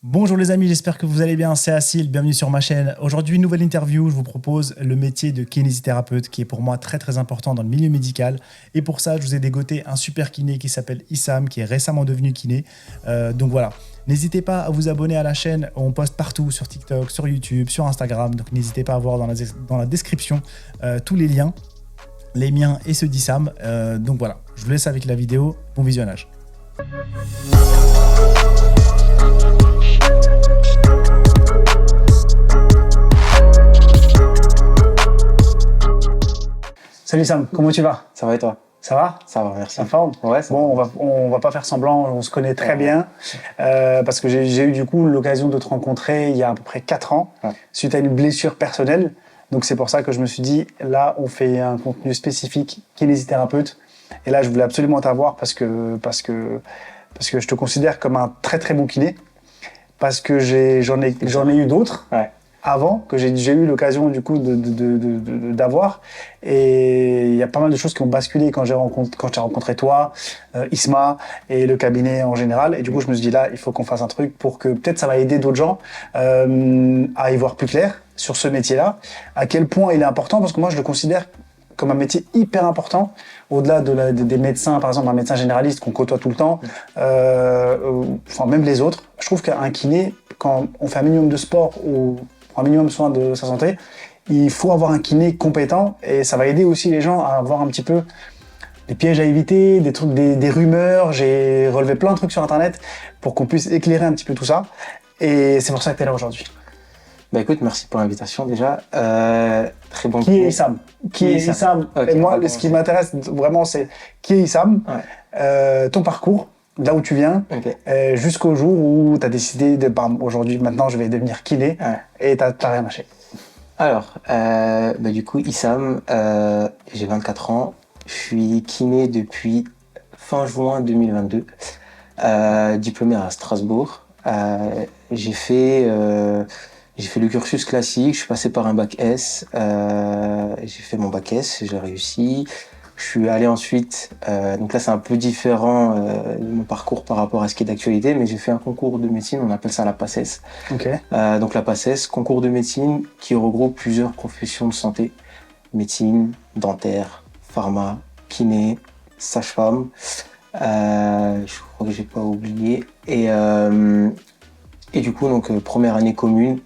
Bonjour les amis, j'espère que vous allez bien, c'est Assil, bienvenue sur ma chaîne. Aujourd'hui, une nouvelle interview, je vous propose le métier de kinésithérapeute qui est pour moi très très important dans le milieu médical. Et pour ça, je vous ai dégoté un super kiné qui s'appelle Issam, qui est récemment devenu kiné. Donc voilà, n'hésitez pas à vous abonner à la chaîne, on poste partout sur TikTok, sur YouTube, sur Instagram. Donc n'hésitez pas à voir dans la description tous les liens, les miens et ceux d'Issam. Donc voilà, je vous laisse avec la vidéo, bon visionnage. Salut Sam, comment tu vas? Ça va et toi? Ça va? Ça va, merci. En forme? Ouais, ça Bon, on va pas faire semblant, on se connaît très bien, parce que j'ai eu du coup l'occasion de te rencontrer il y a à peu près 4 ans, suite à une blessure personnelle. Donc c'est pour ça que je me suis dit, là, on fait un contenu spécifique kinésithérapeute. Et là, je voulais absolument t'avoir parce que je te considère comme un très très bon kiné, parce que j'en ai eu d'autres. Ouais. Avant, que j'ai eu l'occasion du coup d'avoir, et il y a pas mal de choses qui ont basculé quand j'ai rencontré toi, Isma et le cabinet en général, et du coup je me suis dit là il faut qu'on fasse un truc pour que peut-être ça va aider d'autres gens à y voir plus clair sur ce métier-là, à quel point il est important, parce que moi je le considère comme un métier hyper important, au-delà des médecins, par exemple un médecin généraliste qu'on côtoie tout le temps, enfin même les autres. Je trouve qu'un kiné, quand on fait un minimum de sport ou un minimum soin de sa santé, il faut avoir un kiné compétent, et ça va aider aussi les gens à avoir un petit peu des pièges à éviter, des trucs, des rumeurs. J'ai relevé plein de trucs sur internet pour qu'on puisse éclairer un petit peu tout ça, et c'est pour ça que tu es là aujourd'hui. Bah écoute, merci pour l'invitation déjà. Très bon. Qui est Issam? Qui est Issam? Okay, et moi, ce qui m'intéresse vraiment, c'est qui est Issam, ton parcours, là où tu viens, jusqu'au jour où tu as décidé de, aujourd'hui, maintenant, je vais devenir kiné, et tu n'as rien lâché. Alors, du coup, Issam, j'ai 24 ans, je suis kiné depuis fin juin 2022, diplômé à Strasbourg. J'ai fait le cursus classique, je suis passé par un bac S, j'ai fait mon bac S, j'ai réussi. Je suis allé ensuite, donc là c'est un peu différent de mon parcours par rapport à ce qui est d'actualité, mais j'ai fait un concours de médecine, on appelle ça la PACES. Donc la PACES, concours de médecine qui regroupe plusieurs professions de santé, médecine, dentaire, pharma, kiné, sage-femme, je crois que j'ai pas oublié, et du coup donc première année commune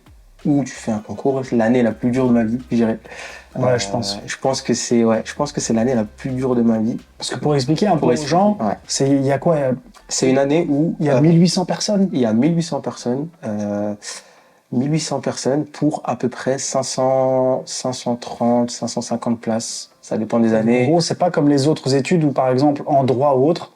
où tu fais un concours, l'année la plus dure de ma vie, je dirais. Ouais, je pense. Je pense que c'est l'année la plus dure de ma vie. Parce que pour expliquer un peu aux gens, il y a quoi? C'est une année où il y a 1800 personnes. Il y a 1800 personnes. 1800 personnes pour à peu près 530, 550 places. Ça dépend des années. En gros, c'est pas comme les autres études où, par exemple, en droit ou autre,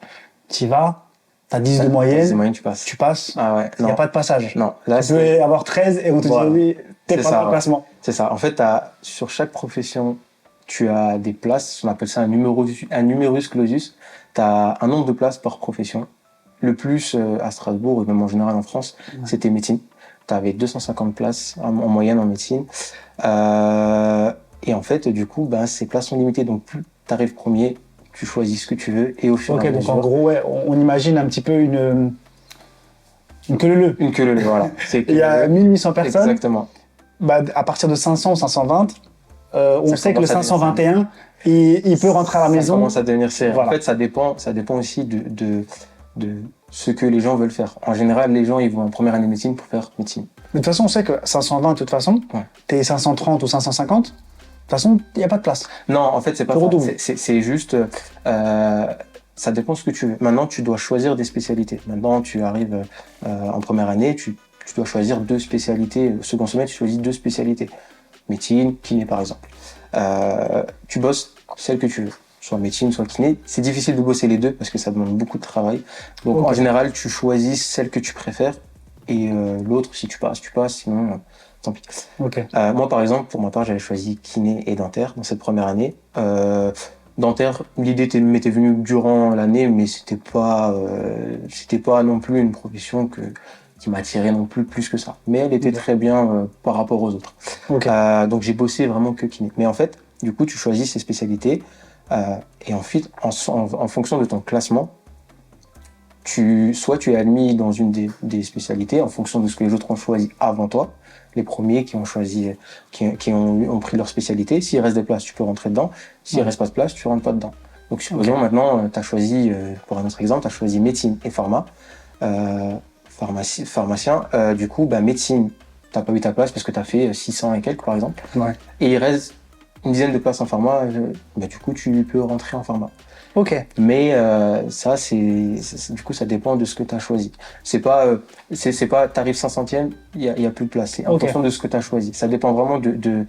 tu y vas, t'as 10 de moyenne, 10 de moyenne, tu passes. Ah ouais, il n'y a pas de passage. Non. Là, tu peux avoir 13 et on te dit oui, t'es pas dans le classement. C'est ça. En fait, sur chaque profession, tu as des places, on appelle ça un numerus clausus. Tu as un nombre de places par profession. Le plus à Strasbourg, et même en général en France, c'était médecine. Tu avais 250 places en moyenne en médecine. Et en fait, du coup, ces places sont limitées. Donc, plus tu arrives premier, tu choisis ce que tu veux. Et au fur et à mesure... donc en gros, on imagine un petit peu une queue-leu-leu. Une queue-leu-leu, voilà. Il y a 1800 personnes. Exactement. À partir de 500 ou 520, on sait que le 521, il peut rentrer à la maison. Ça commence à devenir serré. Voilà. En fait, ça dépend aussi de ce que les gens veulent faire. En général, les gens ils vont en première année de médecine pour faire médecine. Mais de toute façon, on sait que 520, de toute façon, t'es 530 ou 550, de toute façon, il n'y a pas de place. Non, en fait, c'est pas ça. C'est juste... ça dépend de ce que tu veux. Maintenant, tu dois choisir des spécialités. Maintenant, tu arrives en première année, tu dois choisir 2 spécialités. Second semestre, tu choisis 2 spécialités. Médecine, kiné, par exemple. Tu bosses celle que tu veux. Soit médecine, soit kiné. C'est difficile de bosser les deux parce que ça demande beaucoup de travail. Donc, en général, tu choisis celle que tu préfères. Et l'autre, si tu passes, sinon, tant pis. Moi, par exemple, pour ma part, j'avais choisi kiné et dentaire dans cette première année. Dentaire, l'idée m'était venue durant l'année, mais c'était pas non plus une profession qui m'attirait non plus que ça. Mais elle était très bien par rapport aux autres. Donc j'ai bossé vraiment que kiné. Mais en fait, du coup, tu choisis ces spécialités et ensuite, en fonction de ton classement, soit tu es admis dans une des spécialités en fonction de ce que les autres ont choisi avant toi. Les premiers qui ont choisi, qui ont pris leur spécialité. S'il reste des places, tu peux rentrer dedans. S'il reste pas de place, tu rentres pas dedans. Donc, supposons maintenant, tu as choisi, pour un autre exemple, tu as choisi médecine et pharma, pharmacien. Du coup, médecine, t'as pas eu ta place parce que tu as fait 600 et quelques, par exemple. Ouais. Et il reste une dizaine de places en pharma. Du coup, tu peux rentrer en pharma. Ok. Mais ça, du coup, ça dépend de ce que tu as choisi. C'est pas, t'arrives 500e, il y a plus de place. C'est en fonction de ce que tu as choisi. Ça dépend vraiment de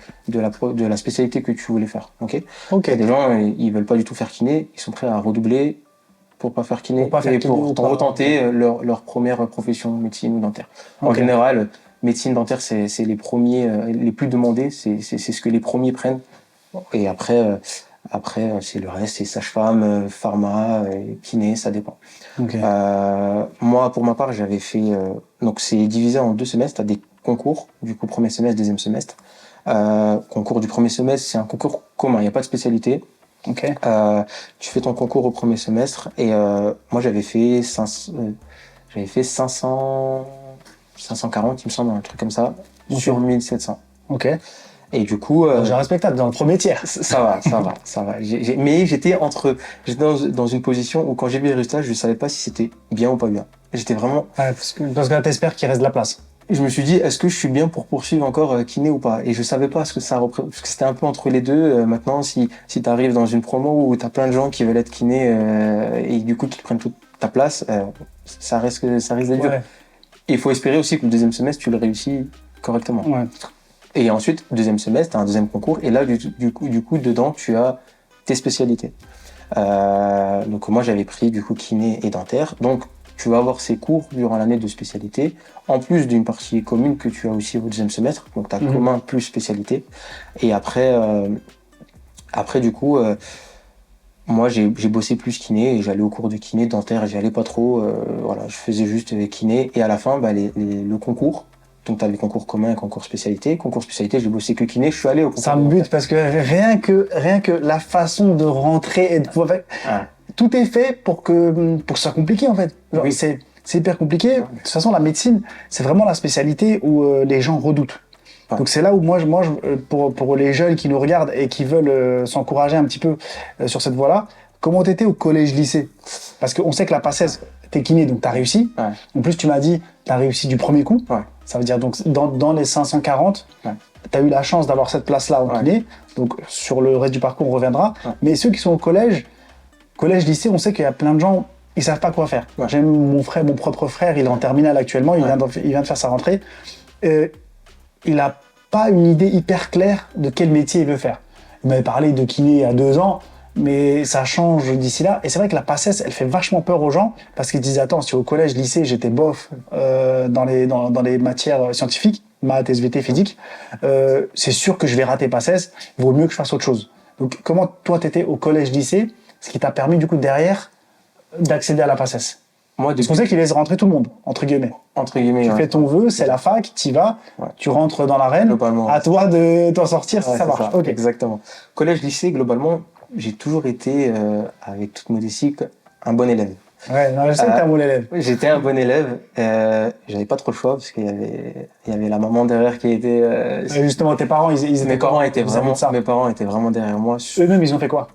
la spécialité que tu voulais faire. Ok. Des gens, ils veulent pas du tout faire kiné, ils sont prêts à redoubler pour pas faire kiné pour retenter leur première profession, médecine ou dentaire. En général, médecine dentaire, c'est les premiers, les plus demandés. C'est ce que les premiers prennent. Et après, c'est le reste, c'est sage-femme, pharma, kiné, ça dépend. Moi, pour ma part, j'avais fait... donc, c'est divisé en 2 semestres. Tu as des concours, du coup, premier semestre, deuxième semestre. Concours du premier semestre, c'est un concours commun, il n'y a pas de spécialité. Tu fais ton concours au premier semestre. Et moi, j'avais fait 540, il me semble, un truc comme ça, sur 1700. Et du coup, j'ai respectable dans le premier tiers. Ça va. Mais j'étais dans une position où quand j'ai vu les résultats, je savais pas si c'était bien ou pas bien. J'étais vraiment. Parce que là, t'espères qu'il reste de la place. Je me suis dit, est-ce que je suis bien pour poursuivre encore kiné ou pas? Et je savais pas ce que ça représente, parce que c'était un peu entre les deux. Maintenant, si t'arrives dans une promo où t'as plein de gens qui veulent être kiné et du coup qui te prennent toute ta place, ça risque d'être dur. Et il faut espérer aussi que le deuxième semestre, tu le réussis correctement. Et ensuite, deuxième semestre, tu as un deuxième concours. Et là, du coup, dedans, tu as tes spécialités. Donc, moi, j'avais pris, du coup, kiné et dentaire. Donc, tu vas avoir ces cours durant l'année de spécialité, en plus d'une partie commune que tu as aussi au deuxième semestre. Donc, tu as commun plus spécialité. Et après, du coup, moi, j'ai bossé plus kiné et j'allais au cours de kiné. Dentaire, j'y allais pas trop. Voilà, je faisais juste kiné. Et à la fin, le concours. Donc, tu as les concours communs et concours spécialité. Concours spécialité, j'ai bossé que kiné, je suis allé au concours. Ça me bute parce que rien que la façon de rentrer et de pouvoir faire... Tout est fait pour que ce soit compliqué, en fait. Genre, c'est hyper compliqué. De toute façon, la médecine, c'est vraiment la spécialité où les gens redoutent. Donc, c'est là où moi, pour les jeunes qui nous regardent et qui veulent s'encourager un petit peu sur cette voie-là, comment t'étais au collège-lycée? Parce qu'on sait que la PACES, t'es kiné, donc t'as réussi. En plus, tu m'as dit, t'as réussi du premier coup. Ça veut dire, donc, dans les 540, t'as eu la chance d'avoir cette place-là en kiné. Donc, sur le reste du parcours, on reviendra. Mais ceux qui sont au collège, lycée, on sait qu'il y a plein de gens, ils savent pas quoi faire. J'ai mon propre frère, il est en terminale actuellement, il vient de faire sa rentrée. Il a pas une idée hyper claire de quel métier il veut faire. Il m'avait parlé de kiné à 2 ans, mais ça change d'ici là. Et c'est vrai que la PACES, elle fait vachement peur aux gens parce qu'ils disent, attends, si au collège, lycée, j'étais bof dans les matières scientifiques, maths, SVT, physique, c'est sûr que je vais rater PACES, il vaut mieux que je fasse autre chose. Donc, comment toi, t'étais au collège, lycée, ce qui t'a permis, du coup, derrière, d'accéder à la PACES? Parce qu'on sait qu'il laisse rentrer tout le monde, entre guillemets. Tu fais ton vœu, c'est la fac, t'y vas, tu rentres dans l'arène, globalement, à toi de t'en sortir si ça marche. Exactement. Collège, lycée, globalement, j'ai toujours été, avec toute modestie, un bon élève. Je sais que t'es un bon élève. J'étais un bon élève. J'avais pas trop le choix parce qu'il y avait la maman derrière qui était. Justement, tes parents, mes parents étaient vraiment derrière moi. Eux-mêmes, ils ont fait quoi?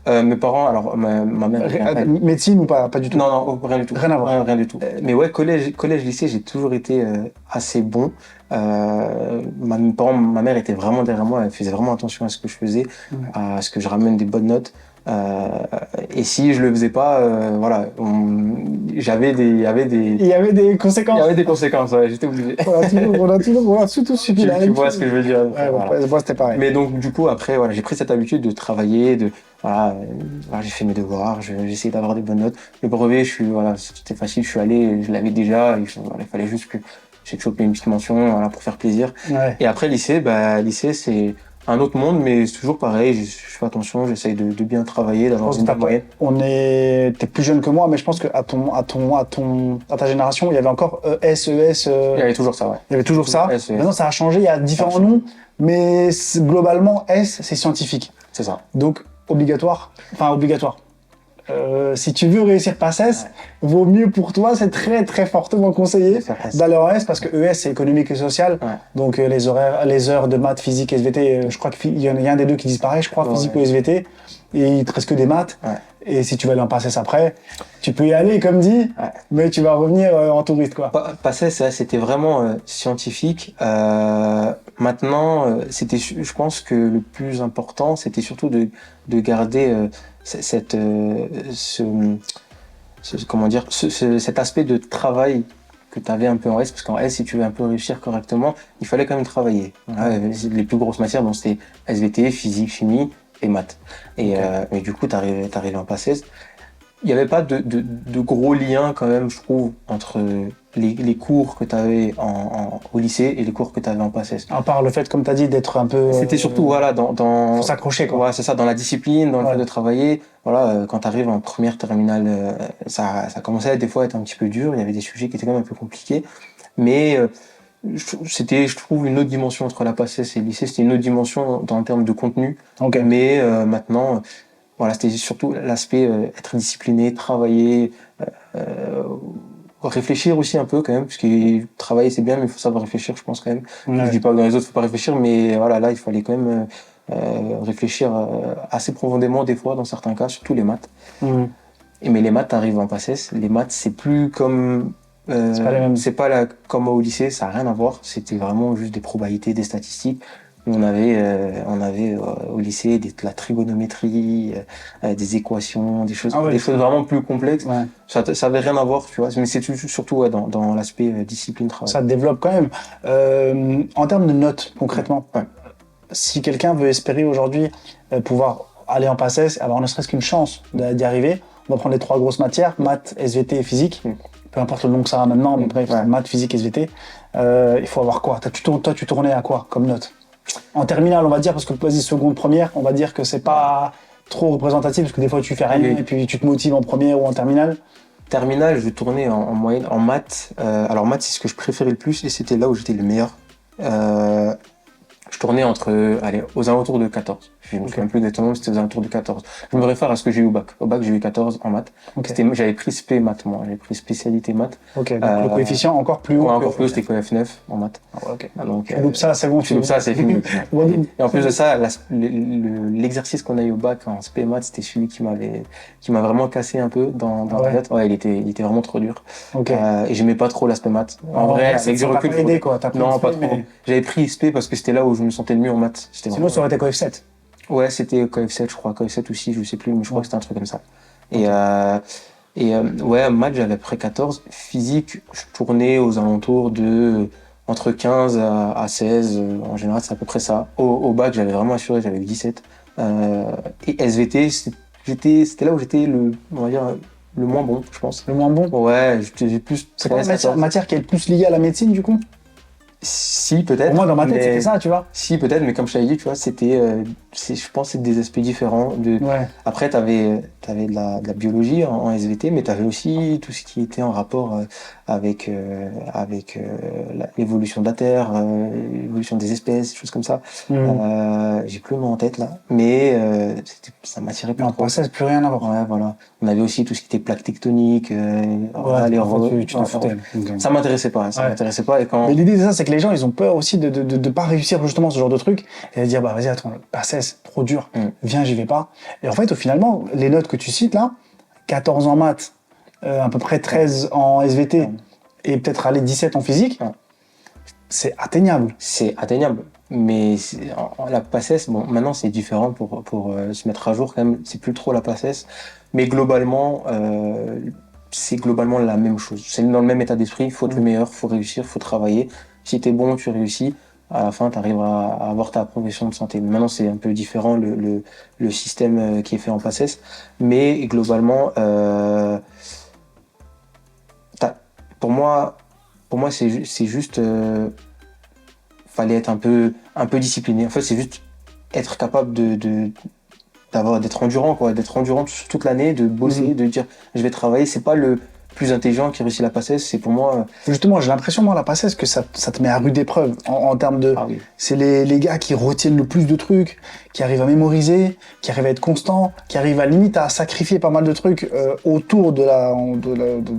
Mes parents, alors ma mère. Médecine ou pas du tout? Non, rien du tout. Rien à voir. Rien du tout. Mais ouais, collège, lycée, j'ai toujours été assez bon. Ma mère était vraiment derrière moi. Elle faisait vraiment attention à ce que je faisais, à ce que je ramène des bonnes notes. Et si je le faisais pas, voilà, il y avait des conséquences. Il y avait des conséquences, j'étais obligé. On a tout subi là. Tu vois ce que je veux dire. Moi, c'était pareil. Mais donc, du coup, après, voilà, j'ai pris cette habitude de travailler, j'ai fait mes devoirs, j'ai essayé d'avoir des bonnes notes. Le brevet, c'était facile, je suis allé, je l'avais déjà, il fallait juste que j'ai chopé une petite mention, pour faire plaisir. Et après, lycée, c'est un autre monde, mais c'est toujours pareil, je fais attention, j'essaye de bien travailler, d'avoir une bonne moyenne. T'es plus jeune que moi, mais je pense que à ta génération, il y avait encore ES. Il y avait toujours ça, Il y avait toujours ça. ES. Maintenant, ça a changé, il y a différents noms, mais globalement, S, c'est scientifique. C'est ça. Donc, obligatoire. si tu veux réussir PACES, vaut mieux pour toi, c'est très très fortement conseillé d'aller en S parce que ES c'est économique et social. Donc les heures de maths, physique, SVT, je crois qu'il y a un des deux qui disparaît, je crois, physique ou SVT, et il te reste que des maths. Et si tu vas aller en PACES après, tu peux y aller comme dit, mais tu vas revenir en touriste quoi. PACES, c'était vraiment scientifique. Maintenant, je pense que le plus important, c'était surtout de garder cet aspect de travail que tu avais un peu en S, parce qu'en S, si tu veux un peu réussir correctement, il fallait quand même travailler. Les plus grosses matières, bon, c'était SVT, physique, chimie et maths. Et du coup, t'arrivais en PACES. Il n'y avait pas de gros liens quand même, je trouve, entre les cours que tu avais au lycée et les cours que tu avais en PACES. À part le fait, comme tu as dit, d'être un peu... C'était surtout, voilà, dans faut s'accrocher, quoi. Ouais, c'est ça, dans la discipline, dans le fait de travailler. Voilà, quand tu arrives en première terminale, ça commençait à des fois être un petit peu dur. Il y avait des sujets qui étaient quand même un peu compliqués. Mais c'était, je trouve, une autre dimension entre la PACES et le lycée. C'était une autre dimension en termes de contenu. Mais maintenant... Voilà, c'était surtout l'aspect être discipliné, travailler, réfléchir aussi un peu quand même, parce que travailler c'est bien, mais il faut savoir réfléchir, je pense quand même. Je dis pas que dans les autres il faut pas réfléchir, mais voilà, là il fallait quand même réfléchir assez profondément des fois dans certains cas, surtout les maths. Mais les maths arrivent en PACES, les maths c'est plus comme c'est pas comme au lycée, ça n'a rien à voir, c'était vraiment juste des probabilités, des statistiques. On avait au lycée de la trigonométrie, des équations, des choses vraiment plus complexes. Ça avait rien à voir, tu vois. Mais c'est surtout dans l'aspect discipline travail. Ça te développe quand même. En termes de notes, concrètement, si quelqu'un veut espérer aujourd'hui pouvoir aller en PACES, avoir ne serait-ce qu'une chance d'y arriver, on va prendre les 3 grosses matières, maths, SVT et physique. Peu importe le nom que ça a maintenant, mais bref, maths, physique, SVT. Il faut avoir quoi? Toi, tu tournais à quoi comme note? En terminale, on va dire, parce que vas-y, seconde, première, on va dire que c'est pas trop représentatif, parce que des fois tu fais rien et puis tu te motives en première ou en terminale. Terminale, je tournais en moyenne en maths. Alors maths, c'est ce que je préférais le plus et c'était là où j'étais le meilleur. Je tournais aux alentours de 14. Je me souviens plus exactement, mais c'était aux alentours de 14. Je me réfère à ce que j'ai eu au bac. Au bac, j'ai eu 14 en maths. J'avais pris spé maths, moi. J'avais pris spécialité maths. Donc le coefficient encore plus haut. Encore plus, c'était coef 9 en maths. Donc, tu loupes ça, c'est bon. Tu loupes ça, c'est fini. Et en plus de ça, l'exercice qu'on a eu au bac en spé maths, c'était celui qui m'a vraiment cassé un peu dans la tête. Ouais, il était vraiment trop dur. Et j'aimais pas trop l'aspect maths. En vrai, avec du recul. Non, pas trop. J'avais pris spé parce que c'était là où je me sentais le mieux en maths. Sinon, ça aurait été coef 7. Ouais, c'était coef 7, je crois. Coef 7 aussi, je sais plus, mais je crois que c'était un truc comme ça. Ouais, maths, j'avais à peu près 14. Physique, je tournais aux alentours de entre 15 à 16. En général, c'est à peu près ça. Au bac, j'avais vraiment assuré, j'avais eu 17. Et SVT, c'était là où j'étais on va dire, le moins bon, je pense. Le moins bon? Ouais, j'ai plus... C'est quoi la matière qui est le plus liée à la médecine, du coup? Si, peut-être. Pour moi, dans ma tête, c'était ça, tu vois. Si, peut-être, mais comme je t'avais dit, tu vois, je pense que c'est des aspects différents. Après, t'avais de la biologie en SVT, mais t'avais aussi tout ce qui était en rapport avec l'évolution de la Terre, l'évolution des espèces, des choses comme ça. J'ai plus le nom en tête, là. Mais ça m'attirait pas trop. Ça, c'est plus rien à voir. Ouais, voilà. On avait aussi tout ce qui était plaques tectoniques, tu t'en foutais. Ça m'intéressait pas. Et quand... Mais l'idée de ça, c'est que les gens, ils ont peur aussi de pas réussir justement ce genre de truc et de dire, bah vas-y, attends, PACES, trop dur, viens, j'y vais pas. Et en fait, finalement, les notes que tu cites là, 14 en maths, à peu près 13 en SVT et peut-être aller 17 en physique, c'est atteignable. C'est atteignable. Mais la PACES, bon, maintenant c'est différent pour se mettre à jour quand même, c'est plus trop la PACES, mais globalement, c'est globalement la même chose. C'est dans le même état d'esprit, il faut être le meilleur, il faut réussir, il faut travailler. Si t'es bon, tu réussis, à la fin tu arriveras à avoir ta progression de santé. Maintenant c'est un peu différent le système qui est fait en PACES, mais globalement, pour moi c'est juste... fallait être un peu discipliné. En fait, c'est juste être capable d'être endurant, quoi, d'être endurant toute l'année, de bosser, de dire je vais travailler. C'est pas plus intelligent qui réussit la PACES, c'est pour moi... Justement, j'ai l'impression, moi, la PACES, que ça te met à rude épreuve en termes de... Ah oui. C'est les gars qui retiennent le plus de trucs, qui arrivent à mémoriser, qui arrivent à être constants, qui arrivent à limite à sacrifier pas mal de trucs autour de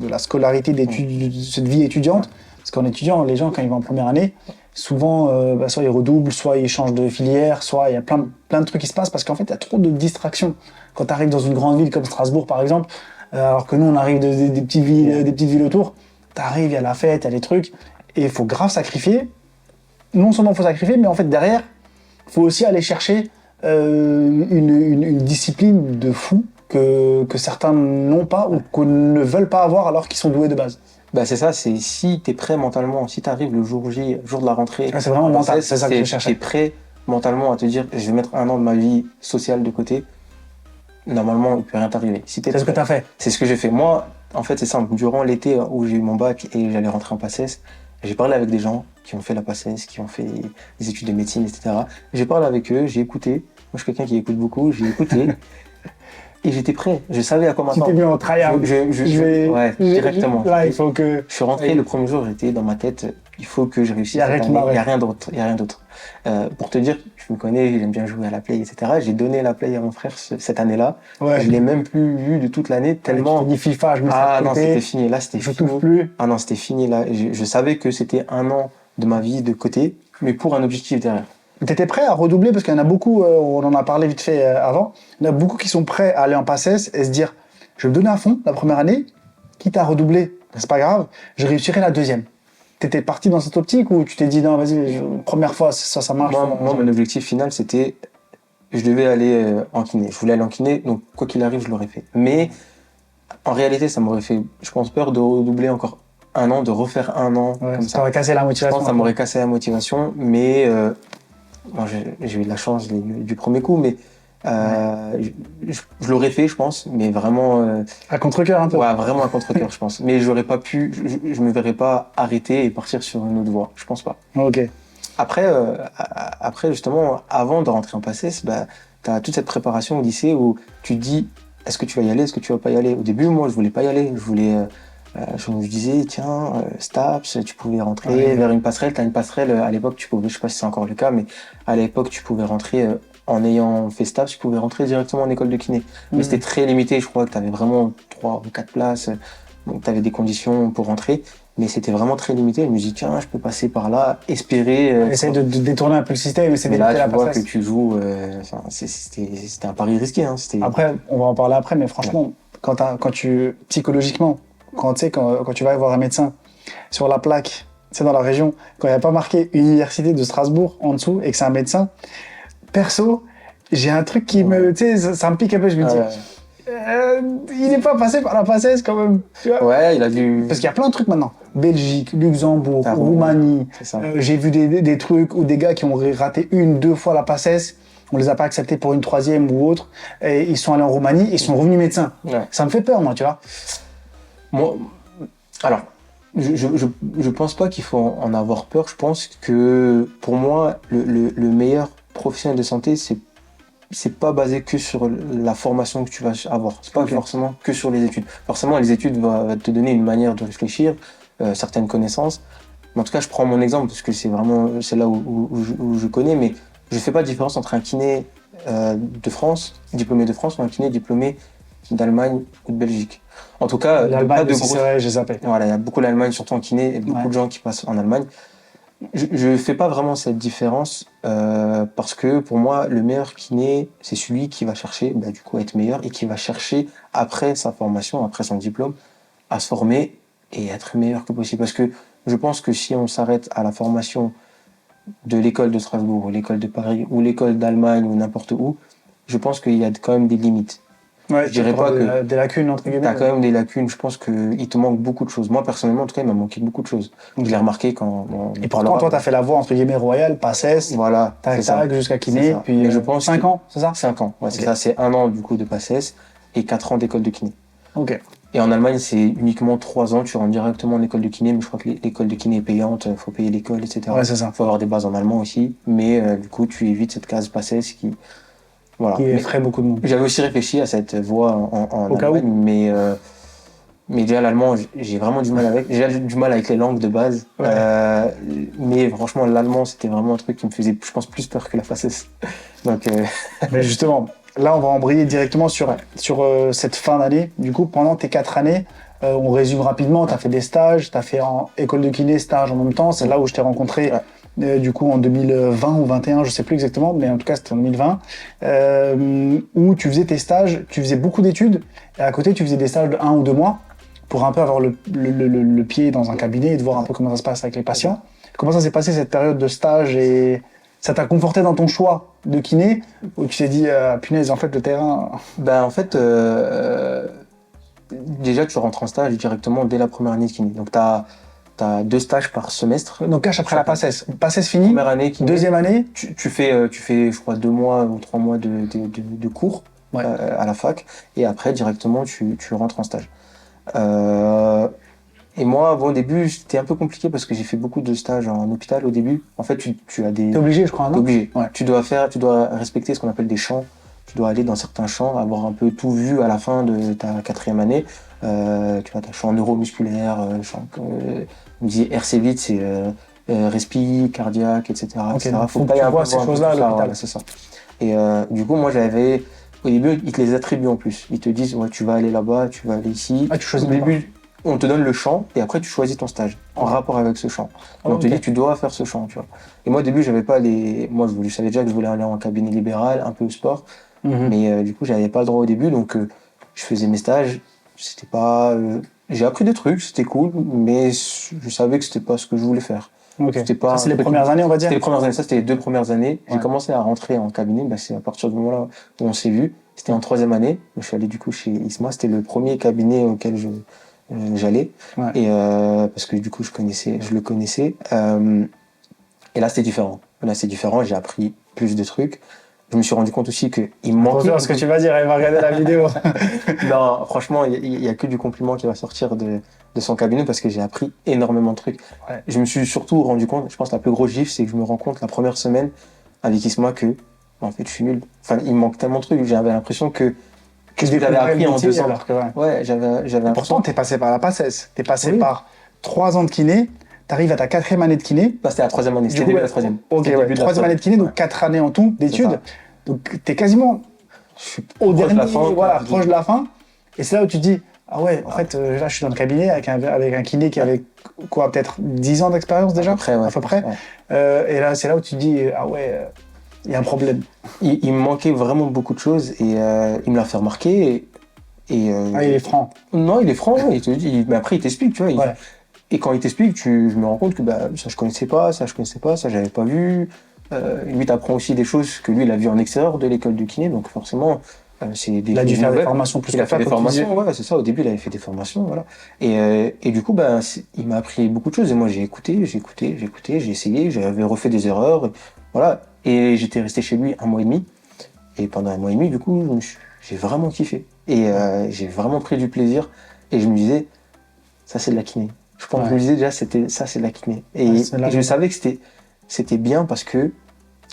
la scolarité d'études, de cette vie étudiante. Parce qu'en étudiant, les gens, quand ils vont en première année, souvent, soit ils redoublent, soit ils changent de filière, soit il y a plein de trucs qui se passent parce qu'en fait, il y a trop de distractions. Quand tu arrives dans une grande ville comme Strasbourg, par exemple, alors que nous, on arrive des petites villes autour, t'arrives, il y a la fête, il y a les trucs, et il faut grave sacrifier. Non seulement il faut sacrifier, mais en fait, derrière, il faut aussi aller chercher une discipline de fou que certains n'ont pas ou qu'on ne veulent pas avoir alors qu'ils sont doués de base. Bah c'est ça, c'est si t'es prêt mentalement, si t'arrives le jour J, jour de la rentrée, c'est vraiment mental, c'est ça que je cherchais. T'es prêt mentalement à te dire, je vais mettre un an de ma vie sociale de côté, normalement, il peut rien t'arriver. Si c'est ce que t'as fait. C'est ce que j'ai fait. Moi, en fait, c'est simple. Durant l'été où j'ai eu mon bac et j'allais rentrer en PACES, j'ai parlé avec des gens qui ont fait la PACES, qui ont fait des études de médecine, etc. J'ai parlé avec eux, j'ai écouté. Moi, je suis quelqu'un qui écoute beaucoup, j'ai écouté. Et j'étais prêt, je savais à quoi m'attendre. Tu t'es mis en tryhard. Ouais, directement. Là, il faut que... Je suis rentré le premier jour, j'étais dans ma tête, il faut que je réussisse cette année. Il n'y a rien d'autre. Pour te dire, tu me connais, j'aime bien jouer à la Play, etc. J'ai donné la Play à mon frère cette année-là. Ouais. Je l'ai même plus vu de toute l'année, tellement... Tu t'es dit FIFA, je me suis non, c'était fini. Là, c'était fini. Je touche plus. Ah non, c'était fini. Là, je savais que c'était un an de ma vie de côté, mais pour un objectif derrière. T'étais prêt à redoubler parce qu'il y en a beaucoup, on en a parlé vite fait avant, il y en a beaucoup qui sont prêts à aller en PACES et se dire je vais me donner à fond la première année, quitte à redoubler, c'est pas grave, je réussirai la deuxième. T'étais parti dans cette optique ou tu t'es dit non vas-y, première fois ça marche? Moi, mon objectif final c'était je devais aller en kiné, je voulais aller en kiné, donc quoi qu'il arrive je l'aurais fait. Mais en réalité ça m'aurait fait, je pense, peur de redoubler encore un an, de refaire un an comme ça. Ça aurait cassé la motivation. Je pense que ça m'aurait cassé la motivation, mais bon, j'ai eu de la chance du premier coup, mais je l'aurais fait, je pense, mais vraiment... à contre-cœur un peu. Ouais, vraiment à contre-cœur, je pense. Mais j'aurais pas pu, je me verrais pas arrêter et partir sur une autre voie, je pense pas. Ok. Après, justement, avant de rentrer en PACES, bah, t'as toute cette préparation au lycée où tu te dis, est-ce que tu vas y aller, est-ce que tu vas pas y aller? Au début, moi, je voulais pas y aller, je me disais, tiens, STAPS, tu pouvais rentrer vers une passerelle. T'as une passerelle, à l'époque, tu pouvais, je sais pas si c'est encore le cas, mais à l'époque, tu pouvais rentrer, en ayant fait STAPS, tu pouvais rentrer directement en école de kiné. Mais c'était très limité, je crois que t'avais vraiment 3 ou 4 places, donc t'avais des conditions pour rentrer, mais c'était vraiment très limité. Je me dis, tiens, je peux passer par là, espérer... Essaye de détourner un peu le système, mais c'est mais là, tu vois que tu joues, c'était un pari risqué. Hein, après, on va en parler après, mais franchement, quand tu, psychologiquement, quand tu vas voir un médecin, sur la plaque, c'est dans la région, quand il n'y a pas marqué Université de Strasbourg en dessous et que c'est un médecin, perso, j'ai un truc qui me, tu sais, ça me pique un peu, je me dis, il n'est pas passé par la PACES quand même. Tu vois, ouais, il a dû... Parce qu'il y a plein de trucs maintenant. Belgique, Luxembourg, Roumanie. J'ai vu des trucs où des gars qui ont raté 1-2 fois la PACES, on les a pas acceptés pour une 3e ou autre, et ils sont allés en Roumanie, ils sont revenus médecins. Ouais. Ça me fait peur, moi, tu vois. Moi, alors, je pense pas qu'il faut en avoir peur. Je pense que, pour moi, le meilleur professionnel de santé, c'est pas basé que sur la formation que tu vas avoir. C'est pas forcément que sur les études. Forcément, les études vont te donner une manière de réfléchir, certaines connaissances. Mais en tout cas, je prends mon exemple parce que c'est là où je connais, mais je fais pas de différence entre un kiné de France, diplômé de France, ou un kiné diplômé d'Allemagne ou de Belgique. En tout cas, l'Allemagne, c'est vrai, j'ai zappé. Voilà, il y a beaucoup l'Allemagne, surtout en kiné, et beaucoup de gens qui passent en Allemagne. Je fais pas vraiment cette différence parce que pour moi, le meilleur kiné, c'est celui qui va chercher du coup à être meilleur et qui va chercher après sa formation, après son diplôme, à se former et être meilleur que possible. Parce que je pense que si on s'arrête à la formation de l'école de Strasbourg ou l'école de Paris ou l'école d'Allemagne ou n'importe où, je pense qu'il y a quand même des limites. Ouais, je dirais pas que des lacunes entre guillemets. T'as quand même des lacunes. Je pense qu'il te manque beaucoup de choses. Moi personnellement, en tout cas, il m'a manqué beaucoup de choses. Je l'ai remarqué quand. Et pourtant, toi, t'as fait la voie entre guillemets royale, PACES. Voilà. T'as jusqu'à kiné. Puis je pense 5 ans, c'est ça? 5 ans. Ouais, c'est ça. C'est 1 an du coup de PACES et 4 ans d'école de kiné. Ok. Et en Allemagne, c'est uniquement 3 ans. Tu rentres directement en école de kiné, mais je crois que l'école de kiné est payante. Faut payer l'école, etc. Ouais, c'est ça. Faut avoir des bases en allemand aussi. Mais du coup, tu évites cette case PACES qui. Voilà. Qui effraie beaucoup de monde. J'avais aussi réfléchi à cette voie en Allemagne, mais Mais déjà, l'allemand, j'ai vraiment du mal avec. J'ai déjà du mal avec les langues de base. Ouais. Mais franchement, l'allemand, c'était vraiment un truc qui me faisait, je pense, plus peur que la FACES. Donc, Mais justement, là, on va embrayer directement sur, Ouais. cette fin d'année. Du coup, pendant tes 4 années, on résume rapidement, tu as fait des stages, tu as fait en école de kiné, stage en même temps. C'est là où je t'ai rencontré, du coup, en 2020 ou 21, je sais plus exactement, mais en tout cas, c'était en 2020, où tu faisais tes stages, tu faisais beaucoup d'études, et à côté, tu faisais des stages de 1 ou 2 mois pour un peu avoir le pied dans un cabinet et de voir un peu comment ça se passe avec les patients. Comment ça s'est passé cette période de stage et ça t'a conforté dans ton choix de kiné ou tu t'es dit, punaise, en fait, le terrain. Ben, en fait, déjà, tu rentres en stage directement dès la première année de kiné. Donc, tu as 2 stages par semestre. Donc, cache après la PACES. PACES finie, Première année kiné. deuxième année. Tu fais, je crois, 2 mois ou 3 mois de cours Ouais. à la fac. Et après, directement, tu rentres en stage. Et moi, bon, au début, c'était un peu compliqué parce que j'ai fait beaucoup de stages en hôpital au début. En fait, tu as des... T'es obligé, je crois, T'es non? obligé. Ouais. Tu dois respecter ce qu'on appelle des champs. Tu dois aller dans certains champs, avoir un peu tout vu à la fin de ta 4e année. Tu vois, t'as champ neuromusculaire, champ, on dit RC8, c'est respi, cardiaque, etc. Ok, etc. faut que tu vois ces choses-là à l'hôpital. Voilà, c'est ça. Et du coup, moi, au début, ils te les attribuent en plus. Ils te disent, ouais, tu vas aller là-bas, tu vas aller ici. Ah, tu choisis Au début, on te donne le champ et après, tu choisis ton stage en rapport avec ce champ. On te dit, tu dois faire ce champ, tu vois. Et moi, au début, j'avais pas les. Moi, je savais déjà que je voulais aller en cabinet libéral, un peu au sport. Mais du coup, j'avais pas le droit au début, donc je faisais mes stages. C'était pas. J'ai appris des trucs, c'était cool, mais je savais que c'était pas ce que je voulais faire. Ok. C'était pas. Ça, c'est les premières années, on va dire. C'était les premières années. Ça, c'était les 2 premières années. Ouais. J'ai commencé à rentrer en cabinet. Bah, c'est à partir du moment-là où on s'est vu. C'était en 3e année. Je suis allé du coup chez ISMA. C'était le premier cabinet auquel j'allais. Ouais. Et parce que du coup, je le connaissais. Et là, c'était différent. Là, c'est différent. J'ai appris plus de trucs. Je me suis rendu compte aussi qu'il me manquait. Attention à ce que tu vas dire, elle va regarder la vidéo. Non, franchement, il y a que du compliment qui va sortir de son cabinet parce que j'ai appris énormément de trucs. Ouais. Je me suis surtout rendu compte, je pense que la plus grosse gifle, c'est que je me rends compte la première semaine avec Isma que, en fait, je suis nul. Enfin, il me manque tellement de trucs. J'avais l'impression que qu'est-ce que j'avais appris en 2 ans. Ouais, j'avais Et pourtant, t'es passé par la PACES. T'es passé Oui. par 3 ans de kiné. T'arrives à ta 4e année de kiné. Bah, c'était la 3e année. C'était début de la 3e. Ok, ouais, 3e année de kiné, donc 4 années en tout d'études. Donc t'es quasiment au dernier, voilà, proche de la fin. Et c'est là où tu te dis, ah ouais, en fait, là je suis dans le cabinet avec un kiné qui avait quoi, peut-être 10 ans d'expérience déjà, à peu près. Ouais. Et là, c'est là où tu te dis, ah ouais, il y a un problème. Il me manquait vraiment beaucoup de choses et il me l'a fait remarquer. Il est franc. Non, il est franc, il te dit, mais après il t'explique, tu vois. Et quand il t'explique, je me rends compte que ça je connaissais pas, ça j'avais pas vu. Lui t'apprend aussi des choses que lui il a vu en extérieur de l'école de kiné, donc forcément c'est des. Il a dû faire des formations plus. Il a fait des formations, ouais, c'est ça. Au début il avait fait des formations, voilà. Et du coup il m'a appris beaucoup de choses et moi j'ai écouté, j'ai essayé, j'avais refait des erreurs, voilà. Et j'étais resté chez lui 1 mois et demi. Et pendant 1 mois et demi, du coup, j'ai vraiment kiffé. Et j'ai vraiment pris du plaisir. Et je me disais, ça c'est de la kiné. Je pense que je me disais déjà, ça c'est de la kiné. Et je savais que c'était bien parce que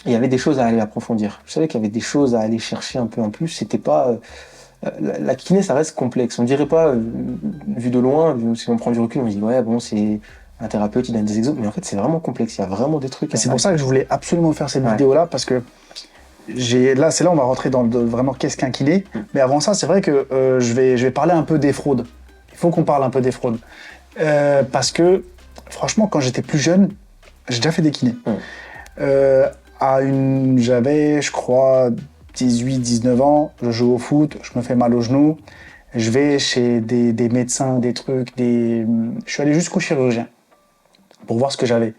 il y avait des choses à aller approfondir. Je savais qu'il y avait des choses à aller chercher un peu en plus. C'était pas... la kiné, ça reste complexe. On dirait pas, vu de loin, si on prend du recul, on dit, ouais, bon, c'est un thérapeute, il donne des exos. Mais en fait, c'est vraiment complexe. Il y a vraiment des trucs. C'est pour ça que je voulais absolument faire cette vidéo-là parce que c'est là on va rentrer dans vraiment qu'est-ce qu'un kiné. Mais avant ça, c'est vrai que je vais parler un peu des fraudes. Il faut qu'on parle un peu des fraudes. Parce que, franchement, quand j'étais plus jeune, j'ai déjà fait des kinés. J'avais, je crois, 18-19 ans, je joue au foot, je me fais mal au genou, je vais chez des médecins, des trucs, je suis allé jusqu'au chirurgien pour voir ce que j'avais.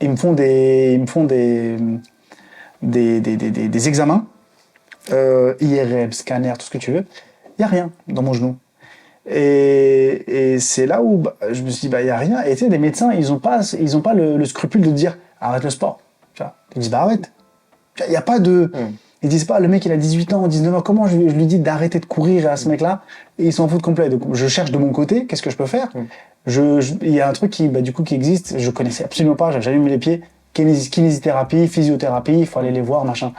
Ils me font des examens, IRM, scanner, tout ce que tu veux. Il n'y a rien dans mon genou. Et c'est là où je me suis dit, il n'y a rien. Et tu sais, les médecins, ils n'ont pas le scrupule de dire, arrête le sport. Tu vois, ils disent, arrête. Il n'y a pas de... Ils disent pas, le mec, il a 18 ans, 19 ans, comment je lui dis d'arrêter de courir à ce mec-là? Et ils s'en foutent complet. Donc, je cherche de mon côté, qu'est-ce que je peux faire? Il y a un truc qui existe, je connaissais absolument pas, j'avais jamais mis les pieds. Kinésithérapie, physiothérapie, il faut aller les voir, machin.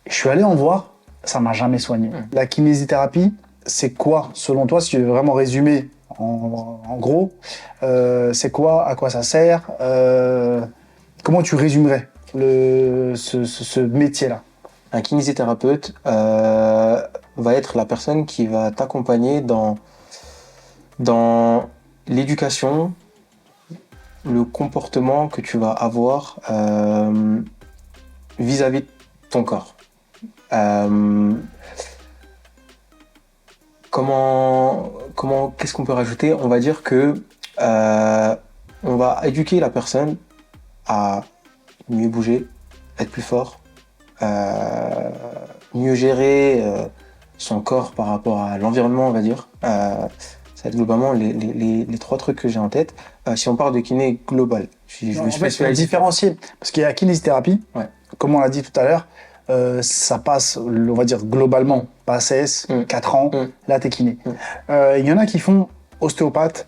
Je suis allé en voir, ça m'a jamais soigné. La kinésithérapie, c'est quoi, selon toi, si tu veux vraiment résumer en gros, c'est quoi, à quoi ça sert, comment tu résumerais ce métier-là? Un kinésithérapeute va être la personne qui va t'accompagner dans l'éducation, le comportement que tu vas avoir vis-à-vis de ton corps. Qu'est-ce qu'on peut rajouter? On va dire que on va éduquer la personne à mieux bouger, être plus fort, mieux gérer son corps par rapport à l'environnement, on va dire. Ça va être globalement les trois trucs que j'ai en tête. Si on parle de kiné global, je En vais fait, faut spécialiser. différencier, parce qu'il y a la kinésithérapie, Ouais. comme on l'a dit tout à l'heure, ça passe, on va dire globalement, pas 16, 4 ans, là t'es kiné. Il y en a qui font ostéopathe,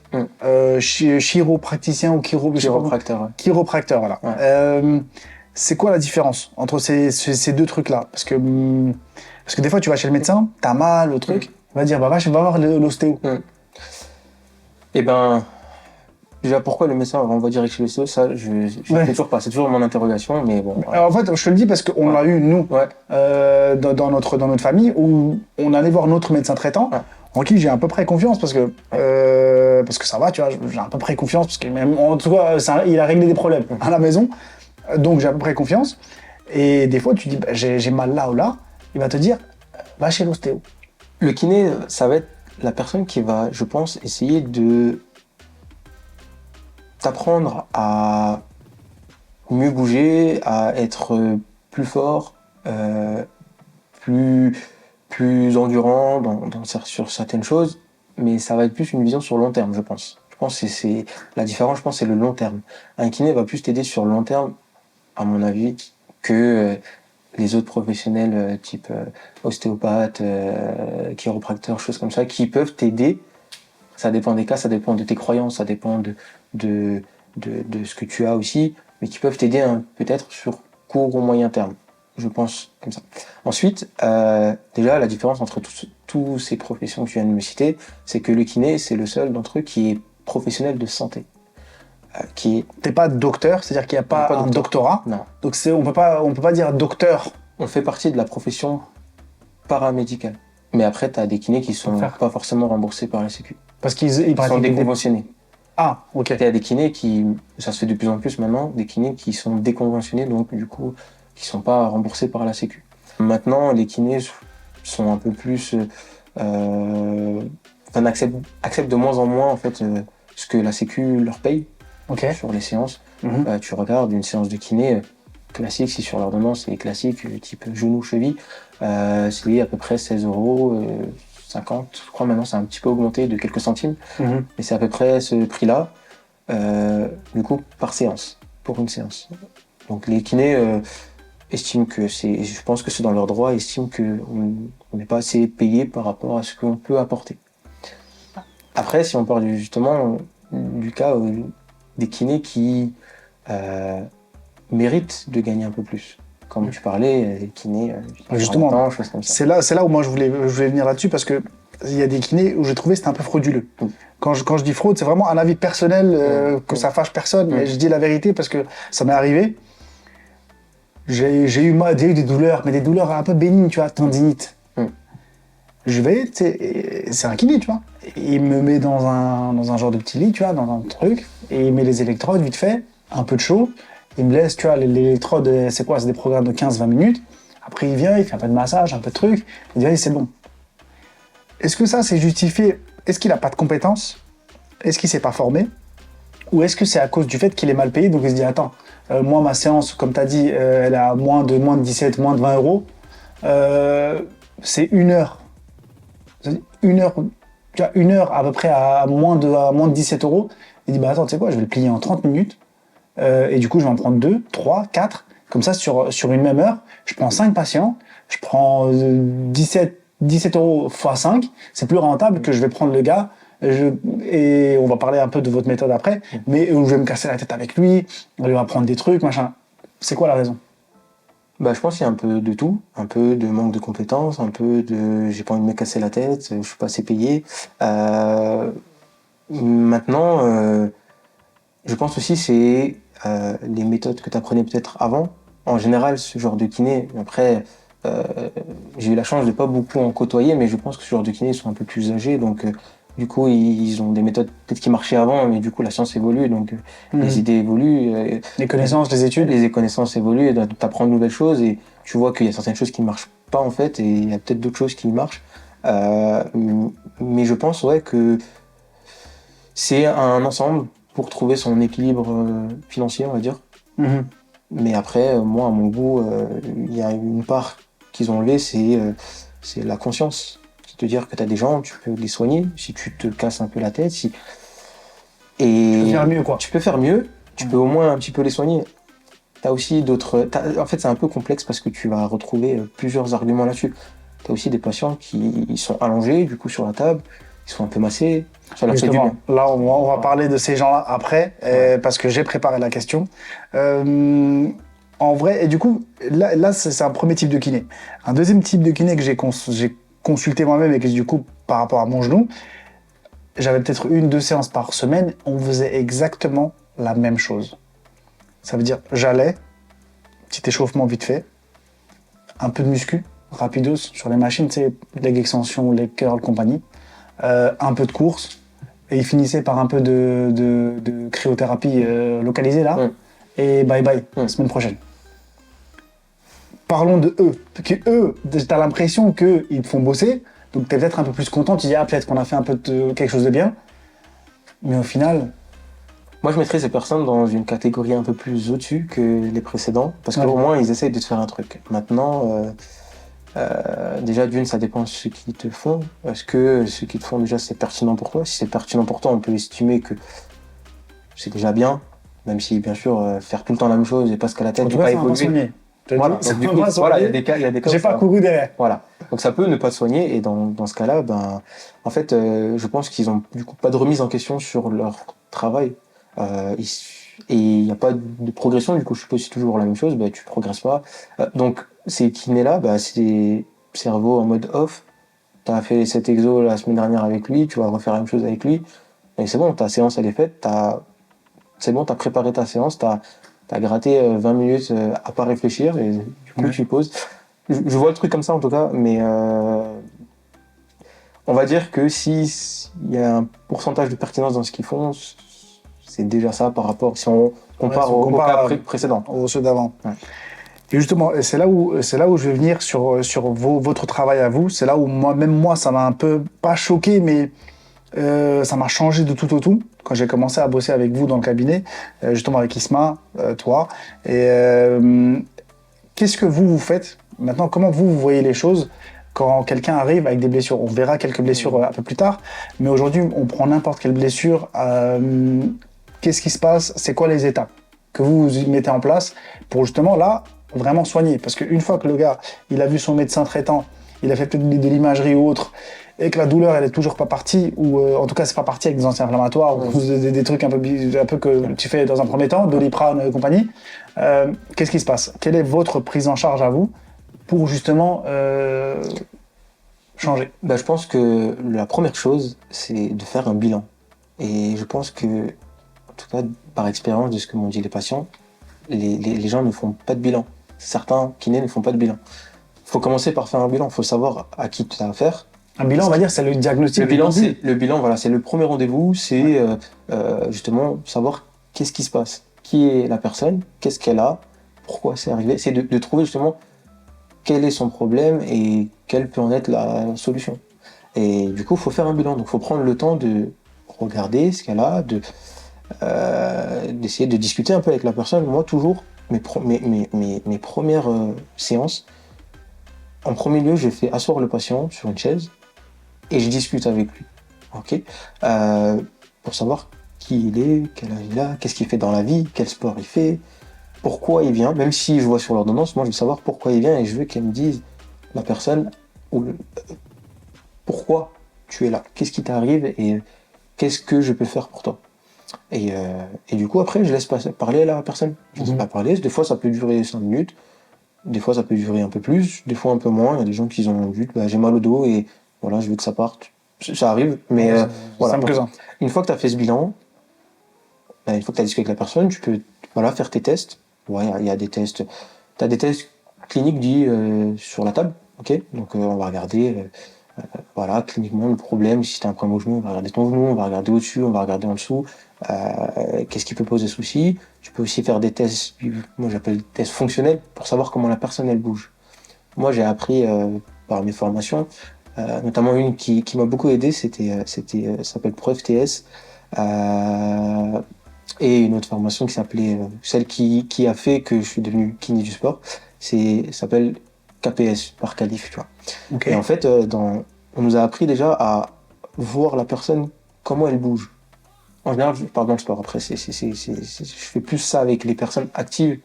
chiropraticien ou Chiropracteur, ouais. chiropracteur, voilà. Ouais. C'est quoi la différence entre ces deux trucs-là? Parce que des fois tu vas chez le médecin, t'as mal, le truc, il va dire bah va voir l'ostéo. Eh ben, déjà pourquoi le médecin renvoie direct chez l'ostéo, ça je sais toujours pas, c'est toujours mon interrogation, mais bon. Alors, en fait, je te le dis parce qu'on l'a eu, nous, dans notre famille, où on allait voir notre médecin traitant, en qui j'ai à peu près confiance, parce que ça va, tu vois, j'ai à peu près confiance, parce que même, en tout cas, il a réglé des problèmes à la maison, donc j'ai à peu près confiance. Et des fois, tu dis, bah, j'ai mal là ou là, il va te dire, va chez l'ostéo. Le kiné, ça va être la personne qui va, je pense, essayer de t'apprendre à mieux bouger, à être plus fort, plus endurant sur certaines choses, mais ça va être plus une vision sur long terme, je pense. Je pense que c'est la différence, je pense, c'est le long terme. Un kiné va plus t'aider sur le long terme, à mon avis, que les autres professionnels type ostéopathe, chiropracteur, choses comme ça, qui peuvent t'aider. Ça dépend des cas, ça dépend de tes croyances, ça dépend de ce que tu as aussi, mais qui peuvent t'aider peut-être sur court ou moyen terme. Je pense comme ça. Ensuite, déjà, la différence entre tous ces professions que tu viens de me citer, c'est que le kiné, c'est le seul d'entre eux qui est professionnel de santé. T'es pas docteur, c'est-à-dire qu'il n'y a pas un doctorat. Non. Donc on peut pas dire docteur. On fait partie de la profession paramédicale. Mais après, tu as des kinés qui sont pas forcément remboursés par la Sécu. Parce qu'ils sont déconventionnés. Ah, ok. Il y a des kinés ça se fait de plus en plus maintenant, des kinés qui sont déconventionnés, donc du coup, qui sont pas remboursés par la Sécu. Maintenant, les kinés sont un peu plus, acceptent de moins en moins en fait ce que la Sécu leur paye sur les séances. Tu regardes une séance de kiné classique, si sur l'ordonnance c'est classique, type genou, cheville, c'est à peu près 16,50 €. Je crois maintenant c'est un petit peu augmenté de quelques centimes, mais c'est à peu près ce prix-là, du coup par séance, pour une séance. Donc les kinés estiment que je pense que c'est dans leur droit, estiment qu'on n'est pas assez payé par rapport à ce qu'on peut apporter. Après, si on parle justement du cas des kinés qui méritent de gagner un peu plus. Comme tu parlais, les kinés, justement, choses comme ça. C'est là où moi je voulais venir là-dessus, parce que il y a des kinés où j'ai trouvé c'était un peu frauduleux. Quand je dis fraude, c'est vraiment un avis personnel, que ça fâche personne, mais je dis la vérité parce que ça m'est arrivé. J'ai eu des douleurs, mais des douleurs un peu bénignes, tu vois, tendinite. Je vais, c'est un kiné, tu vois. Il me met dans un genre de petit lit, tu vois, dans un truc, et il met les électrodes vite fait, un peu de chaud. Il me laisse, tu vois, l'électrode, c'est quoi? C'est des programmes de 15-20 minutes. Après, il vient, il fait un peu de massage, un peu de truc. Il dit, allez, c'est bon. Est-ce que ça, c'est justifié? Est-ce qu'il n'a pas de compétences? Est-ce qu'il ne s'est pas formé? Ou est-ce que c'est à cause du fait qu'il est mal payé? Donc il se dit, attends, moi, ma séance, comme tu as dit, elle a moins de 17, moins de 20 €. C'est 1 heure. 1 heure, tu vois, 1 heure à peu près à moins de 17 €. Il dit, bah attends, tu sais quoi, je vais le plier en 30 minutes. Et du coup, je vais en prendre 2, 3, 4. Comme ça, sur une même heure, je prends 5 patients, je prends 17 € x 5. C'est plus rentable que je vais prendre le gars. Et on va parler un peu de votre méthode après, mais je vais me casser la tête avec lui, on va prendre des trucs, machin. C'est quoi la raison? Bah, je pense qu'il y a un peu de tout, un peu de manque de compétences, un peu de j'ai pas envie de me casser la tête, je suis pas assez payé. Maintenant, je pense aussi c'est les méthodes que tu apprenais peut-être avant. En général, ce genre de kiné, après, euh, j'ai eu la chance de pas beaucoup en côtoyer, mais je pense que ce genre de kiné, ils sont un peu plus âgés, donc du coup, ils ont des méthodes peut-être qui marchaient avant, mais du coup, la science évolue, donc les idées évoluent, Les connaissances, les études. les connaissances évoluent, tu apprends de nouvelles choses et tu vois qu'il y a certaines choses qui ne marchent pas en fait, et il y a peut-être d'autres choses qui marchent. Euh, mais je pense ouais que c'est un ensemble pour trouver son équilibre financier, on va dire. Mhm. Mais après, moi, à mon goût, il y a une part qu'ils ont enlevée, c'est la conscience. C'est de dire que tu as des gens, tu peux les soigner si tu te casses un peu la tête. Tu peux Et faire mieux, quoi. tu peux faire mieux, tu peux au moins un petit peu les soigner. T'as aussi d'autres. En fait, c'est un peu complexe parce que tu vas retrouver plusieurs arguments là-dessus. T'as aussi des patients qui ils sont allongés, du coup, sur la table, ils sont un peu massés, ça leur fait du bien. Justement, là, on va parler de ces gens-là après, parce que j'ai préparé la question. En vrai, et du coup, là c'est un premier type de kiné. Un deuxième type de kiné que j'ai consulté moi-même et que du coup, par rapport à mon genou, j'avais peut-être une, deux séances par semaine, on faisait exactement la même chose. Ça veut dire, j'allais, petit échauffement vite fait, un peu de muscu, rapidos sur les machines, tu sais, leg extension, leg curl, compagnie, un peu de course, et il finissait par un peu de cryothérapie localisée là, Ouais. et bye bye, Ouais. semaine prochaine. Parlons de eux, que eux, t'as l'impression qu'ils te font bosser, donc t'es peut-être un peu plus content, tu dis ah peut-être qu'on a fait un peu de quelque chose de bien, mais au final, Moi, je mettrais ces personnes dans une catégorie un peu plus au-dessus que les précédents, parce ouais, qu'au moins, ils essayent de te faire un truc. Maintenant, déjà, d'une, ça dépend de ce qu'ils te font. Est-ce que ce qu'ils te font, déjà, c'est pertinent pour toi? Si c'est pertinent pour toi, on peut estimer que c'est déjà bien, même si, bien sûr, faire tout le temps la même chose et pas se casser la en tête tout et cas pas ça m'a pas évoluer. soigné. Je te Voilà, dis, ça donc du m'a coup, pas voilà, soigné, il y a des cas où j'ai pas ça. couru derrière. Voilà. Donc ça peut ne pas te soigner et dans ce cas-là, ben, en fait, je pense qu'ils ont du coup pas de remise en question sur leur travail. Et il n'y a pas de progression, du coup, je suppose que c'est toujours la même chose, ben, tu progresses pas. Donc ces kinés-là, ben, c'est cerveau en mode off. Tu as fait cet exo la semaine dernière avec lui, tu vas refaire la même chose avec lui. Et c'est bon, ta séance elle est faite, c'est bon, tu as préparé ta séance, tu as gratté 20 minutes à pas réfléchir et du coup Ouais. tu poses. Je vois le truc comme ça en tout cas, mais on va dire que si il y a un pourcentage de pertinence dans ce qu'ils font, c'est déjà ça par rapport si on Ouais, si compare on au cas compare précédent. aux ceux d'avant. Ouais. Et justement, et c'est là où je vais venir sur votre travail à vous. C'est là où moi, même moi, ça m'a un peu, pas choqué, mais ça m'a changé de tout au tout. Quand j'ai commencé à bosser avec vous dans le cabinet, justement avec Isma, toi. Et qu'est-ce que vous faites maintenant? Comment vous voyez les choses quand quelqu'un arrive avec des blessures? On verra quelques blessures un peu plus tard, mais aujourd'hui, on prend n'importe quelle blessure. Qu'est-ce qui se passe? C'est quoi les étapes que vous mettez en place pour justement là vraiment soigner? Parce qu'une fois que le gars, il a vu son médecin traitant, il a fait peut-être de l'imagerie ou autre, et que la douleur elle est toujours pas partie, ou en tout cas c'est pas parti avec des anti-inflammatoires ou des trucs un peu que tu fais dans un premier temps, Doliprane et compagnie, qu'est-ce qui se passe? Quelle est votre prise en charge à vous pour justement changer? Bah, je pense que la première chose, c'est de faire un bilan. Et je pense que, en tout cas, par expérience de ce que m'ont dit les patients, les gens ne font pas de bilan. Certains kinés ne font pas de bilan. Il faut commencer par faire un bilan. Il faut savoir à qui tu as affaire. Un bilan, on va dire, c'est le diagnostic. Le bilan, voilà, c'est le premier rendez-vous. C'est justement savoir qu'est-ce qui se passe, qui est la personne, qu'est-ce qu'elle a, pourquoi c'est arrivé. C'est de trouver justement quel est son problème et quelle peut en être la solution. Et du coup, il faut faire un bilan. Donc, il faut prendre le temps de regarder ce qu'elle a, d'essayer de discuter un peu avec la personne. Moi, toujours, mes premières séances, en premier lieu, je fais asseoir le patient sur une chaise et je discute avec lui. Ok. Pour savoir qui il est, quel âge il a, qu'est-ce qu'il fait dans la vie, quel sport il fait, pourquoi il vient. Même si je vois sur l'ordonnance, moi, je veux savoir pourquoi il vient et je veux qu'elle me dise, la personne, pourquoi tu es là, qu'est-ce qui t'arrive et qu'est-ce que je peux faire pour toi. Et du coup, après, je laisse parler la personne. Je laisse pas parler. Des fois, ça peut durer 5 minutes. Des fois, ça peut durer un peu plus, des fois un peu moins. Il y a des gens qui ont juste, j'ai mal au dos et voilà, je veux que ça parte. Ça arrive, mais voilà. Simple que ça. Une fois que tu as fait ce bilan, une fois que tu as discuté avec la personne, tu peux faire tes tests. Ouais, il y a des tests. Tu as des tests cliniques dits sur la table, ok. Donc on va regarder, cliniquement le problème. Si tu as un problème au genou, on va regarder ton genou, on va regarder au-dessus, on va regarder en dessous. Qu'est-ce qui peut poser souci. Tu peux aussi faire des tests, moi j'appelle tests fonctionnels, pour savoir comment la personne elle bouge. Moi j'ai appris par mes formations, notamment une qui m'a beaucoup aidé, ça s'appelle ProFTS, et une autre formation qui s'appelait, celle qui a fait que je suis devenu kiné du sport, ça s'appelle KPS, par qualif, tu vois. Okay. Et en fait, on nous a appris déjà à voir la personne, comment elle bouge. En général, je parle dans le sport. Après, je fais plus ça avec les personnes actives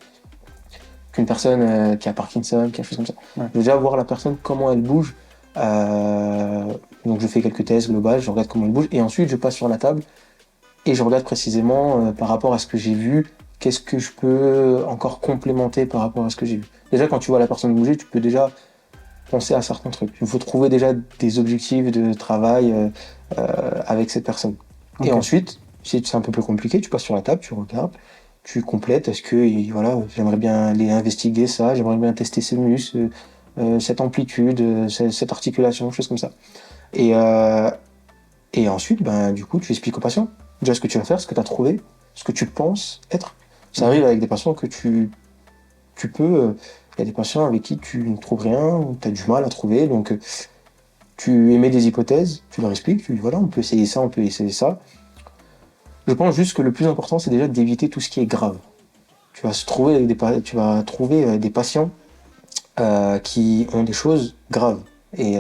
qu'une personne qui a Parkinson, quelque chose comme ça. Ouais. Je veux déjà voir la personne, comment elle bouge. Donc, je fais quelques tests globaux, je regarde comment elle bouge. Et ensuite, je passe sur la table et je regarde précisément par rapport à ce que j'ai vu, qu'est-ce que je peux encore complémenter par rapport à ce que j'ai vu. Déjà, quand tu vois la personne bouger, tu peux déjà penser à certains trucs. Il faut trouver déjà des objectifs de travail avec cette personne. Okay. Et ensuite, si c'est un peu plus compliqué, tu passes sur la table, tu regardes, tu complètes. Est-ce que voilà, j'aimerais bien aller investiguer ça, j'aimerais bien tester ce muscle, cette amplitude, cette articulation, choses comme ça. Et ensuite, du coup, tu expliques au patient déjà ce que tu vas faire, ce que tu as trouvé, ce que tu penses être. Ça arrive avec des patients que tu peux. Il y a des patients avec qui tu ne trouves rien, ou tu as du mal à trouver, donc tu émets des hypothèses, tu leur expliques, tu dis voilà, on peut essayer ça, on peut essayer ça. Je pense juste que le plus important, c'est déjà d'éviter tout ce qui est grave. Tu vas trouver des patients qui ont des choses graves. Et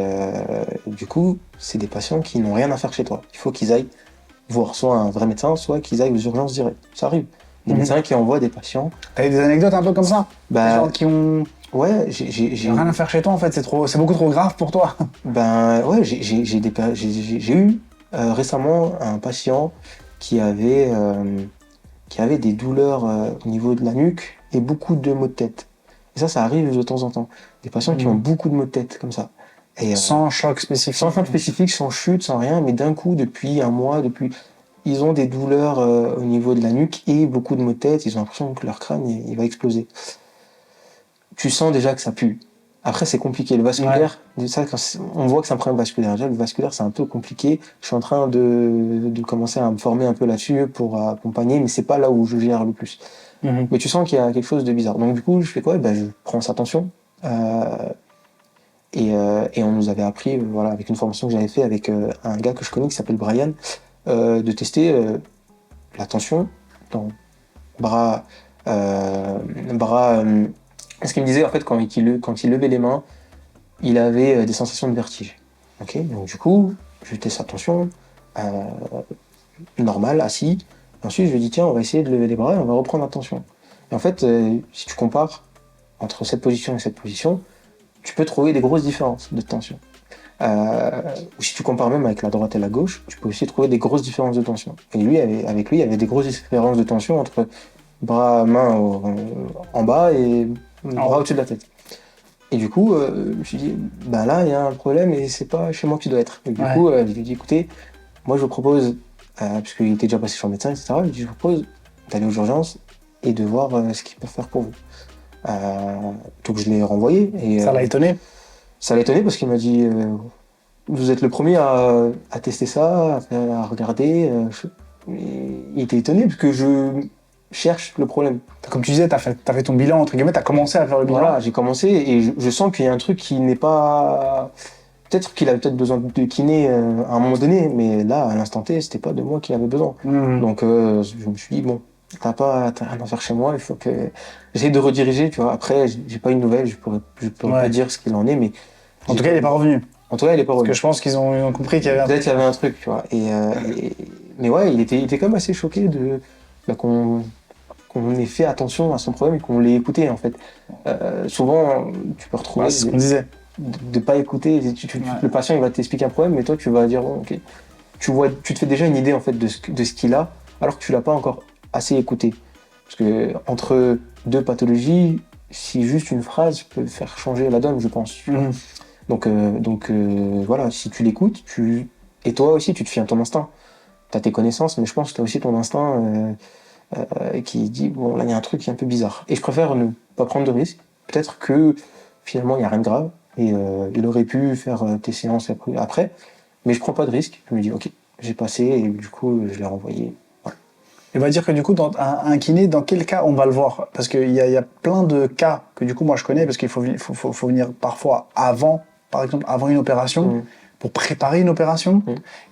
du coup, c'est des patients qui n'ont rien à faire chez toi. Il faut qu'ils aillent voir soit un vrai médecin, soit qu'ils aillent aux urgences directes. Ça arrive. Des médecins qui envoient des patients. T'as eu des anecdotes un peu comme ça? Des gens qui ont... Ouais, j'ai rien à faire chez toi en fait, c'est beaucoup trop grave pour toi. Ouais, j'ai eu récemment un patient qui avait des douleurs au niveau de la nuque et beaucoup de maux de tête. Et ça arrive de temps en temps. Des patients qui ont beaucoup de maux de tête comme ça. Et, sans choc spécifique. Sans choc spécifique, sans chute, sans rien, mais d'un coup, depuis un mois, ils ont des douleurs au niveau de la nuque et beaucoup de maux de tête. Ils ont l'impression que leur crâne il va exploser. Tu sens déjà que ça pue. Après, c'est compliqué. Le vasculaire, on voit que c'est un problème vasculaire. Déjà, le vasculaire, c'est un peu compliqué. Je suis en train de commencer à me former un peu là-dessus pour accompagner, mais c'est pas là où je gère le plus. Mais tu sens qu'il y a quelque chose de bizarre. Donc, du coup, je fais quoi? Je prends sa tension. Et on nous avait appris, avec une formation que j'avais fait avec un gars que je connais qui s'appelle Brian, de tester la tension dans bras. Ce qu'il me disait, en fait, quand il levait les mains, il avait des sensations de vertige. Ok, donc du coup, je teste sa tension, normal, assis. Ensuite, je lui dis, tiens, on va essayer de lever les bras et on va reprendre la tension. Et en fait, si tu compares entre cette position et cette position, tu peux trouver des grosses différences de tension. Ou si tu compares même avec la droite et la gauche, tu peux aussi trouver des grosses différences de tension. Et lui, avec lui, il y avait des grosses différences de tension entre main en bas et bras au-dessus de la tête. Et du coup, je me suis dit, là, il y a un problème et c'est pas chez moi que tu dois être. Et du coup, je lui ai dit, écoutez, moi je vous propose, parce qu'il était déjà passé chez le médecin, etc., je vous propose d'aller aux urgences et de voir ce qu'ils peuvent faire pour vous. Donc je l'ai renvoyé. Et, ça l'a étonné? Ça l'a étonné parce qu'il m'a dit, vous êtes le premier à tester ça, à regarder. Il était étonné parce que je cherche le problème. Comme tu disais, t'as fait ton bilan, entre guillemets, t'as commencé à faire le bilan. Voilà, j'ai commencé et je sens qu'il y a un truc qui n'est pas... Peut-être qu'il avait besoin de kiné à un moment donné, mais là, à l'instant T, c'était pas de moi qu'il avait besoin. Donc je me suis dit, bon, t'as rien à faire chez moi, il faut que... J'essaie de rediriger, tu vois. Après, j'ai pas une nouvelle, je pourrais pas dire ce qu'il en est, mais... En tout cas, il est pas revenu. En tout cas, il est pas revenu. Parce que je pense qu'ils ont compris qu'il y avait un truc. Peut-être qu'il y avait un truc, tu vois. Mais ouais, il était quand même assez choqué qu'on ait fait attention à son problème et qu'on l'ait écouté, en fait. Souvent, tu peux retrouver... c'est ce qu'on disait. De pas écouter. Le patient, il va t'expliquer un problème, mais toi, tu vas dire, bon, ok. Tu te fais déjà une idée, en fait, de ce qu'il a, alors que tu l'as pas encore assez écouté. Parce que entre deux pathologies, si juste une phrase peut faire changer la donne, je pense. Donc voilà, si tu l'écoutes, et toi aussi, tu te fies à ton instinct. Tu as tes connaissances, mais je pense que tu as aussi ton instinct qui dit, bon, là, il y a un truc qui est un peu bizarre. Et je préfère ne pas prendre de risques. Peut-être que finalement, il n'y a rien de grave, et il aurait pu faire tes séances après, mais je prends pas de risque. Je me dis, ok, j'ai passé, et du coup, je l'ai renvoyé. Voilà. Et on va dire que du coup, dans un kiné, dans quel cas on va le voir? Parce qu'il y a plein de cas que du coup, moi, je connais, parce qu'il faut venir parfois avant, par exemple, avant une opération, pour préparer une opération,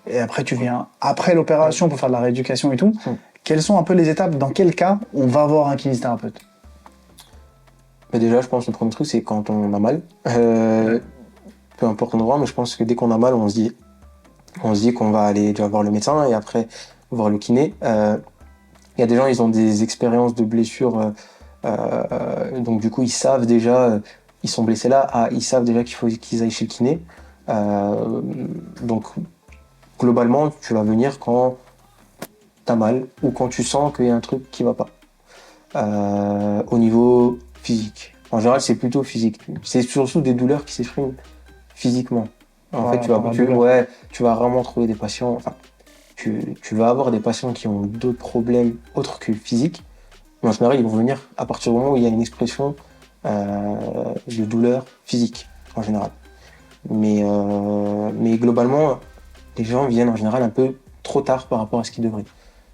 et après, tu viens après l'opération pour faire de la rééducation et tout. Quelles sont un peu les étapes, dans quel cas on va voir un kinésithérapeute? Mais déjà, je pense que le premier truc, c'est quand on a mal. Peu importe l'endroit, mais je pense que dès qu'on a mal, on se dit qu'on va aller déjà voir le médecin et après voir le kiné. Il y a des gens, ils ont des expériences de blessures, donc du coup, ils savent déjà, ils sont blessés là, ils savent déjà qu'il faut qu'ils aillent chez le kiné. Donc, globalement, tu vas venir quand t'as mal ou quand tu sens qu'il y a un truc qui va pas. Au niveau physique. En général, c'est plutôt physique. C'est surtout des douleurs qui s'expriment physiquement. En fait, tu vas vraiment trouver des patients. Enfin, tu vas avoir des patients qui ont d'autres problèmes autres que physiques. Mais en général, ils vont venir à partir du moment où il y a une expression de douleur physique, en général. Mais globalement, les gens viennent en général un peu trop tard par rapport à ce qu'ils devraient.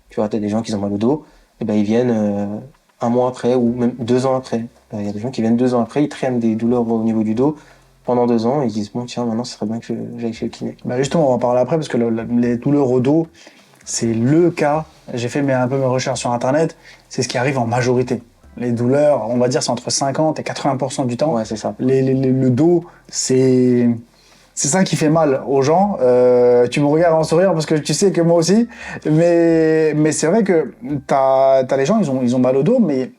Tu vois, tu as des gens qui ont mal au dos, et ben ils viennent un mois après ou même 2 ans après. Il y a des gens qui viennent 2 ans après, ils traînent des douleurs au niveau du dos pendant 2 ans et ils disent bon tiens maintenant ce serait bien que j'aille chez le kiné. Bah justement, on va en parler après parce que les douleurs au dos, c'est le cas. J'ai fait un peu mes recherches sur internet, c'est ce qui arrive en majorité. Les douleurs, on va dire, c'est entre 50 et 80% du temps. Ouais, c'est ça. Le dos, c'est ça qui fait mal aux gens. Tu me regardes en souriant parce que tu sais que moi aussi. Mais c'est vrai que t'as les gens, ils ont mal au dos, mais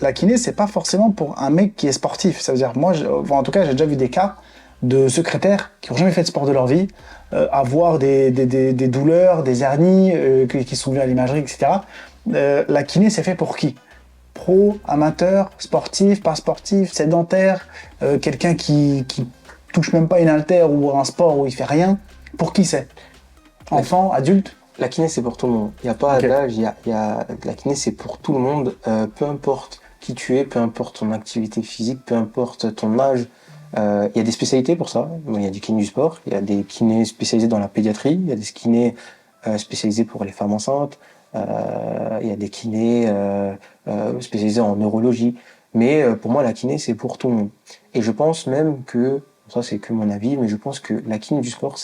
la kiné, c'est pas forcément pour un mec qui est sportif. Ça veut dire, moi, en tout cas, j'ai déjà vu des cas de secrétaires qui n'ont jamais fait de sport de leur vie, avoir des douleurs, des hernies qui sont vues à l'imagerie, etc. La kiné, c'est fait pour qui? Pro, amateur, sportif, pas sportif, sédentaire, quelqu'un qui touche même pas une haltère ou un sport où il fait rien. Pour qui c'est? Enfant, adulte? La kiné, c'est pour tout le monde. Il n'y a pas d'âge, la kiné, c'est pour tout le monde, peu importe qui tu es, peu importe ton activité physique, peu importe ton âge. Il y a des spécialités pour ça. Il y a du kiné du sport, il y a des kinés spécialisés dans la pédiatrie, il y a des kinés spécialisés pour les femmes enceintes, il y a des kinés spécialisés en neurologie. Mais pour moi, la kiné, c'est pour tout le monde. Et je pense même que, ça c'est que mon avis, mais je pense que la kiné du sport,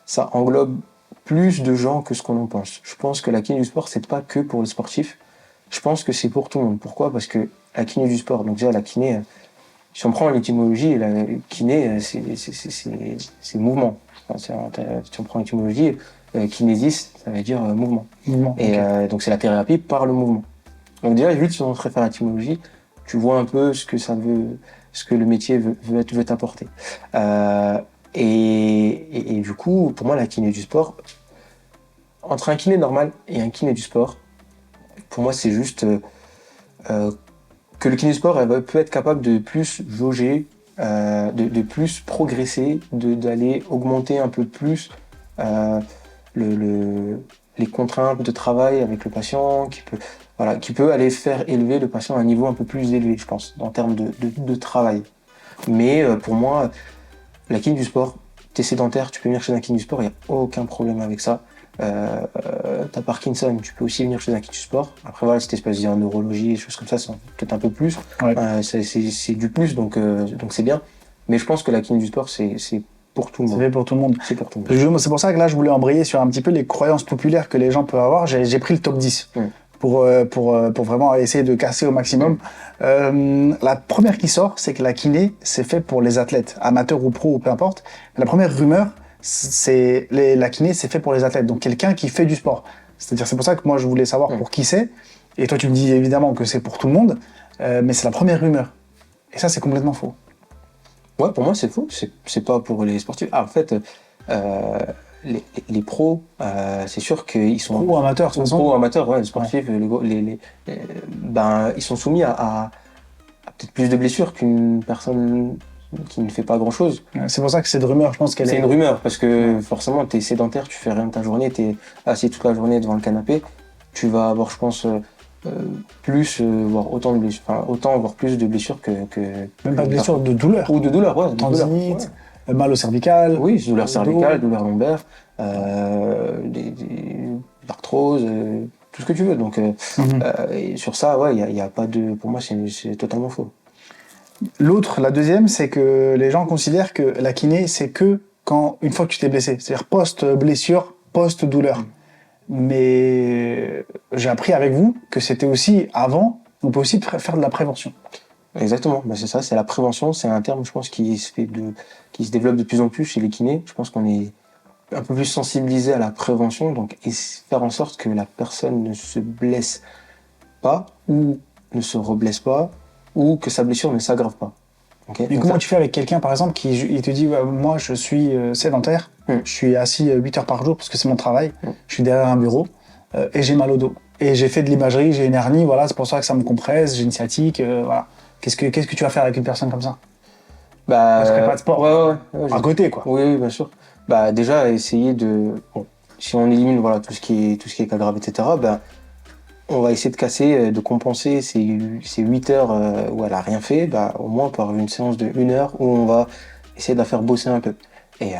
ça englobe plus de gens que ce qu'on en pense. Je pense que la kiné du sport, c'est pas que pour les sportifs. Je pense que c'est pour tout le monde. Pourquoi? Parce que la kiné du sport, donc déjà la kiné, si on prend l'étymologie, la kiné, c'est mouvement. Enfin, si on prend l'étymologie, kinésis, ça veut dire mouvement. Et donc c'est la thérapie par le mouvement. Donc déjà, juste si on réfère à l'étymologie, tu vois un peu ce que ça veut, ce que le métier veut t'apporter. Et du coup, pour moi, la kiné du sport, entre un kiné normal et un kiné du sport, pour moi, c'est juste que le kiné du sport peut être capable de plus jauger, de plus progresser, d'aller augmenter un peu plus les contraintes de travail avec le patient, qui peut aller faire élever le patient à un niveau un peu plus élevé, je pense, en termes de travail. Mais pour moi, la kiné du sport, t'es sédentaire, tu peux venir chez un kiné du sport, il n'y a aucun problème avec ça. T'as Parkinson, tu peux aussi venir chez un kiné du sport. Après voilà, si t'es spécialisé en neurologie, des choses comme ça, c'est peut-être un peu plus. Ouais. C'est du plus, donc c'est bien. Mais je pense que la kiné du sport, c'est pour tout le monde. C'est fait pour tout le monde. C'est pour tout le monde. C'est pour ça que là, je voulais embrayer sur un petit peu les croyances populaires que les gens peuvent avoir. J'ai pris le top 10. Pour vraiment essayer de casser au maximum. La première qui sort, c'est que la kiné, c'est fait pour les athlètes, amateurs ou pros, ou peu importe. La première rumeur, c'est la kiné, c'est fait pour les athlètes, donc quelqu'un qui fait du sport. C'est-à-dire, c'est pour ça que moi, je voulais savoir pour qui c'est. Et toi, tu me dis évidemment que c'est pour tout le monde, mais c'est la première rumeur. Et ça, c'est complètement faux. Ouais, pour moi, c'est faux. C'est pas pour les sportifs. Ah, en fait... les pros, c'est sûr qu'ils sont... Pro amateurs, de toute façon. Pro amateurs, ouais, les sportifs, ils sont soumis à peut-être plus de blessures qu'une personne qui ne fait pas grand-chose. C'est pour ça que cette rumeur, je pense qu'elle est... C'est une rumeur, parce que forcément, tu es sédentaire, tu fais rien de ta journée, tu es assis toute la journée devant le canapé, tu vas avoir, je pense, voire autant de blessures, enfin, autant, voire plus de blessures que Même pas de blessures, de douleur. Ou de douleur, ouais. Tendinite, mal au cervical. Oui, douleur cervicale, douleur lombaire, l'arthrose, tout ce que tu veux. Donc, et sur ça, ouais, y a pas de... Pour moi, c'est totalement faux. La deuxième, c'est que les gens considèrent que la kiné, c'est que une fois que tu t'es blessé. C'est-à-dire post-blessure, post-douleur. Mais j'ai appris avec vous que c'était aussi avant, on peut aussi faire de la prévention. Exactement, ben c'est ça, c'est la prévention, c'est un terme, je pense, qui se développe de plus en plus chez les kinés. Je pense qu'on est un peu plus sensibilisé à la prévention, donc et faire en sorte que la personne ne se blesse pas, ou ne se reblesse pas, ou que sa blessure ne s'aggrave pas. Okay. Et comment tu fais avec quelqu'un, par exemple, il te dit moi, je suis sédentaire, je suis assis 8 heures par jour parce que c'est mon travail, je suis derrière un bureau et j'ai mal au dos. Et j'ai fait de l'imagerie, j'ai une hernie, voilà, c'est pour ça que ça me compresse, j'ai une sciatique, voilà. Qu'est-ce que tu vas faire avec une personne comme ça? Parce que pas de sport. Ouais, à côté, quoi. Oui, bien sûr. Bah, déjà, essayer de... Bon, si on élimine voilà, tout ce qui est cas grave, etc., bah, on va essayer de casser, de compenser ces 8 heures où elle a rien fait, bah, au moins par une séance de 1 heure où on va essayer de la faire bosser un peu. Et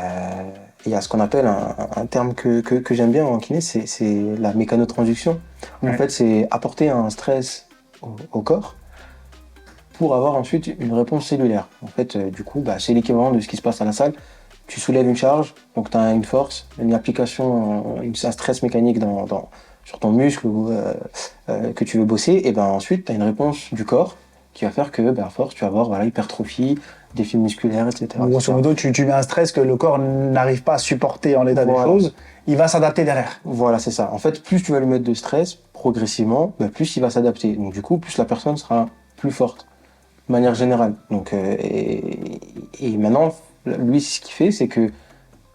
il y a ce qu'on appelle un terme que j'aime bien en kiné, c'est la mécanotransduction. En fait, c'est apporter un stress au corps pour avoir ensuite une réponse cellulaire. En fait, du coup, bah, c'est l'équivalent de ce qui se passe à la salle. Tu soulèves une charge, donc tu as une force, une application, un stress mécanique sur ton muscle que tu veux bosser, et ben ensuite tu as une réponse du corps qui va faire que, à force, tu vas avoir hypertrophie, défis musculaires, etc. Grosso modo, tu mets un stress que le corps n'arrive pas à supporter en l'état des choses, il va s'adapter derrière. Voilà, c'est ça. En fait, plus tu vas lui mettre de stress, progressivement, plus il va s'adapter. Donc du coup, plus la personne sera plus forte, de manière générale. Donc, et maintenant, lui, ce qu'il fait, c'est que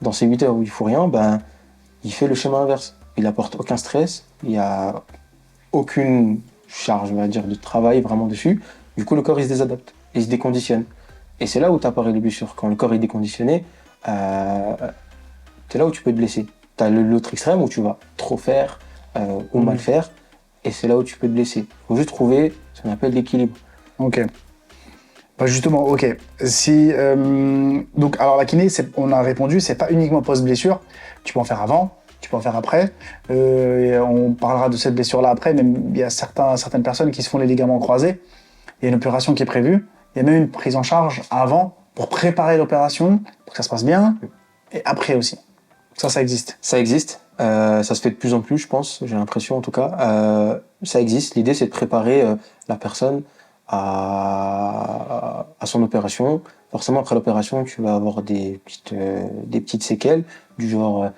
dans ces 8 heures où il ne faut rien, il fait le schéma inverse. Il n'apporte aucun stress, il n'y a aucune charge, on va dire, de travail vraiment dessus. Du coup, le corps, il se désadapte, il se déconditionne. Et c'est là où t'apparaît les blessures. Quand le corps est déconditionné, c'est là où tu peux te blesser. Tu as l'autre extrême où tu vas trop faire ou mal faire, et c'est là où tu peux te blesser. Il faut juste trouver ce qu'on appelle l'équilibre. Ok. Justement, ok. Donc, alors la kiné, on a répondu, c'est pas uniquement post-blessure. Tu peux en faire avant, tu peux en faire après. Et on parlera de cette blessure-là après, mais il y a certaines personnes qui se font les ligaments croisés. Il y a une opération qui est prévue. Il y a même une prise en charge avant pour préparer l'opération, pour que ça se passe bien, et après aussi. Ça existe. Ça existe. Ça se fait de plus en plus, je pense. J'ai l'impression, en tout cas. Ça existe. L'idée, c'est de préparer la personne à son opération. Forcément, après l'opération, tu vas avoir des petites séquelles du genre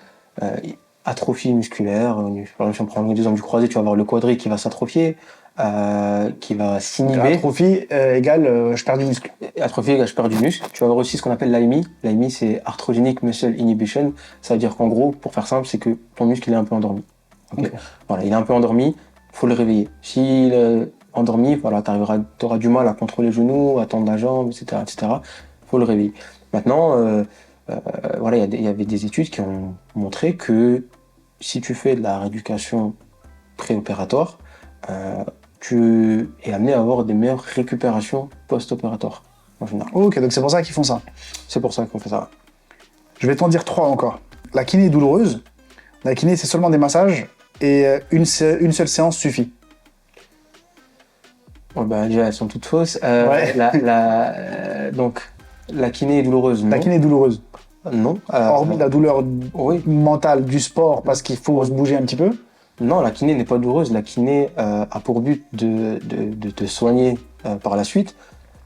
atrophie musculaire. Par exemple, si on prend l'exemple du croisé, tu vas avoir le quadri qui va s'atrophier, qui va s'inhiber. Atrophie égale je perds du muscle. Atrophie égale je perds du muscle. Tu vas avoir aussi ce qu'on appelle l'AMI. L'AMI, c'est Arthrogenic Muscle Inhibition. Ça veut dire qu'en gros, pour faire simple, c'est que ton muscle il est un peu endormi. Okay. Voilà, il est un peu endormi, faut le réveiller. S'il est endormi, voilà, tu auras du mal à contrôler les genoux, à tendre la jambe, etc., etc. Faut le réveiller. Maintenant, voilà, il y avait des études qui ont montré que si tu fais de la rééducation préopératoire, tu es amené à avoir des meilleures récupérations post-opératoires en général. Ok, donc c'est pour ça qu'ils font ça. C'est pour ça qu'on fait ça. Je vais t'en dire 3 encore. La kiné est douloureuse. La kiné, c'est seulement des massages et une seule séance suffit. Bon, déjà, elles sont toutes fausses. Donc, la kiné est douloureuse. La kiné est douloureuse. Non. Hormis la douleur mentale du sport parce qu'il faut se bouger un petit peu. Non, la kiné n'est pas douloureuse. La kiné a pour but de te soigner par la suite.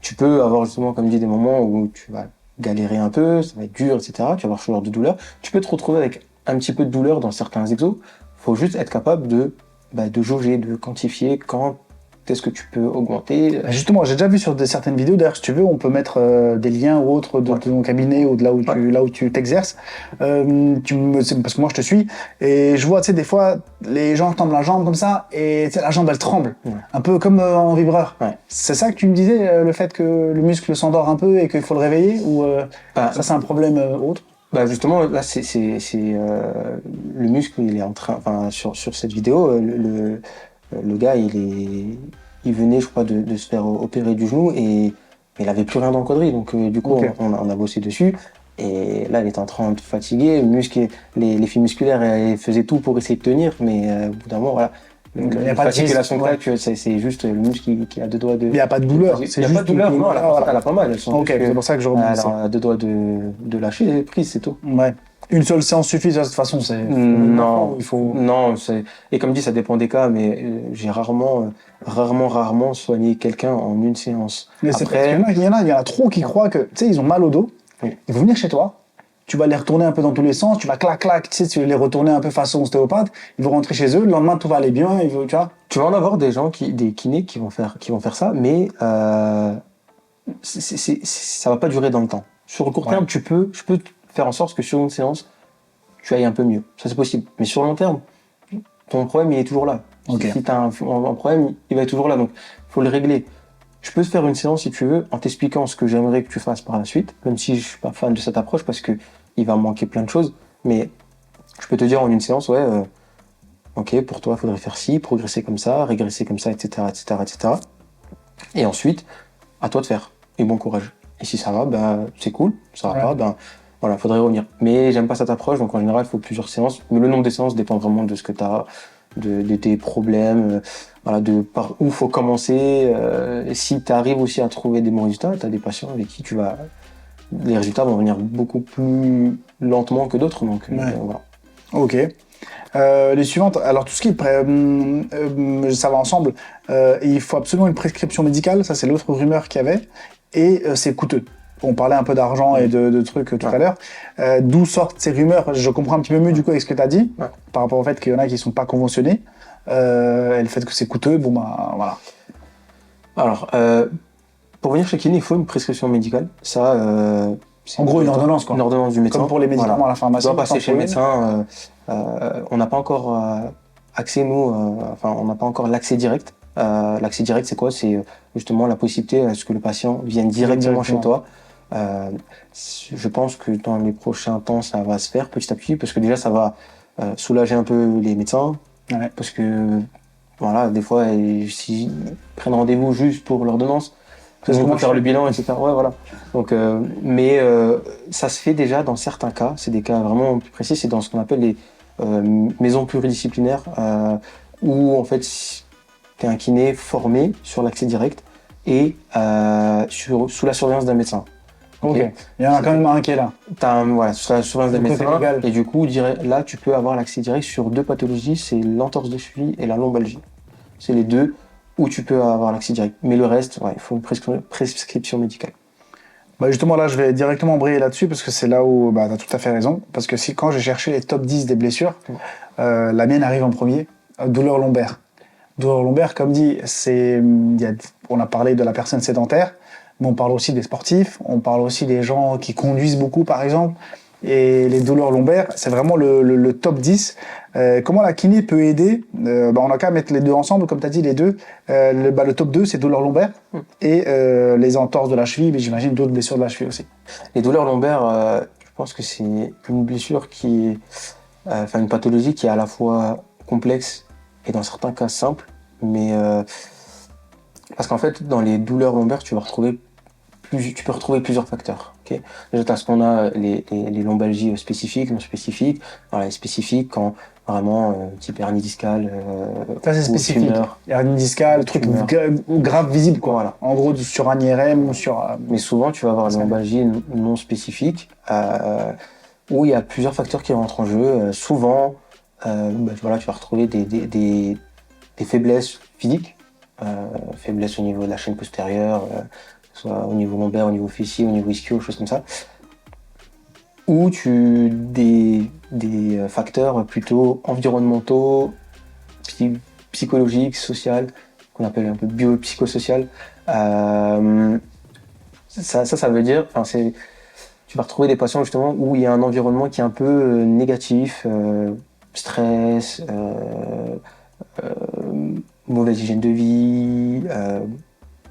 Tu peux avoir justement, comme dit, des moments où tu vas galérer un peu, ça va être dur, etc. Tu vas avoir ce genre de douleur. Tu peux te retrouver avec un petit peu de douleur dans certains exos. Il faut juste être capable de jauger, de quantifier quand est-ce que tu peux augmenter. Justement, j'ai déjà vu sur certaines vidéos, d'ailleurs, si tu veux, on peut mettre des liens ou autres de ton cabinet ou de là où tu t'exerces. Parce que moi, je te suis, et je vois, tu sais, des fois, les gens tendent la jambe comme ça, et la jambe, elle tremble, un peu comme en vibreur. C'est ça que tu me disais, le fait que le muscle s'endort un peu et qu'il faut le réveiller, ou ça, c'est un problème autre? Justement, là, c'est le muscle, il est en train, enfin, sur cette vidéo, le gars, il venait, je crois, de se faire opérer du genou et il avait plus rien dans le quadrille. Donc, du coup, on a bossé dessus. Et là, il était en train de fatiguer. Le muscle, les fibres musculaires, elles faisaient tout pour essayer de tenir, mais au bout d'un moment, voilà. Donc, il n'y a pas de fatigue, claque, c'est juste le muscle qui a deux doigts de. Il n'y a pas de douleur. Il n'y a pas de douleur, non, elle a pas mal. C'est pour ça que je rebondis. Elle a deux doigts de lâcher prise, c'est tout. Ouais. Une seule séance suffit, de toute façon, c'est. Non, et comme dit, ça dépend des cas, mais j'ai rarement soigné quelqu'un en une séance. Mais c'est parce qu'il y en a trop qui croient que, tu sais, ils ont mal au dos, ils vont venir chez toi, tu vas les retourner un peu dans tous les sens, tu vas clac, tu sais, tu vas les retourner un peu façon ostéopathe, ils vont rentrer chez eux, le lendemain tout va aller bien, tu vois. Tu vas en avoir des kinés qui vont faire ça, mais ça va pas durer dans le temps. Sur le court terme, je peux faire en sorte que sur une séance, tu ailles un peu mieux. Ça, c'est possible. Mais sur le long terme, ton problème, il est toujours là. Si tu as un problème, il va être toujours là. Donc, il faut le régler. Je peux te faire une séance, si tu veux, en t'expliquant ce que j'aimerais que tu fasses par la suite, même si je suis pas fan de cette approche parce que il va me manquer plein de choses. Mais je peux te dire en une séance, ok, pour toi, il faudrait faire ci, progresser comme ça, régresser comme ça, etc., etc., etc. Et ensuite, à toi de faire. Et bon courage. Et si ça va, c'est cool. Ça va pas, voilà, faudrait revenir. Mais j'aime pas cette approche, donc en général, il faut plusieurs séances. Mais le nombre des séances dépend vraiment de ce que tu as, de tes problèmes, de par où faut commencer. Si tu arrives aussi à trouver des bons résultats, tu as des patients avec qui les résultats vont venir beaucoup plus lentement que d'autres. Donc voilà. Ok. Les suivantes, alors tout ce qui est ça va ensemble, il faut absolument une prescription médicale, ça c'est l'autre rumeur qu'il y avait, et c'est coûteux. On parlait un peu d'argent et de trucs tout à l'heure. D'où sortent ces rumeurs? Je comprends un petit peu mieux du coup avec ce que tu as dit, par rapport au fait qu'il y en a qui ne sont pas conventionnés, et le fait que c'est coûteux, voilà. Alors, pour venir chez kiné, il faut une prescription médicale. Ça, en gros, une ordonnance, quoi. Une ordonnance du médecin. Comme pour les médicaments à la pharmacie. On doit passer chez le médecin. On n'a pas encore accès, on n'a pas encore l'accès direct. L'accès direct, c'est quoi? C'est justement la possibilité à ce que le patient vienne directement chez toi. Je pense que dans les prochains temps, ça va se faire petit à petit, parce que déjà, ça va soulager un peu les médecins. Parce que, voilà, des fois, s'ils prennent rendez-vous juste pour l'ordonnance, on peut faire le bilan, etc. Ouais, voilà. Donc, mais ça se fait déjà dans certains cas. C'est des cas vraiment plus précis. C'est dans ce qu'on appelle les maisons pluridisciplinaires, où en fait, tu es un kiné formé sur l'accès direct et sous la surveillance d'un médecin. Ok. Il y en a quand même un qui est là. Sous la surveillance d'un médecin. Et du coup, là, tu peux avoir l'accès direct sur deux pathologies, c'est l'entorse de cheville et la lombalgie. C'est les deux où tu peux avoir l'accès direct. Mais le reste, il faut une prescription médicale. Justement, là, je vais directement embrayer là-dessus parce que c'est là où tu as tout à fait raison. Parce que quand j'ai cherché les top 10 des blessures, la mienne arrive en premier, douleur lombaire. Douleur lombaire, comme dit, on a parlé de la personne sédentaire, mais on parle aussi des sportifs, on parle aussi des gens qui conduisent beaucoup, par exemple. Et les douleurs lombaires, c'est vraiment le top 10. Comment la kiné peut aider? On a qu'à mettre les deux ensemble, comme tu as dit, les deux. Le top 2, c'est douleurs lombaires et les entorses de la cheville, mais j'imagine d'autres blessures de la cheville aussi. Les douleurs lombaires, je pense que c'est une blessure une pathologie qui est à la fois complexe et dans certains cas simple, mais parce qu'en fait, dans les douleurs lombaires, tu peux retrouver plusieurs facteurs. Okay, déjà, tu as ce qu'on a, les lombalgies spécifiques, non spécifiques. Les spécifiques, quand vraiment type hernie discale, ça c'est spécifique. Hernie discale, truc grave visible, quoi. Voilà. En gros, sur un IRM ou sur. Mais souvent, tu vas avoir des lombalgies non spécifiques où il y a plusieurs facteurs qui rentrent en jeu. Souvent, tu vas retrouver des faiblesses physiques, faiblesses au niveau de la chaîne postérieure. Soit au niveau lombaire, au niveau fessier, au niveau ischio, choses comme ça, ou des facteurs plutôt environnementaux, psychologiques, sociaux, qu'on appelle un peu biopsychosocial. Ça veut dire, tu vas retrouver des patients justement où il y a un environnement qui est un peu négatif, stress, mauvaise hygiène de vie,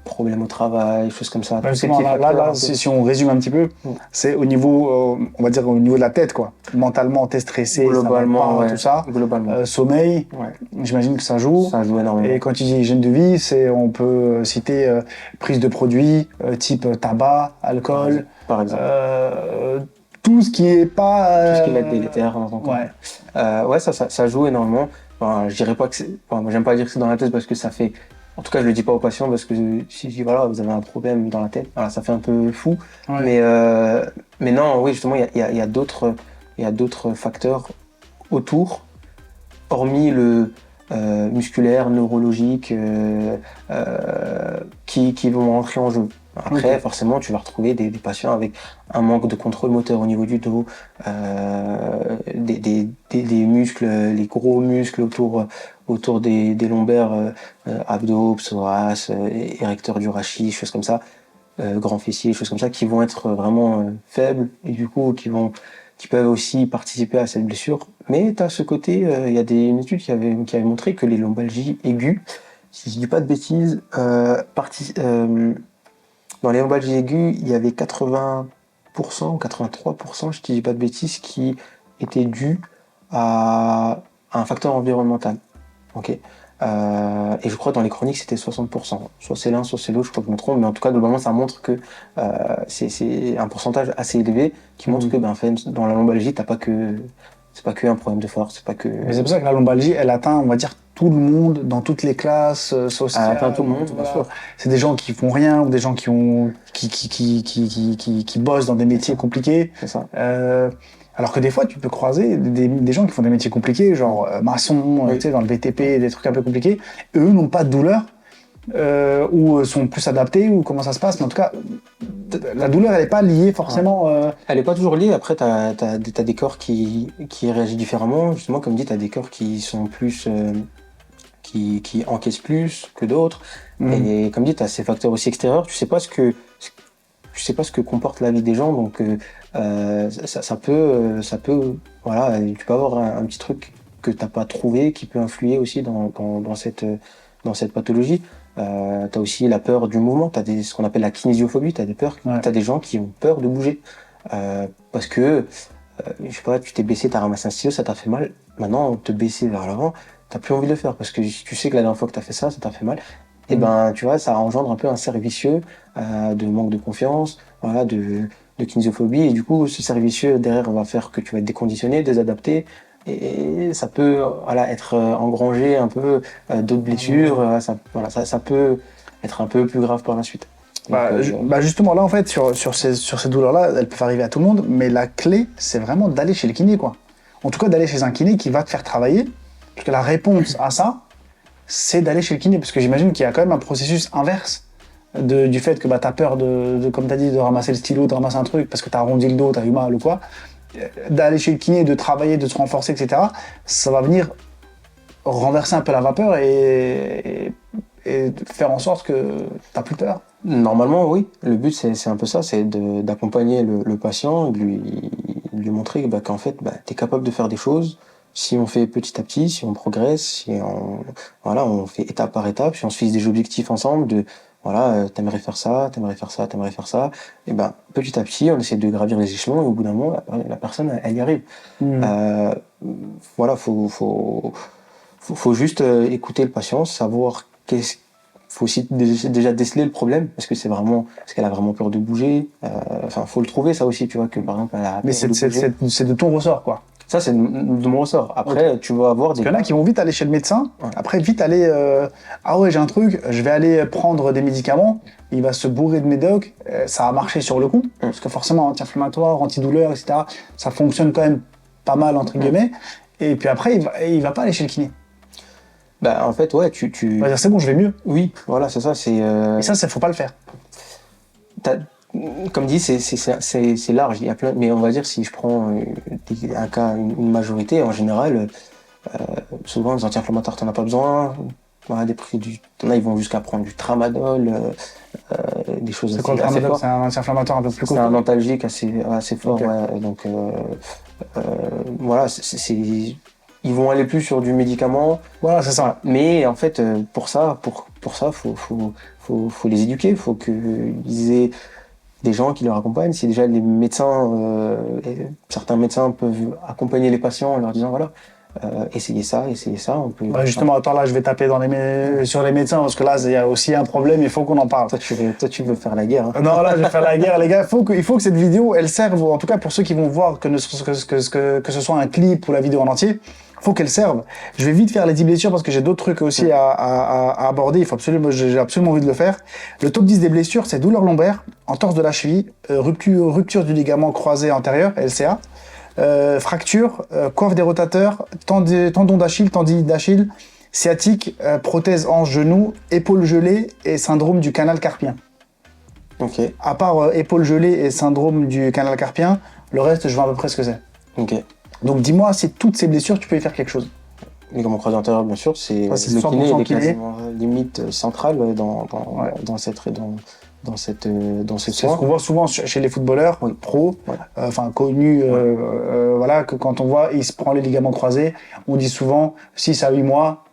problèmes au travail, choses comme ça. Justement, si on résume un petit peu, c'est au niveau, on va dire au niveau de la tête, quoi. Mentalement, t'es stressé, globalement, ça va pas, ouais, tout ça. Globalement. Sommeil, j'imagine que ça joue. Ça joue énormément. Et quand tu dis hygiène de vie, on peut citer prise de produits type tabac, alcool. Par exemple. Tout ce qui est pas... Tout ce qui va être délétère dans ton corps. Ouais, ça joue énormément. Enfin, je dirais pas que c'est... Enfin, moi, j'aime pas dire que c'est dans la tête parce que ça fait... En tout cas, je le dis pas aux patients parce que si je dis voilà, vous avez un problème dans la tête, voilà, ça fait un peu fou. Mais non, oui, justement, il y a d'autres facteurs autour, hormis le musculaire, neurologique, qui vont entrer en jeu. Après, forcément, tu vas retrouver des patients avec un manque de contrôle moteur au niveau du dos, des muscles, les gros muscles autour des lombaires, abdos, psoas, érecteurs du rachis, choses comme ça, grands fessiers, choses comme ça, qui vont être vraiment faibles et du coup qui peuvent aussi participer à cette blessure. Mais tu as ce côté, il y a une étude qui avait montré que les lombalgies aiguës, si je dis pas de bêtises, dans les lombalgies aiguës, il y avait 80% ou 83%, je ne dis pas de bêtises, qui étaient dus à un facteur environnemental. Okay. Et je crois que dans les chroniques, c'était 60%. Soit c'est l'un, soit c'est l'autre, je crois que je me trompe, mais en tout cas, globalement, ça montre que c'est un pourcentage assez élevé qui montre que en fait, dans la lombalgie, c'est pas que un problème de force, c'est pas que... Mais c'est pour ça que la lombalgie, elle atteint, on va dire, tout le monde, dans toutes les classes sociales. Elle atteint tout le monde, bien sûr. C'est des gens qui font rien, ou des gens qui bossent dans des métiers compliqués. C'est ça. Alors que des fois, tu peux croiser des gens qui font des métiers compliqués, genre maçon, tu sais, dans le BTP, des trucs un peu compliqués. Eux n'ont pas de douleur, ou sont plus adaptés, ou comment ça se passe. Mais en tout cas, la douleur, elle n'est pas liée forcément... Elle n'est pas toujours liée. Après, t'as des corps qui réagissent différemment. Justement, comme dit, t'as des corps qui sont plus... qui encaissent plus que d'autres. Et comme dit, t'as ces facteurs aussi extérieurs. Tu sais pas ce que comporte la vie des gens, donc ça peut, voilà, tu peux avoir un petit truc que t'as pas trouvé qui peut influer aussi dans cette pathologie. T'as aussi la peur du mouvement, t'as ce qu'on appelle la kinésiophobie, t'as des gens qui ont peur de bouger parce que je sais pas, tu t'es baissé, t'as ramassé un stylo, ça t'a fait mal. Maintenant, te baisser vers l'avant, t'as plus envie de le faire parce que tu sais que la dernière fois que t'as fait ça t'a fait mal. Et ben, tu vois, ça engendre un peu un cercle vicieux de manque de confiance, voilà, de kinésiophobie. Et du coup, ce cercle vicieux derrière va faire que tu vas être déconditionné, désadapté. Et ça peut être engrangé un peu d'autres blessures. Ça peut être un peu plus grave par la suite. Donc, justement, là, en fait, sur ces douleurs-là, elles peuvent arriver à tout le monde. Mais la clé, c'est vraiment d'aller chez le kiné, quoi. En tout cas, d'aller chez un kiné qui va te faire travailler. Parce que la réponse à ça, c'est d'aller chez le kiné, parce que j'imagine qu'il y a quand même un processus inverse du fait que t'as peur comme t'as dit, de ramasser le stylo, de ramasser un truc, parce que t'as arrondi le dos, t'as eu mal ou quoi. D'aller chez le kiné, de travailler, de se renforcer, etc., ça va venir renverser un peu la vapeur et faire en sorte que t'as plus peur. Normalement, oui. Le but, c'est un peu ça, c'est d'accompagner le patient, de lui montrer qu'en fait, t'es capable de faire des choses. Si on fait petit à petit, si on progresse, si on fait étape par étape, si on se fixe des objectifs ensemble t'aimerais faire ça, t'aimerais faire ça, t'aimerais faire ça, et petit à petit, on essaie de gravir les échelons et au bout d'un moment, la personne, elle y arrive. Faut juste écouter le patient, savoir faut aussi déjà déceler le problème, est-ce qu'elle a vraiment peur de bouger, faut le trouver ça aussi, tu vois, que par exemple, elle a peur de bouger. Mais c'est de ton ressort, quoi. Ça, c'est de mon ressort. Après, tu vas avoir des... Parce qu'il y en a qui vont vite aller chez le médecin, après vite aller... ah ouais, j'ai un truc, je vais aller prendre des médicaments, il va se bourrer de médoc, ça va marcher sur le coup, parce que forcément, anti-inflammatoire, antidouleur, etc., ça fonctionne quand même pas mal, entre guillemets, et puis après, il va pas aller chez le kiné. En fait, ouais, tu... On va dire, c'est bon, je vais mieux. Oui, voilà, c'est ça, Et ça, faut pas le faire. Comme dit, c'est large, il y a plein, mais on va dire si je prends un cas, une majorité, en général, souvent les anti-inflammatoires t'en as pas besoin, voilà, t'en as, ils vont jusqu'à prendre du tramadol, des choses C'est quoi le tramadol? C'est un anti-inflammatoire un peu plus costaud. C'est un antalgique assez fort, Okay. ouais. Donc voilà, ils vont aller plus sur du médicament. Voilà, c'est ça. Mais en fait, pour ça, faut les éduquer. Faut qu'ils aient des gens qui leur accompagnent. Si déjà les médecins, certains médecins peuvent accompagner les patients en leur disant voilà, essayez ça, on peut. Bah justement, attends, là, je vais taper sur les médecins parce que là, il y a aussi un problème, il faut qu'on en parle. Toi, tu veux faire la guerre. Hein. Non, là, je vais faire la guerre, les gars. Il faut que cette vidéo, elle serve, en tout cas pour ceux qui vont voir que ce soit un clip ou la vidéo en entier, faut qu'elle serve. Je vais vite faire les 10 blessures parce que j'ai d'autres trucs aussi à aborder. J'ai absolument envie de le faire. Le top 10 des blessures, c'est douleur lombaire, entorse de la cheville, rupture du ligament croisé antérieur, LCA, fracture, coiffe des rotateurs, tendon d'Achille, tendinite d'Achille, sciatique, prothèse hanche-genou, épaule gelée et syndrome du canal carpien. Ok. À part épaule gelée et syndrome du canal carpien, le reste, je vois à peu près ce que c'est. Ok. Donc dis-moi, si toutes ces blessures, tu peux y faire quelque chose. Ligament croisé antérieur, bien sûr, c'est le kiné, il est quasiment limite central dans ce C'est ce qu'on voit souvent chez les footballeurs pro, enfin connus, voilà, que quand on voit, il se prend les ligaments croisés, on dit souvent 6 à 8 mois,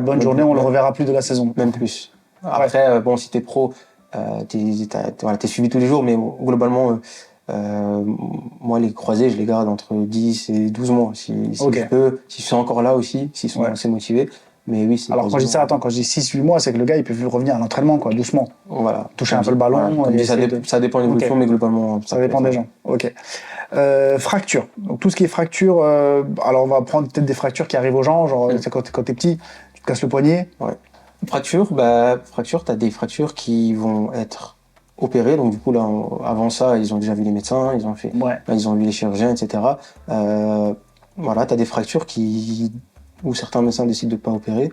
bonne journée, on le reverra plus de la saison. Même plus. Après, bon, si t'es pro, t'es suivi tous les jours, mais globalement, moi, les croisés, je les garde entre 10 et 12 mois. Si je peux, s'ils sont encore là aussi, s'ils sont assez motivés. Mais oui, c'est. Alors, quand je dis ça, quand je dis 6-8 mois, c'est que le gars, il peut revenir à l'entraînement, quoi, doucement. Voilà. Toucher un peu le ballon. Voilà. Ça dépend de l'évolution, mais globalement. Ça dépend des gens. Ok. Fracture. Donc, tout ce qui est fracture, alors on va prendre peut-être des fractures qui arrivent aux gens, genre, c'est quand t'es petit, tu te casses le poignet. Ouais. Fracture, t'as des fractures qui vont être opérés, donc du coup là avant ça ils ont déjà vu les médecins, ils ont vu les chirurgiens, etc. Voilà, t'as des fractures où certains médecins décident de pas opérer.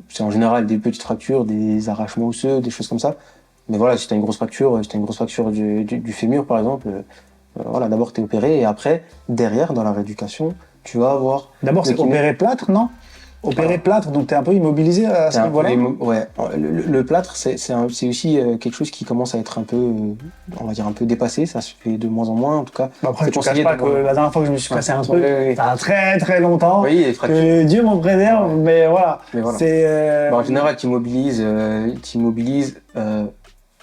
C'est en général des petites fractures, des arrachements osseux, des choses comme ça. Mais voilà, si t'as une grosse fracture du fémur par exemple, voilà, d'abord t'es opéré et après derrière dans la rééducation tu vas avoir. D'abord c'est opéré plâtre, non? Opéré plâtre, donc tu es un peu immobilisé à ce niveau-là. Ouais, le plâtre, c'est aussi quelque chose qui commence à être un peu, on va dire un peu dépassé, ça se fait de moins en moins en tout cas. Bah après, tu ne caches pas que la dernière fois que je me suis cassé un truc, ça a très très longtemps, que Dieu m'en préserve, mais voilà. En général, tu immobilises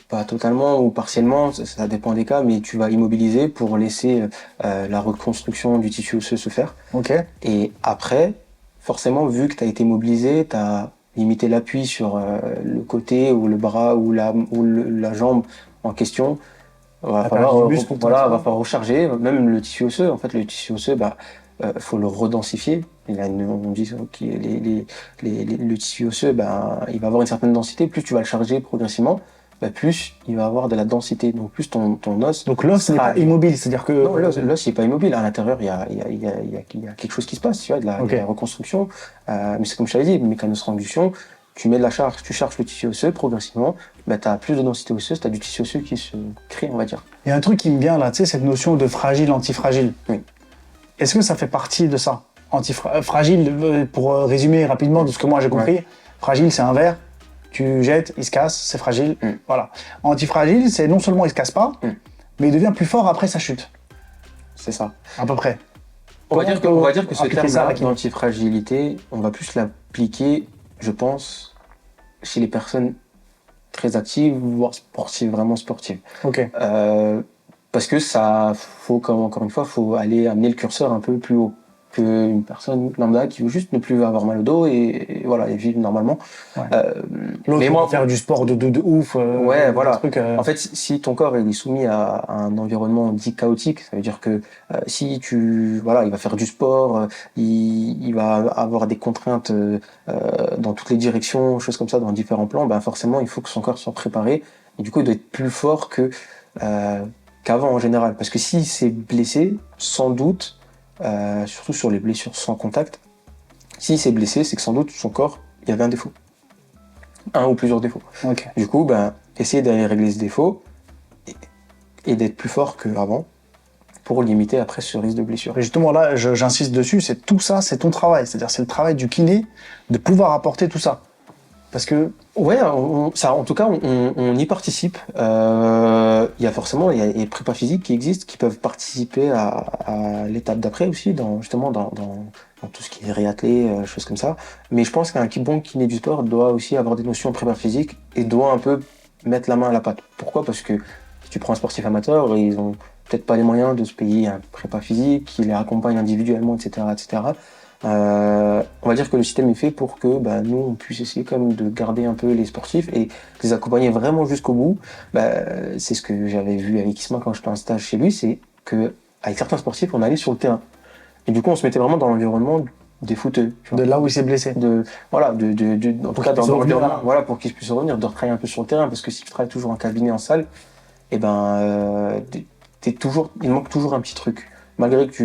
pas totalement ou partiellement, ça dépend des cas, mais tu vas immobiliser pour laisser la reconstruction du tissu osseux se faire. Et après, forcément, vu que tu as été mobilisé, tu as limité l'appui sur le côté ou le bras ou la jambe en question. Va falloir recharger, même le tissu osseux. En fait, le tissu osseux, faut le redensifier. On dit que le tissu osseux, il va avoir une certaine densité. Plus tu vas le charger progressivement, plus il va avoir de la densité, donc plus ton os. Donc l'os n'est pas immobile, c'est-à-dire que. Non, l'os n'est pas immobile. À l'intérieur, il y a quelque chose qui se passe, tu vois, de la reconstruction. Mais c'est comme je t'avais dit, mécanostrangulation, tu mets de la charge, tu charges le tissu osseux progressivement, tu as plus de densité osseuse, tu as du tissu osseux qui se crée, on va dire. Il y a un truc qui me vient là, tu sais, cette notion de fragile, antifragile. Oui. Est-ce que ça fait partie de ça? Fragile, pour résumer rapidement de ce que moi j'ai compris, fragile c'est un verre. Tu jettes, il se casse, c'est fragile. Voilà. Antifragile, c'est non seulement il se casse pas, mais il devient plus fort après sa chute. C'est ça. À peu près. On va dire que ce terme-là d'antifragilité, on va plus l'appliquer, je pense, chez les personnes très actives, voire vraiment sportives. Parce que encore une fois, faut aller amener le curseur un peu plus haut qu'une personne lambda qui veut juste ne plus avoir mal au dos et voilà, et vivre normalement. Mais moi, faire du sport de ouf. Voilà. En fait, si ton corps est soumis à un environnement dit chaotique, ça veut dire que si il va faire du sport, il va avoir des contraintes dans toutes les directions, choses comme ça, dans différents plans, forcément, il faut que son corps soit préparé. Et du coup, il doit être plus fort qu'avant en général. Parce que s'il s'est blessé, sans doute, surtout sur les blessures sans contact, s'il s'est blessé, c'est que sans doute son corps, il y avait un défaut. Un ou plusieurs défauts. Du coup, essayer d'aller régler ce défaut et d'être plus fort qu'avant pour limiter après ce risque de blessure. Et justement là, j'insiste dessus, c'est tout ça, c'est ton travail. C'est-à-dire c'est le travail du kiné de pouvoir apporter tout ça. Parce que... Ouais, en tout cas, on y participe. Il y a forcément les prépas physiques qui existent, qui peuvent participer à l'étape d'après aussi, justement dans tout ce qui est réathlé, choses comme ça. Mais je pense qu'un bon kiné du sport doit aussi avoir des notions en prépa physique et doit un peu mettre la main à la pâte. Pourquoi? Parce que si tu prends un sportif amateur, ils ont peut-être pas les moyens de se payer un prépa physique qui les accompagne individuellement, etc., etc. On va dire que le système est fait pour que nous, on puisse essayer quand même de garder un peu les sportifs et les accompagner vraiment jusqu'au bout. C'est ce que j'avais vu avec Isma quand j'étais en stage chez lui, c'est que avec certains sportifs, on allait sur le terrain. Et du coup, on se mettait vraiment dans l'environnement des footeux. De là où il s'est blessé. En tout cas, dans l'environnement, voilà, pour qu'ils puissent revenir, de retravailler un peu sur le terrain, parce que si tu travailles toujours en cabinet, en salle, il manque toujours un petit truc. Malgré que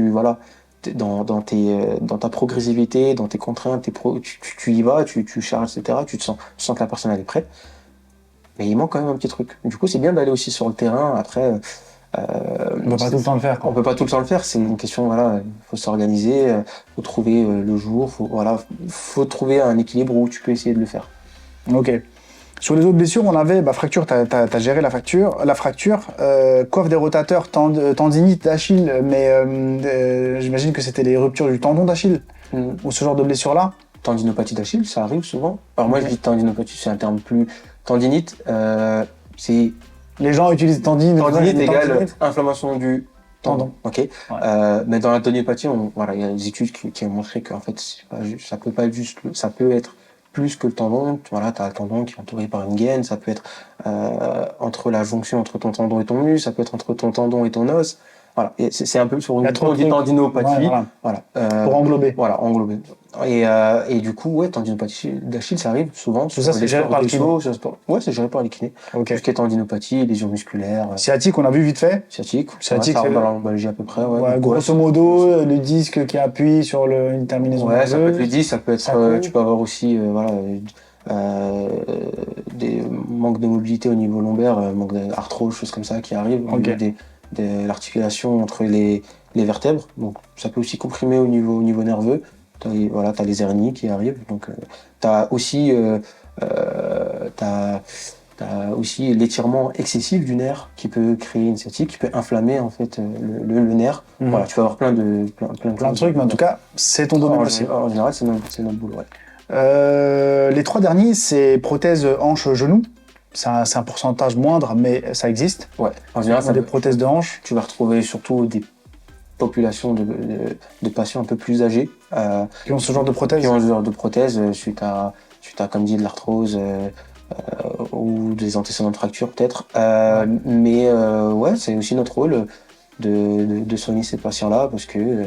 dans ta progressivité, dans tes contraintes, tu y vas, tu charges, etc. Tu sens que la personne elle est prête. Mais il manque quand même un petit truc. Du coup, c'est bien d'aller aussi sur le terrain. Après, on peut pas tout le temps le faire. On peut pas tout le temps le faire. C'est une question, voilà, il faut s'organiser, faut trouver le jour, faut trouver un équilibre où tu peux essayer de le faire. Ok. Sur les autres blessures, on avait fracture, t'as géré la fracture, coiffe des rotateurs, tendinite d'Achille, mais j'imagine que c'était les ruptures du tendon d'Achille ou ce genre de blessure-là. Tendinopathie d'Achille, ça arrive souvent. Alors moi, je dis tendinopathie, c'est un terme plus. Tendinite, c'est. Les gens utilisent tendinite égale inflammation du tendon. Ok. Ouais. Mais dans la tendinopathie, il y a des études qui ont montré qu'en fait, ça peut pas être juste, ça peut être plus que le tendon. Voilà, t'as le tendon qui est entouré par une gaine. Ça peut être entre la jonction entre ton tendon et ton muscle. Ça peut être entre ton tendon et ton os. Voilà. Et c'est un peu sur une tendinopathie. Ouais, voilà. Pour englober. Voilà, englober. Et du coup, tendinopathie d'Achille, ça arrive souvent. Tout ça, c'est géré par le kiné. Ouais, c'est géré par les kinés. Okay. Tout ce qui est tendinopathie, lésions musculaires. Sciatique, on a vu vite fait. Sciatique, ça rentre dans la lombalgie à peu près. Grosso modo, le disque qui appuie sur une terminaison. Ouais, ça peut être le disque, ça peut être. Tu peux avoir aussi, des manques de mobilité au niveau lombaire, manque d'arthrose, choses comme ça qui arrivent. Okay. De l'articulation entre les vertèbres, donc ça peut aussi comprimer au niveau nerveux. T'as les hernies qui arrivent, donc t'as aussi l'étirement excessif du nerf qui peut créer une sciatique, qui peut inflammer en fait le nerf. Voilà, tu peux avoir plein de trucs, mais en tout cas, c'est ton domaine aussi. En général, c'est notre boulot. Ouais. Les trois derniers, c'est prothèse hanche-genou. C'est un pourcentage moindre, mais ça existe. Ouais. En général, des prothèses de hanche. Tu vas retrouver surtout des populations de patients un peu plus âgés qui ont ce genre de prothèse. Qui ont ce genre de prothèse suite à comme dit de l'arthrose ou des antécédents de fracture peut-être. Mais c'est aussi notre rôle de soigner ces patients-là parce que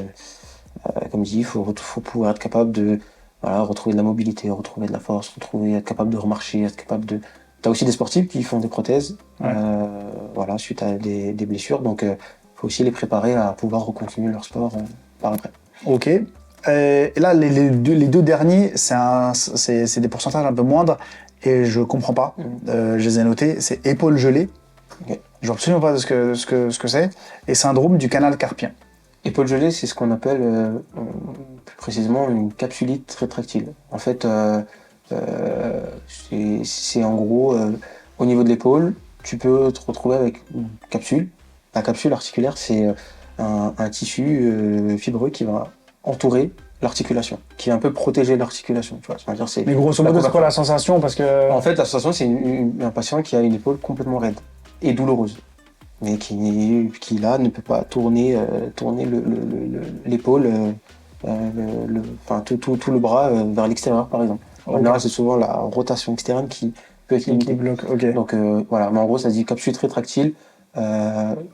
comme dit, il faut pouvoir être capable de retrouver de la mobilité, retrouver de la force, être capable de remarcher, être capable de. T'as aussi des sportifs qui font des prothèses, suite à des blessures, donc faut aussi les préparer à pouvoir recontinuer leur sport par après. Ok. Et là, les deux derniers, c'est des pourcentages un peu moindres et je comprends pas. Je les ai notés. C'est épaule gelée. Okay. Je vois absolument pas ce que c'est. Et syndrome du canal carpien. Épaule gelée, c'est ce qu'on appelle plus précisément une capsulite rétractile. En fait, c'est en gros au niveau de l'épaule, tu peux te retrouver avec une capsule. La capsule articulaire, c'est un tissu fibreux qui va entourer l'articulation, qui va un peu protéger l'articulation. Mais grosso modo, c'est quoi la sensation? Parce que... En fait, la sensation, c'est un patient qui a une épaule complètement raide et douloureuse, mais qui là ne peut pas tourner l'épaule, tout le bras vers l'extérieur, par exemple. Okay. Là, c'est souvent la rotation externe qui peut être limitée. Okay. Donc mais en gros, ça se dit capsule rétractile.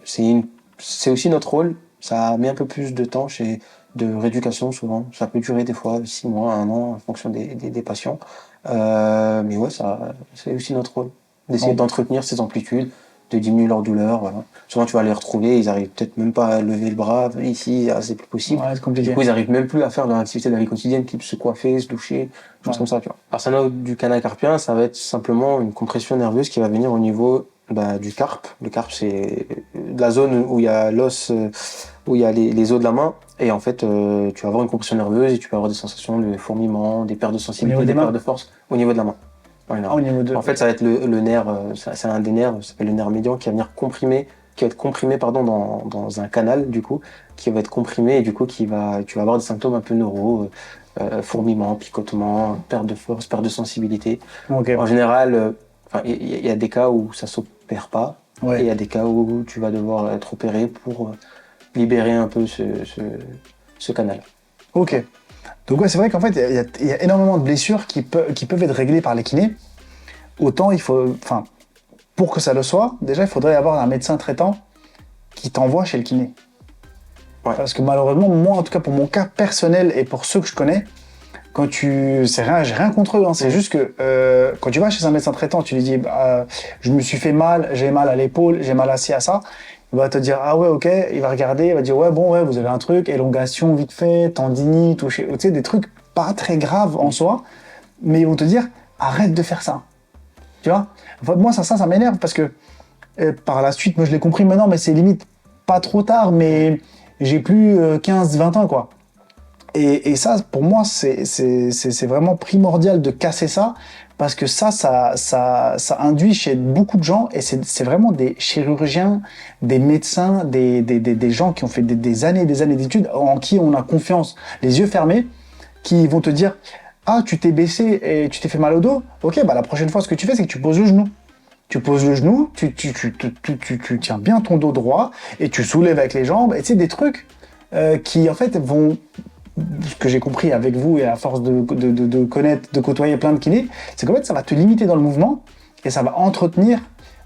C'est aussi notre rôle. Ça met un peu plus de temps de rééducation souvent. Ça peut durer des fois 6 mois, 1 an en fonction des patients. Mais c'est aussi notre rôle d'essayer d'entretenir ces amplitudes, de diminuer leur douleur. Voilà. Souvent, tu vas les retrouver, ils arrivent peut-être même pas à lever le bras. Ici, c'est plus possible. Ouais, c'est compliqué. Du coup, ils arrivent même plus à faire leur activité de la vie quotidienne, type se coiffer, se doucher, choses comme ça. Tu vois. Alors, ça du canal carpien, ça va être simplement une compression nerveuse qui va venir au niveau du carpe. Le carpe, c'est la zone où il y a l'os, où il y a les os de la main. Et en fait, tu vas avoir une compression nerveuse et tu peux avoir des sensations de fourmillement, des pertes de sensibilité, des pertes de force au niveau de la main. Ouais, non. Au niveau de... En fait, ça va être le nerf, c'est un des nerfs, ça s'appelle le nerf médian, qui va venir comprimer, qui va être comprimé pardon, dans un canal, du coup, qui va être comprimé et du coup, tu vas avoir des symptômes un peu neuro, fourmillement, picotement, perte de force, perte de sensibilité. Ok. En général, il y a des cas où ça s'opère pas, et il y Ouais. a des cas où tu vas devoir être opéré pour libérer un peu ce canal. Ok. Donc ouais, c'est vrai qu'en fait, il y a énormément de blessures qui peuvent être réglées par les kinés. Autant il faut... Enfin, pour que ça le soit, déjà, il faudrait avoir un médecin traitant qui t'envoie chez le kiné. Ouais. Parce que malheureusement, moi, en tout cas, pour mon cas personnel et pour ceux que je connais, quand tu... C'est rien, j'ai rien contre eux, hein, c'est juste que quand tu vas chez un médecin traitant, tu lui dis je me suis fait mal, j'ai mal à l'épaule, j'ai mal à ci, à ça. Il va te dire ah ouais, ok, il va regarder, il va dire ouais, bon, ouais, vous avez un truc, élongation vite fait, tendinite, tu sais, des trucs pas très graves en soi, mais ils vont te dire arrête de faire ça. Tu vois? Enfin, moi, ça m'énerve parce que par la suite, moi je l'ai compris maintenant, mais c'est limite pas trop tard, mais j'ai plus 15-20 ans, quoi. Et ça, pour moi, c'est vraiment primordial de casser ça, parce que ça induit chez beaucoup de gens, et c'est vraiment des chirurgiens, des médecins, des gens qui ont fait des années et des années d'études, en qui on a confiance, les yeux fermés, qui vont te dire « Ah, tu t'es baissé et tu t'es fait mal au dos? Ok, bah la prochaine fois, ce que tu fais, c'est que tu poses le genou. Tu poses le genou, tu tiens bien ton dos droit, et tu soulèves avec les jambes, et tu sais, des trucs qui, en fait, vont ce que j'ai compris avec vous et à force de connaître, de côtoyer plein de kinés, c'est qu'en fait, ça va te limiter dans le mouvement et ça va entretenir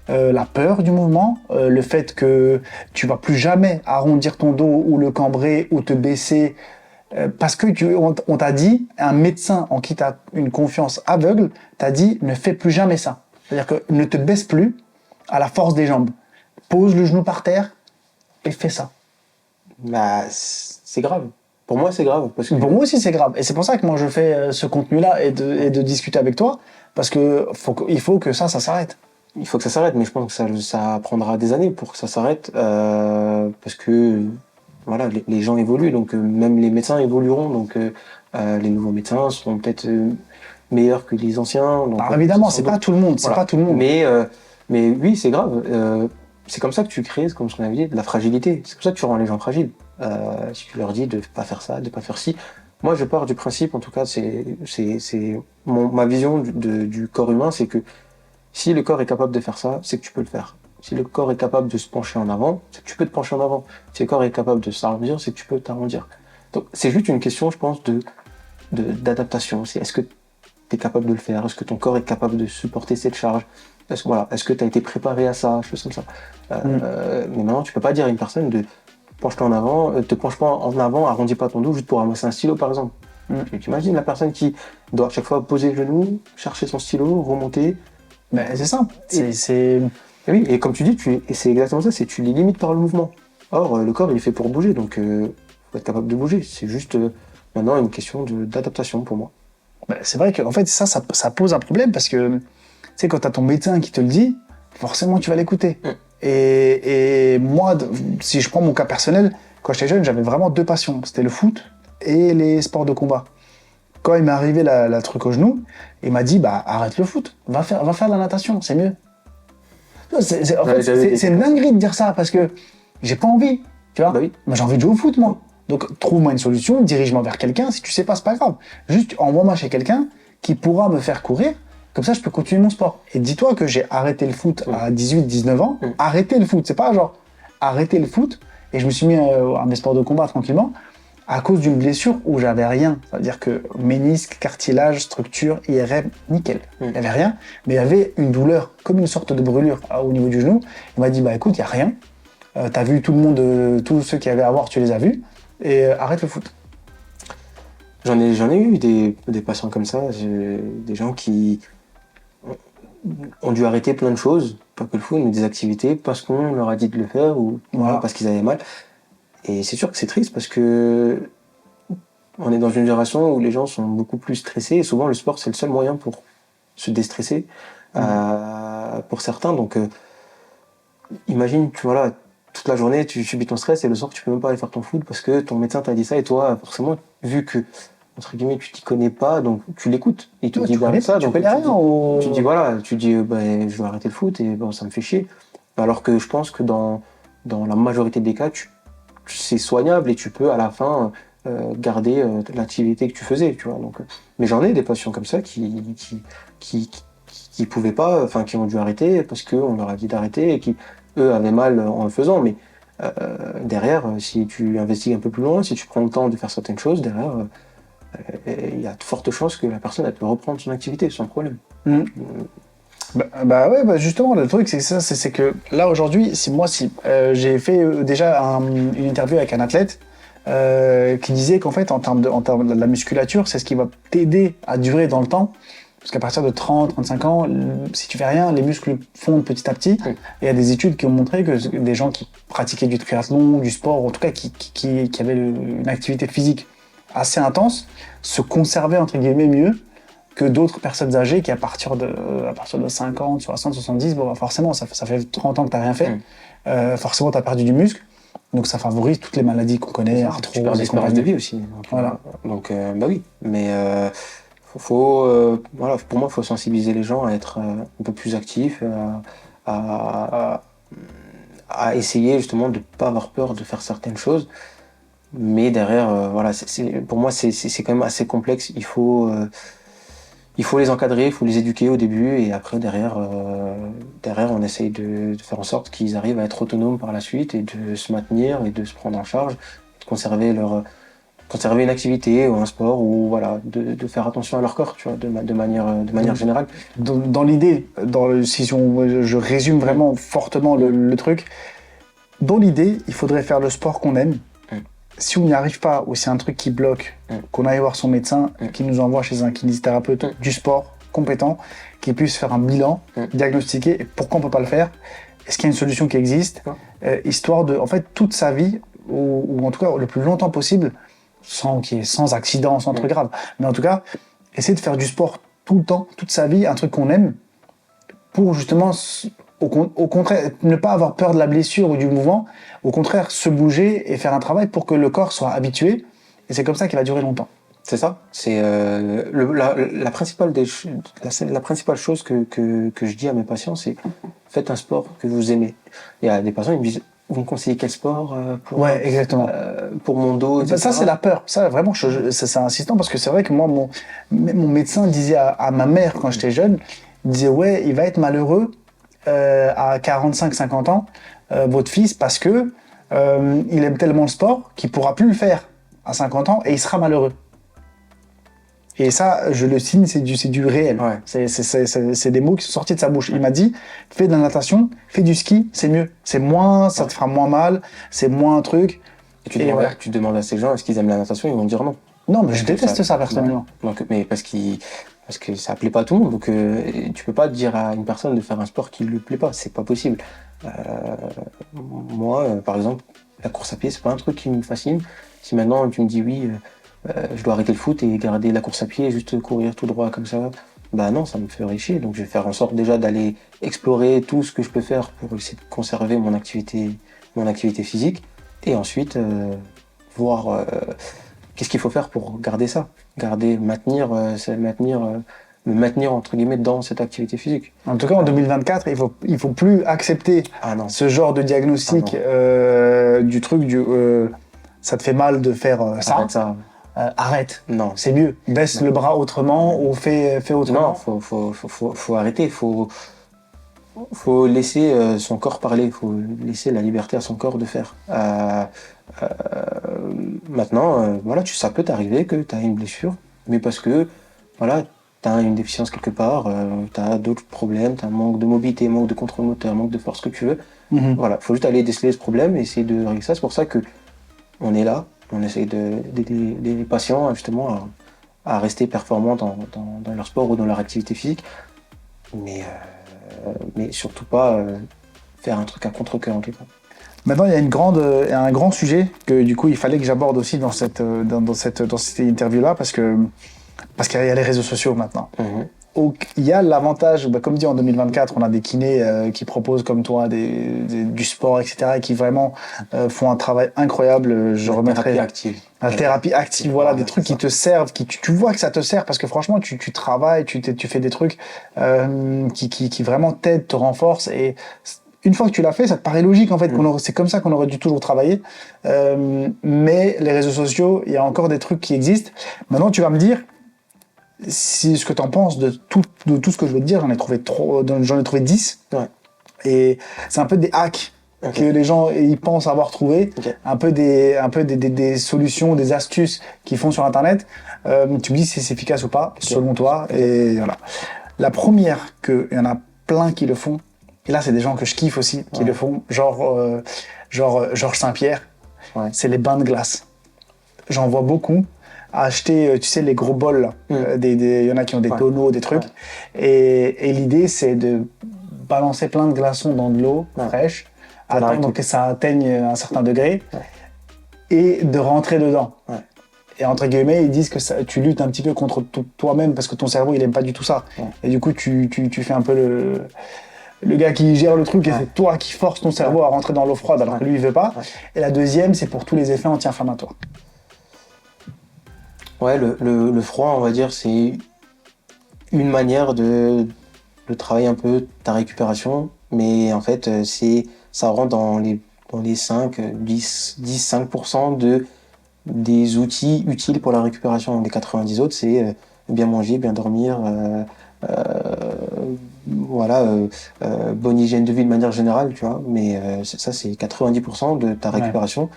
la peur du mouvement, le fait que tu vas plus jamais arrondir ton dos ou le cambrer ou te baisser parce que on t'a dit, un médecin en qui tu as une confiance aveugle, t'a dit ne fais plus jamais ça. C'est-à-dire que ne te baisse plus à la force des jambes. Pose le genou par terre et fais ça. Bah, c'est grave. Pour moi, c'est grave. Parce que... Pour moi aussi, c'est grave. Et c'est pour ça que moi, je fais ce contenu-là et de discuter avec toi, parce que il faut que ça s'arrête. Il faut que ça s'arrête, mais je pense que ça prendra des années pour que ça s'arrête, parce que voilà, les gens évoluent, donc même les médecins évolueront, donc les nouveaux médecins seront peut-être meilleurs que les anciens. Donc, Alors évidemment, c'est pas tout le monde, voilà. c'est pas tout le monde. Mais oui, c'est grave. C'est comme ça que tu crées, comme ce qu'on avait dit, de la fragilité. C'est comme ça que tu rends les gens fragiles. Si tu leur dis de pas faire ça, de pas faire ci. Moi, je pars du principe, en tout cas, ma vision du corps humain, c'est que si le corps est capable de faire ça, c'est que tu peux le faire. Si le corps est capable de se pencher en avant, c'est que tu peux te pencher en avant. Si le corps est capable de s'arrondir, c'est que tu peux t'arrondir. Donc, c'est juste une question, je pense, d'adaptation. C'est est-ce que tu es capable de le faire? Est-ce que ton corps est capable de supporter cette charge? Est-ce que tu as été préparé à ça? Choses comme ça. Mais maintenant, tu peux pas dire à une personne de penche-toi en avant, te penche pas en avant, arrondis pas ton dos juste pour ramasser un stylo, par exemple. Tu imagines la personne qui doit à chaque fois poser le genou, chercher son stylo, remonter. Ben, c'est ça. Oui, et comme tu dis, c'est exactement ça, c'est tu les limites par le mouvement. Or, le corps, il est fait pour bouger, donc faut être capable de bouger. C'est juste maintenant une question d'adaptation pour moi. Ben, c'est vrai qu'en fait, ça pose un problème parce que, tu sais, quand tu as ton médecin qui te le dit, forcément, tu vas l'écouter. Et moi, si je prends mon cas personnel, quand j'étais jeune, j'avais vraiment deux passions. C'était le foot et les sports de combat. Quand il m'est arrivé la truc au genou, il m'a dit bah arrête le foot, va faire de la natation, c'est mieux. C'est une dinguerie de dire ça parce que j'ai pas envie, tu vois. Bah oui. Moi j'ai envie de jouer au foot, moi. Donc trouve-moi une solution, dirige-moi vers quelqu'un. Si tu sais pas, c'est pas grave. Juste envoie-moi chez quelqu'un qui pourra me faire courir. Comme ça, je peux continuer mon sport. Et dis-toi que j'ai arrêté le foot à 18-19 ans. Arrêter le foot, c'est pas genre arrêter le foot. Et je me suis mis à mes sports de combat tranquillement à cause d'une blessure où j'avais rien. C'est-à-dire que ménisque, cartilage, structure, IRM, nickel. Il n'y avait rien, mais il y avait une douleur, comme une sorte de brûlure au niveau du genou. Il m'a dit, bah écoute, il n'y a rien. T'as vu tout le monde, tous ceux qui avaient à voir, tu les as vus. Et arrête le foot. J'en ai eu des patients comme ça, des gens qui ont dû arrêter plein de choses, pas que le foot, mais des activités, parce qu'on leur a dit de le faire ou voilà, parce qu'ils avaient mal. Et c'est sûr que c'est triste parce que on est dans une génération où les gens sont beaucoup plus stressés et souvent le sport c'est le seul moyen pour se déstresser pour certains. Donc imagine, voilà, toute la journée tu subis ton stress et le soir tu peux même pas aller faire ton foot parce que ton médecin t'a dit ça et toi forcément vu que entre guillemets, tu t'y connais pas, donc tu l'écoutes. Il te dit ça, donc tu dis voilà, tu dis je vais arrêter le foot et bon, ça me fait chier. Alors que je pense que dans la majorité des cas, c'est soignable et tu peux à la fin garder l'activité que tu faisais, tu vois. Donc, mais j'en ai des patients comme ça qui pouvaient pas, enfin qui ont dû arrêter parce qu'on leur a dit d'arrêter et qui eux avaient mal en le faisant. Mais derrière, si tu investigues un peu plus loin, si tu prends le temps de faire certaines choses, derrière, il y a de fortes chances que la personne elle peut reprendre son activité sans problème. Ouais, justement, le truc, c'est ça, c'est que là, aujourd'hui, j'ai fait déjà une interview avec un athlète qui disait qu'en fait, en termes de la musculature, c'est ce qui va t'aider à durer dans le temps. Parce qu'à partir de 30, 35 ans, si tu fais rien, les muscles fondent petit à petit. Et il y a des études qui ont montré que des gens qui pratiquaient du triathlon, du sport, en tout cas qui avaient une activité physique assez intense, se conservaient entre guillemets mieux que d'autres personnes âgées qui, à partir de 50, 60, 70, bon, forcément, ça fait 30 ans que tu n'as rien fait. Forcément, tu as perdu du muscle. Donc, ça favorise toutes les maladies qu'on connaît, arthrose, tu perds l'espérance de vie aussi. Donc, bah oui. Mais voilà, pour moi, il faut sensibiliser les gens à être un peu plus actifs, à essayer justement de ne pas avoir peur de faire certaines choses. Mais derrière, voilà, pour moi, c'est quand même assez complexe. Il faut les encadrer, il faut les éduquer au début et après derrière on essaye de faire en sorte qu'ils arrivent à être autonomes par la suite et de se maintenir et de se prendre en charge, de conserver une activité ou un sport ou voilà, de faire attention à leur corps, tu vois, de manière générale. Dans l'idée, je résume vraiment fortement le truc, dans l'idée, il faudrait faire le sport qu'on aime. Si on n'y arrive pas, ou c'est un truc qui bloque, qu'on aille voir son médecin, qui nous envoie chez un kinésithérapeute du sport compétent, qui puisse faire un bilan, diagnostiquer et pourquoi on ne peut pas le faire. Est-ce qu'il y a une solution qui existe, histoire de, en fait, toute sa vie, ou en tout cas le plus longtemps possible, sans accident, sans truc grave. Mais en tout cas, essayer de faire du sport tout le temps, toute sa vie, un truc qu'on aime, pour justement, au contraire, ne pas avoir peur de la blessure ou du mouvement, au contraire, se bouger et faire un travail pour que le corps soit habitué, et c'est comme ça qu'il va durer longtemps. C'est ça. C'est la principale chose que je dis à mes patients, c'est faites un sport que vous aimez. Il y a des patients qui me disent vous me conseillez quel sport exactement. Pour mon dos, etc. Ça, c'est la peur. Ça, vraiment, c'est insistant parce que c'est vrai que moi, mon médecin disait à ma mère quand j'étais jeune, il disait ouais, il va être malheureux à 45-50 ans, votre fils, parce que il aime tellement le sport qu'il pourra plus le faire à 50 ans et il sera malheureux. Et ça, je le signe, c'est du réel. Ouais. C'est des mots qui sont sortis de sa bouche. Il m'a dit, fais de la natation, fais du ski, c'est mieux. C'est moins, ça te fera moins mal, c'est moins un truc. Et tu demandes à ces gens, est-ce qu'ils aiment la natation, ils vont dire non. Non, mais je déteste ça personnellement. Donc, mais parce que ça plaît pas à tout le monde. Donc tu peux pas dire à une personne de faire un sport qui lui plaît pas, c'est pas possible. Moi, par exemple, la course à pied, c'est pas un truc qui me fascine. Si maintenant tu me dis oui, je dois arrêter le foot et garder la course à pied et juste courir tout droit comme ça, bah non, ça me ferait chier. Donc je vais faire en sorte déjà d'aller explorer tout ce que je peux faire pour essayer de conserver mon activité physique et ensuite voir qu'est-ce qu'il faut faire pour garder ça, me maintenir entre guillemets dans cette activité physique. En tout cas, en 2024, il faut plus accepter ce genre de diagnostic du truc ça te fait mal de faire ça. Arrête ça. Arrête. Non. C'est mieux. Baisse le bras autrement ou fais autrement. Non, faut arrêter. Faut laisser son corps parler. Faut laisser la liberté à son corps de faire. Maintenant, voilà, ça peut t'arriver que tu as une blessure, mais parce que voilà, tu as une déficience quelque part, tu as d'autres problèmes, tu as un manque de mobilité, manque de contrôle moteur, un manque de force que tu veux. Voilà, faut juste aller déceler ce problème et essayer de régler ça. C'est pour ça que on est là, on essaye d'aider les patients justement à rester performants dans leur sport ou dans leur activité physique, mais surtout pas faire un truc à contre-cœur en tout cas. Maintenant, il y a un grand sujet que du coup il fallait que j'aborde aussi dans cette interview-là parce qu'il y a les réseaux sociaux maintenant. il y a l'avantage, comme dit en 2024, on a des kinés qui proposent comme toi du sport, etc., et qui vraiment font un travail incroyable. Je remettrai la thérapie active, voilà, des trucs qui te servent, tu vois que ça te sert parce que franchement, tu travailles, tu fais des trucs qui vraiment t'aident, te renforcent et une fois que tu l'as fait, ça te paraît logique en fait. C'est comme ça qu'on aurait dû toujours travailler. Mais les réseaux sociaux, il y a encore des trucs qui existent. Maintenant, tu vas me dire si ce que tu en penses de tout ce que je vais te dire. J'en ai trouvé 10. Ouais. Et c'est un peu des hacks que les gens ils pensent avoir trouvé. Un peu des solutions, des astuces qu'ils font sur Internet. Tu me dis si c'est efficace ou pas, selon toi. Et voilà. La première, il y en a plein qui le font. Et là, c'est des gens que je kiffe aussi, qui le font, genre Georges Saint-Pierre, c'est les bains de glace. J'en vois beaucoup acheter, tu sais, les gros bols, il y en a qui ont des tonneaux, des trucs. Et l'idée, c'est de balancer plein de glaçons dans de l'eau fraîche, attendre que ça atteigne un certain degré, et de rentrer dedans. Et entre guillemets, ils disent que tu luttes un petit peu contre toi-même, parce que ton cerveau, il aime pas du tout ça. Et du coup, tu fais un peu le gars qui gère le truc et c'est toi qui force ton cerveau à rentrer dans l'eau froide alors que lui il veut pas. Et la deuxième, c'est pour tous les effets anti-inflammatoires. Ouais, le froid, on va dire, c'est une manière de travailler un peu ta récupération, mais en fait, ça rentre dans les 5% des outils utiles pour la récupération. Les 90 autres, c'est bien manger, bien dormir, bonne hygiène de vie de manière générale, tu vois, mais ça c'est 90% de ta récupération.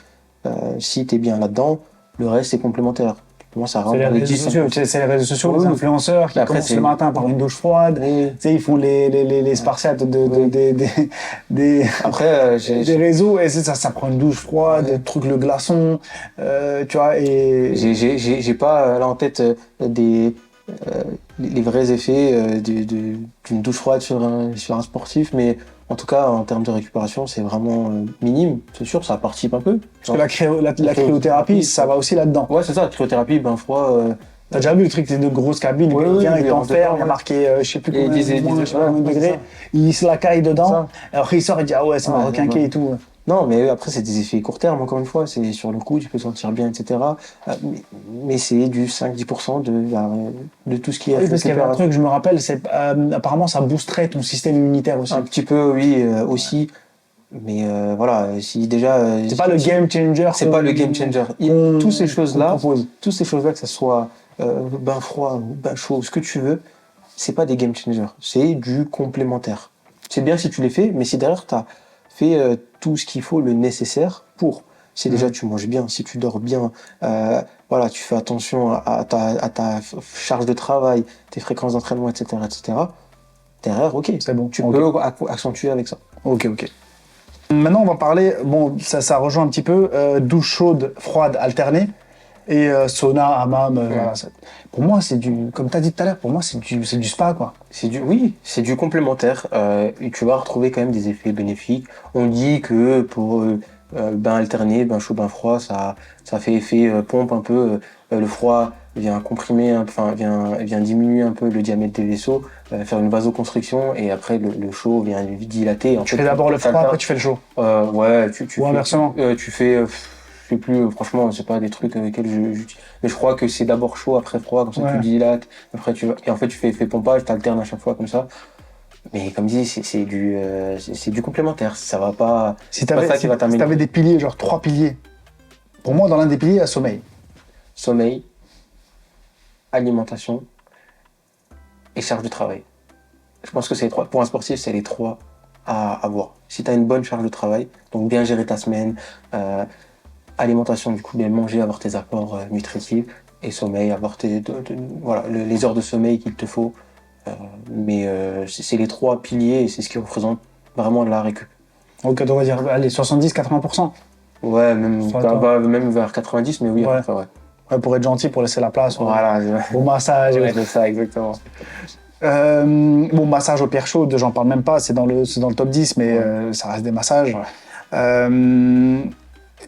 Si tu es bien là-dedans, le reste est complémentaire. Pour moi, ça rentre dans les 10%. C'est les réseaux sociaux, les influenceurs qui commencent le matin par une douche froide, tu sais, ils font les spartiates des réseaux et ça prend une douche froide, des trucs le glaçon, tu vois, et j'ai pas là en tête les vrais effets d'une douche froide sur un sportif, mais en tout cas en termes de récupération c'est vraiment minime. C'est sûr, ça participe un peu. Parce que la cryothérapie, ça va aussi là-dedans. Ouais, c'est ça, la cryothérapie, bain froid. T'as déjà vu le truc, c'est de grosses cabines, il vient, il t'enferme, il y a marqué je sais plus combien de degrés, il se la caille dedans, alors il sort et dit ah ouais, ça m'a requinqué et tout. Non, mais après, c'est des effets court terme, encore une fois. C'est sur le coup, tu peux sentir bien, etc. Mais c'est du 5-10% de tout ce qui est. Oui, parce qu'il y avait un truc, je me rappelle, c'est apparemment ça boosterait ton système immunitaire aussi. Un petit peu, oui, aussi. Mais voilà, si déjà. C'est pas le game changer. C'est pas le game changer. Toutes ces choses-là, que ce soit bain froid ou bain chaud, ce que tu veux, c'est pas des game changers. C'est du complémentaire. C'est bien si tu les fais, mais si derrière, tu as fait tout ce qu'il faut, le nécessaire pour. Si déjà tu manges bien, si tu dors bien, voilà, tu fais attention à ta charge de travail, tes fréquences d'entraînement, etc., derrière, ok, c'est bon. Tu peux accentuer avec ça. Ok. Maintenant, on va parler, bon, ça rejoint un petit peu, douche chaude, froide, alternée, et sauna, hammam, voilà. Pour moi, c'est comme tu as dit tout à l'heure, pour moi, c'est du spa, quoi. C'est du complémentaire, et tu vas retrouver quand même des effets bénéfiques. On dit que pour bain alterné, bain chaud, bain froid, ça fait effet pompe un peu, le froid vient comprimer, vient diminuer un peu le diamètre des vaisseaux, faire une vasoconstriction, et après le chaud vient dilater. Tu fais d'abord le froid, après tu fais le chaud. Ouais, ou inversement. Tu fais, je sais plus, franchement, c'est pas des trucs avec lesquels j'utilise. Mais je crois que c'est d'abord chaud, après froid, comme ça tu dilates, après et en fait tu fais effet pompage, t'alternes à chaque fois comme ça. Mais comme dit, c'est du complémentaire, ça va pas. Si t'avais des piliers, genre 3 piliers, pour moi dans l'un des piliers, il y a sommeil, alimentation et charge de travail. Je pense que c'est les 3. Pour un sportif, c'est les 3 à avoir. Si tu as une bonne charge de travail, donc bien gérer ta semaine, alimentation, du coup, bien manger, avoir tes apports nutritifs, et sommeil, avoir les heures de sommeil qu'il te faut. Mais c'est les 3 piliers et c'est ce qui représente vraiment la récup. Donc on va dire, allez, 70-80%. Ouais, même vers 90, mais oui, ouais. Après, ouais. Ouais, pour être gentil, pour laisser la place voilà, au massage. Ouais, c'est ça, exactement. Bon, massage aux pierres chaudes, j'en parle même pas, c'est dans le top 10, mais ça reste des massages.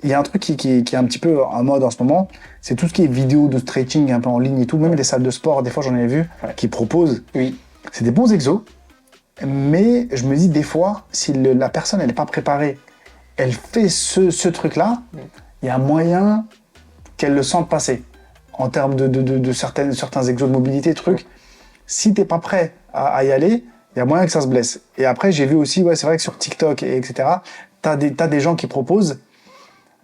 il y a un truc qui est un petit peu en mode en ce moment, c'est tout ce qui est vidéo de stretching un peu en ligne et tout, même les salles de sport, des fois j'en ai vu, qui proposent. Oui. C'est des bons exos, mais je me dis des fois, si la personne elle n'est pas préparée, elle fait ce truc-là, il y a moyen qu'elle le sente passer. En termes de certains exos de mobilité, trucs. Si t'es pas prêt à y aller, il y a moyen que ça se blesse. Et après, j'ai vu aussi, ouais, c'est vrai que sur TikTok, etc., t'as des gens qui proposent.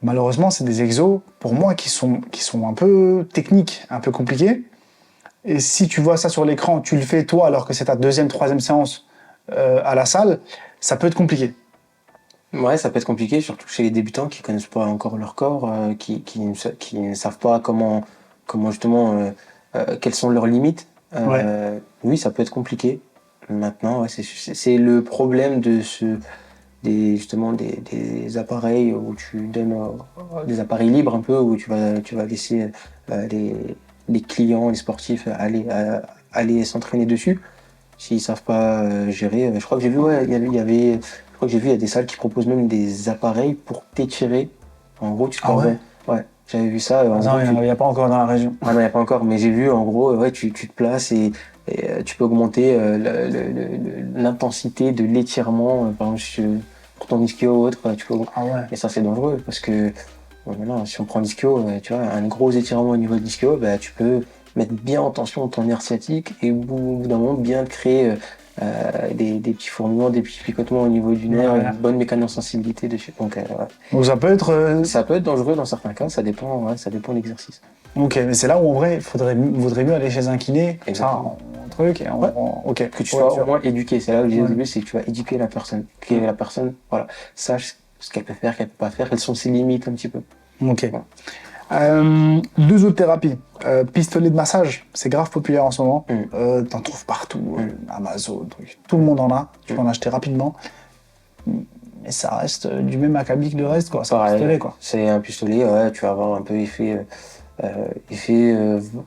Malheureusement, c'est des exos, pour moi, qui sont un peu techniques, un peu compliqués. Et si tu vois ça sur l'écran, tu le fais toi, alors que c'est ta deuxième, troisième séance à la salle, ça peut être compliqué. Ouais, ça peut être compliqué, surtout chez les débutants qui connaissent pas encore leur corps, qui ne savent pas comment justement, quelles sont leurs limites. Oui, ça peut être compliqué. Maintenant, ouais, c'est le problème justement des appareils où tu donnes des appareils libres un peu, où tu vas laisser les clients, les sportifs aller s'entraîner dessus. S'ils savent pas gérer, je crois que j'ai vu, ouais, je crois que j'ai vu, il y a des salles qui proposent même des appareils pour t'étirer. En gros, tu te ouais. Ouais, j'avais vu ça. Non, il n'y a pas encore dans la région. Ah non, il n'y a pas encore, mais j'ai vu, en gros, ouais, tu te places et tu peux augmenter l'intensité de l'étirement, par exemple, pour ton ischio ou autre, tu peux... Ah ouais. Et ça, c'est dangereux, parce que, bon, maintenant, si on prend l'ischio, tu vois, un gros étirement au niveau de l'ischio, bah, tu peux mettre bien en tension ton nerf sciatique et au bout d'un moment, bien créer des petits fourmillements, des petits picotements au niveau du nerf, une bonne mécanosensibilité dessus. Donc ça peut être... Ça peut être dangereux dans certains cas, ça dépend de l'exercice. Ok, mais c'est là où en vrai, vaudrait mieux aller chez un kiné, Exactement. ça, un truc, et ok. Que tu sois au moins éduqué, c'est là où je disais au début, c'est que tu vas éduquer la personne, que la personne, voilà, sache ce qu'elle peut faire, qu'elle peut pas faire, quelles sont ses limites un petit peu. Ok. Deux autres thérapies. Pistolet de massage, c'est grave populaire en ce moment. T'en trouves partout, Amazon, truc. Tout le monde en a, tu peux en acheter rapidement. Mais ça reste du même acabit que le reste, quoi. C'est un pistolet, quoi. C'est un pistolet, ouais, tu vas avoir un peu effet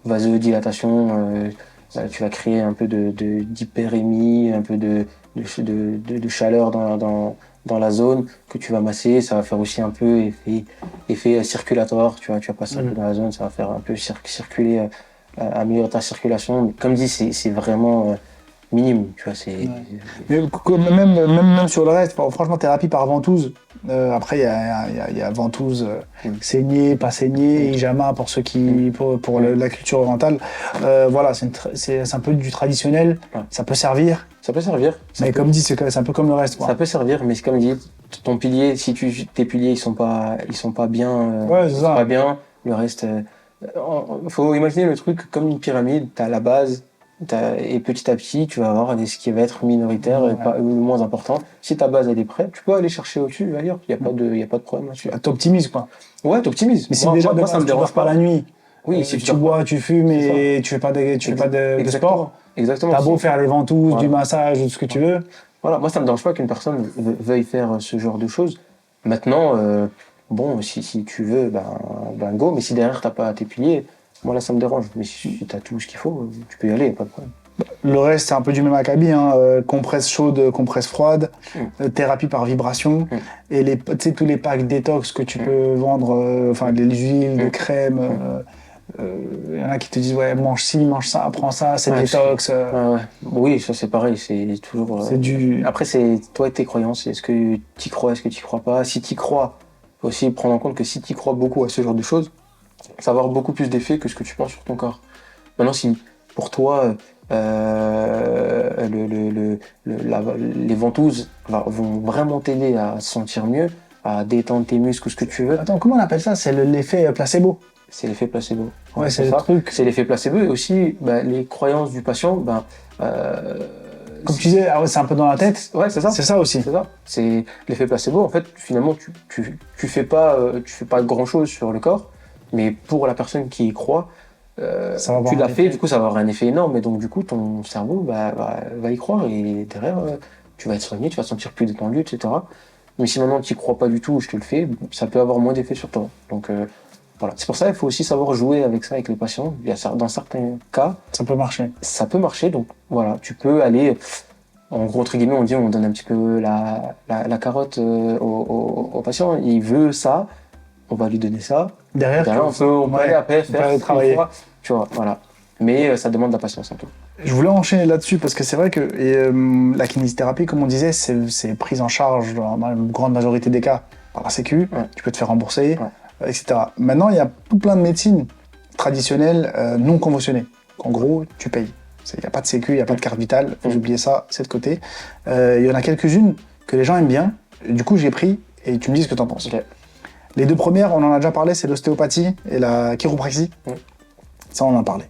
vasodilatation, tu vas créer un peu d'hyperémie, un peu de chaleur dans la zone que tu vas masser. Ça va faire aussi un peu effet circulatoire, tu vas passer un peu dans la zone, ça va faire un peu circuler, améliorer ta circulation. Comme dit, c'est vraiment minime, tu vois. Mais même sur le reste, franchement, thérapie par ventouse. Après, il y a ventouse saignée, pas saignée, hijama pour ceux qui pour la culture orientale. Voilà, c'est un peu du traditionnel. Ça peut servir. Ça peut servir. Mais comme dit, c'est un peu comme le reste, quoi. Ça peut servir, mais c'est comme dit, ton pilier, si tes piliers ils sont pas bien, pas bien, le reste. Faut imaginer le truc comme une pyramide. T'as la base. Et petit à petit, tu vas avoir ce qui va être minoritaire et moins important. Si ta base elle est prête, tu peux aller chercher au-dessus, ailleurs. Il n'y a pas de problème là-dessus. T'optimises, quoi. Ouais, t'optimises. Mais si déjà moi, ça me dérange pas la nuit. Oui, si tu bois, tu fumes et tu fais pas de sport. Exactement. T'as beau faire les ventouses, du massage, tout ce que tu veux. Voilà, moi ça me dérange pas qu'une personne veuille faire ce genre de choses. Maintenant, bon, si tu veux, ben go. Mais si derrière t'as pas tes piliers, moi là ça me dérange, mais si tu as tout ce qu'il faut, tu peux y aller, pas de problème. Le reste c'est un peu du même acabit, hein. Compresse chaude, compresse froide, thérapie par vibration, et tous les packs détox que tu peux vendre, enfin les huiles, les crèmes, y en a qui te disent ouais mange ci, mange ça, prends ça, c'est détox. Oui, ça c'est pareil, c'est toujours... Après c'est toi et tes croyances, est-ce que tu crois, est-ce que tu crois pas. Si tu crois, faut aussi prendre en compte que si tu crois beaucoup à ce genre de choses, ça va avoir beaucoup plus d'effet que ce que tu penses sur ton corps. Maintenant, si pour toi, les ventouses vont vraiment t'aider à se sentir mieux, à détendre tes muscles ou ce que tu veux. Attends, comment on appelle ça? C'est l'effet placebo. C'est l'effet placebo. Ouais, c'est le truc. C'est l'effet placebo et aussi les croyances du patient. Comme tu disais, c'est un peu dans la tête. Ouais, c'est ça. C'est ça aussi. C'est ça. C'est l'effet placebo. En fait, finalement, tu fais pas grand chose sur le corps. Mais pour la personne qui y croit, tu l'as fait, du coup ça va avoir un effet énorme, et donc du coup ton cerveau va y croire, et derrière tu vas être soigné, tu vas te sentir plus détendu, etc. Mais si maintenant tu y crois pas du tout, je te le fais, ça peut avoir moins d'effet sur toi. Donc voilà, c'est pour ça qu'il faut aussi savoir jouer avec ça avec les patients. Dans certains cas, ça peut marcher. Ça peut marcher, donc voilà, tu peux aller... En gros, entre guillemets, on donne un petit peu la carotte au patient, il veut ça. on va lui donner ça. Derrière, on peut aller après faire travailler. Fois, tu vois, voilà. Mais ça demande de la patience un peu. Je voulais enchaîner là-dessus parce que c'est vrai que la kinésithérapie, comme on disait, c'est prise en charge dans la grande majorité des cas par la Sécu. Ouais. Tu peux te faire rembourser, etc. Maintenant, il y a tout plein de médecines traditionnelles non conventionnées. En gros, tu payes. Il n'y a pas de Sécu, il n'y a pas de carte vitale. Faut oublier ça, c'est de côté. Il y en a quelques-unes que les gens aiment bien. Du coup, j'ai pris et tu me dis ce que tu en penses. Okay. Les deux premières, on en a déjà parlé, c'est l'ostéopathie et la chiropraxie. Ça, on en a parlé.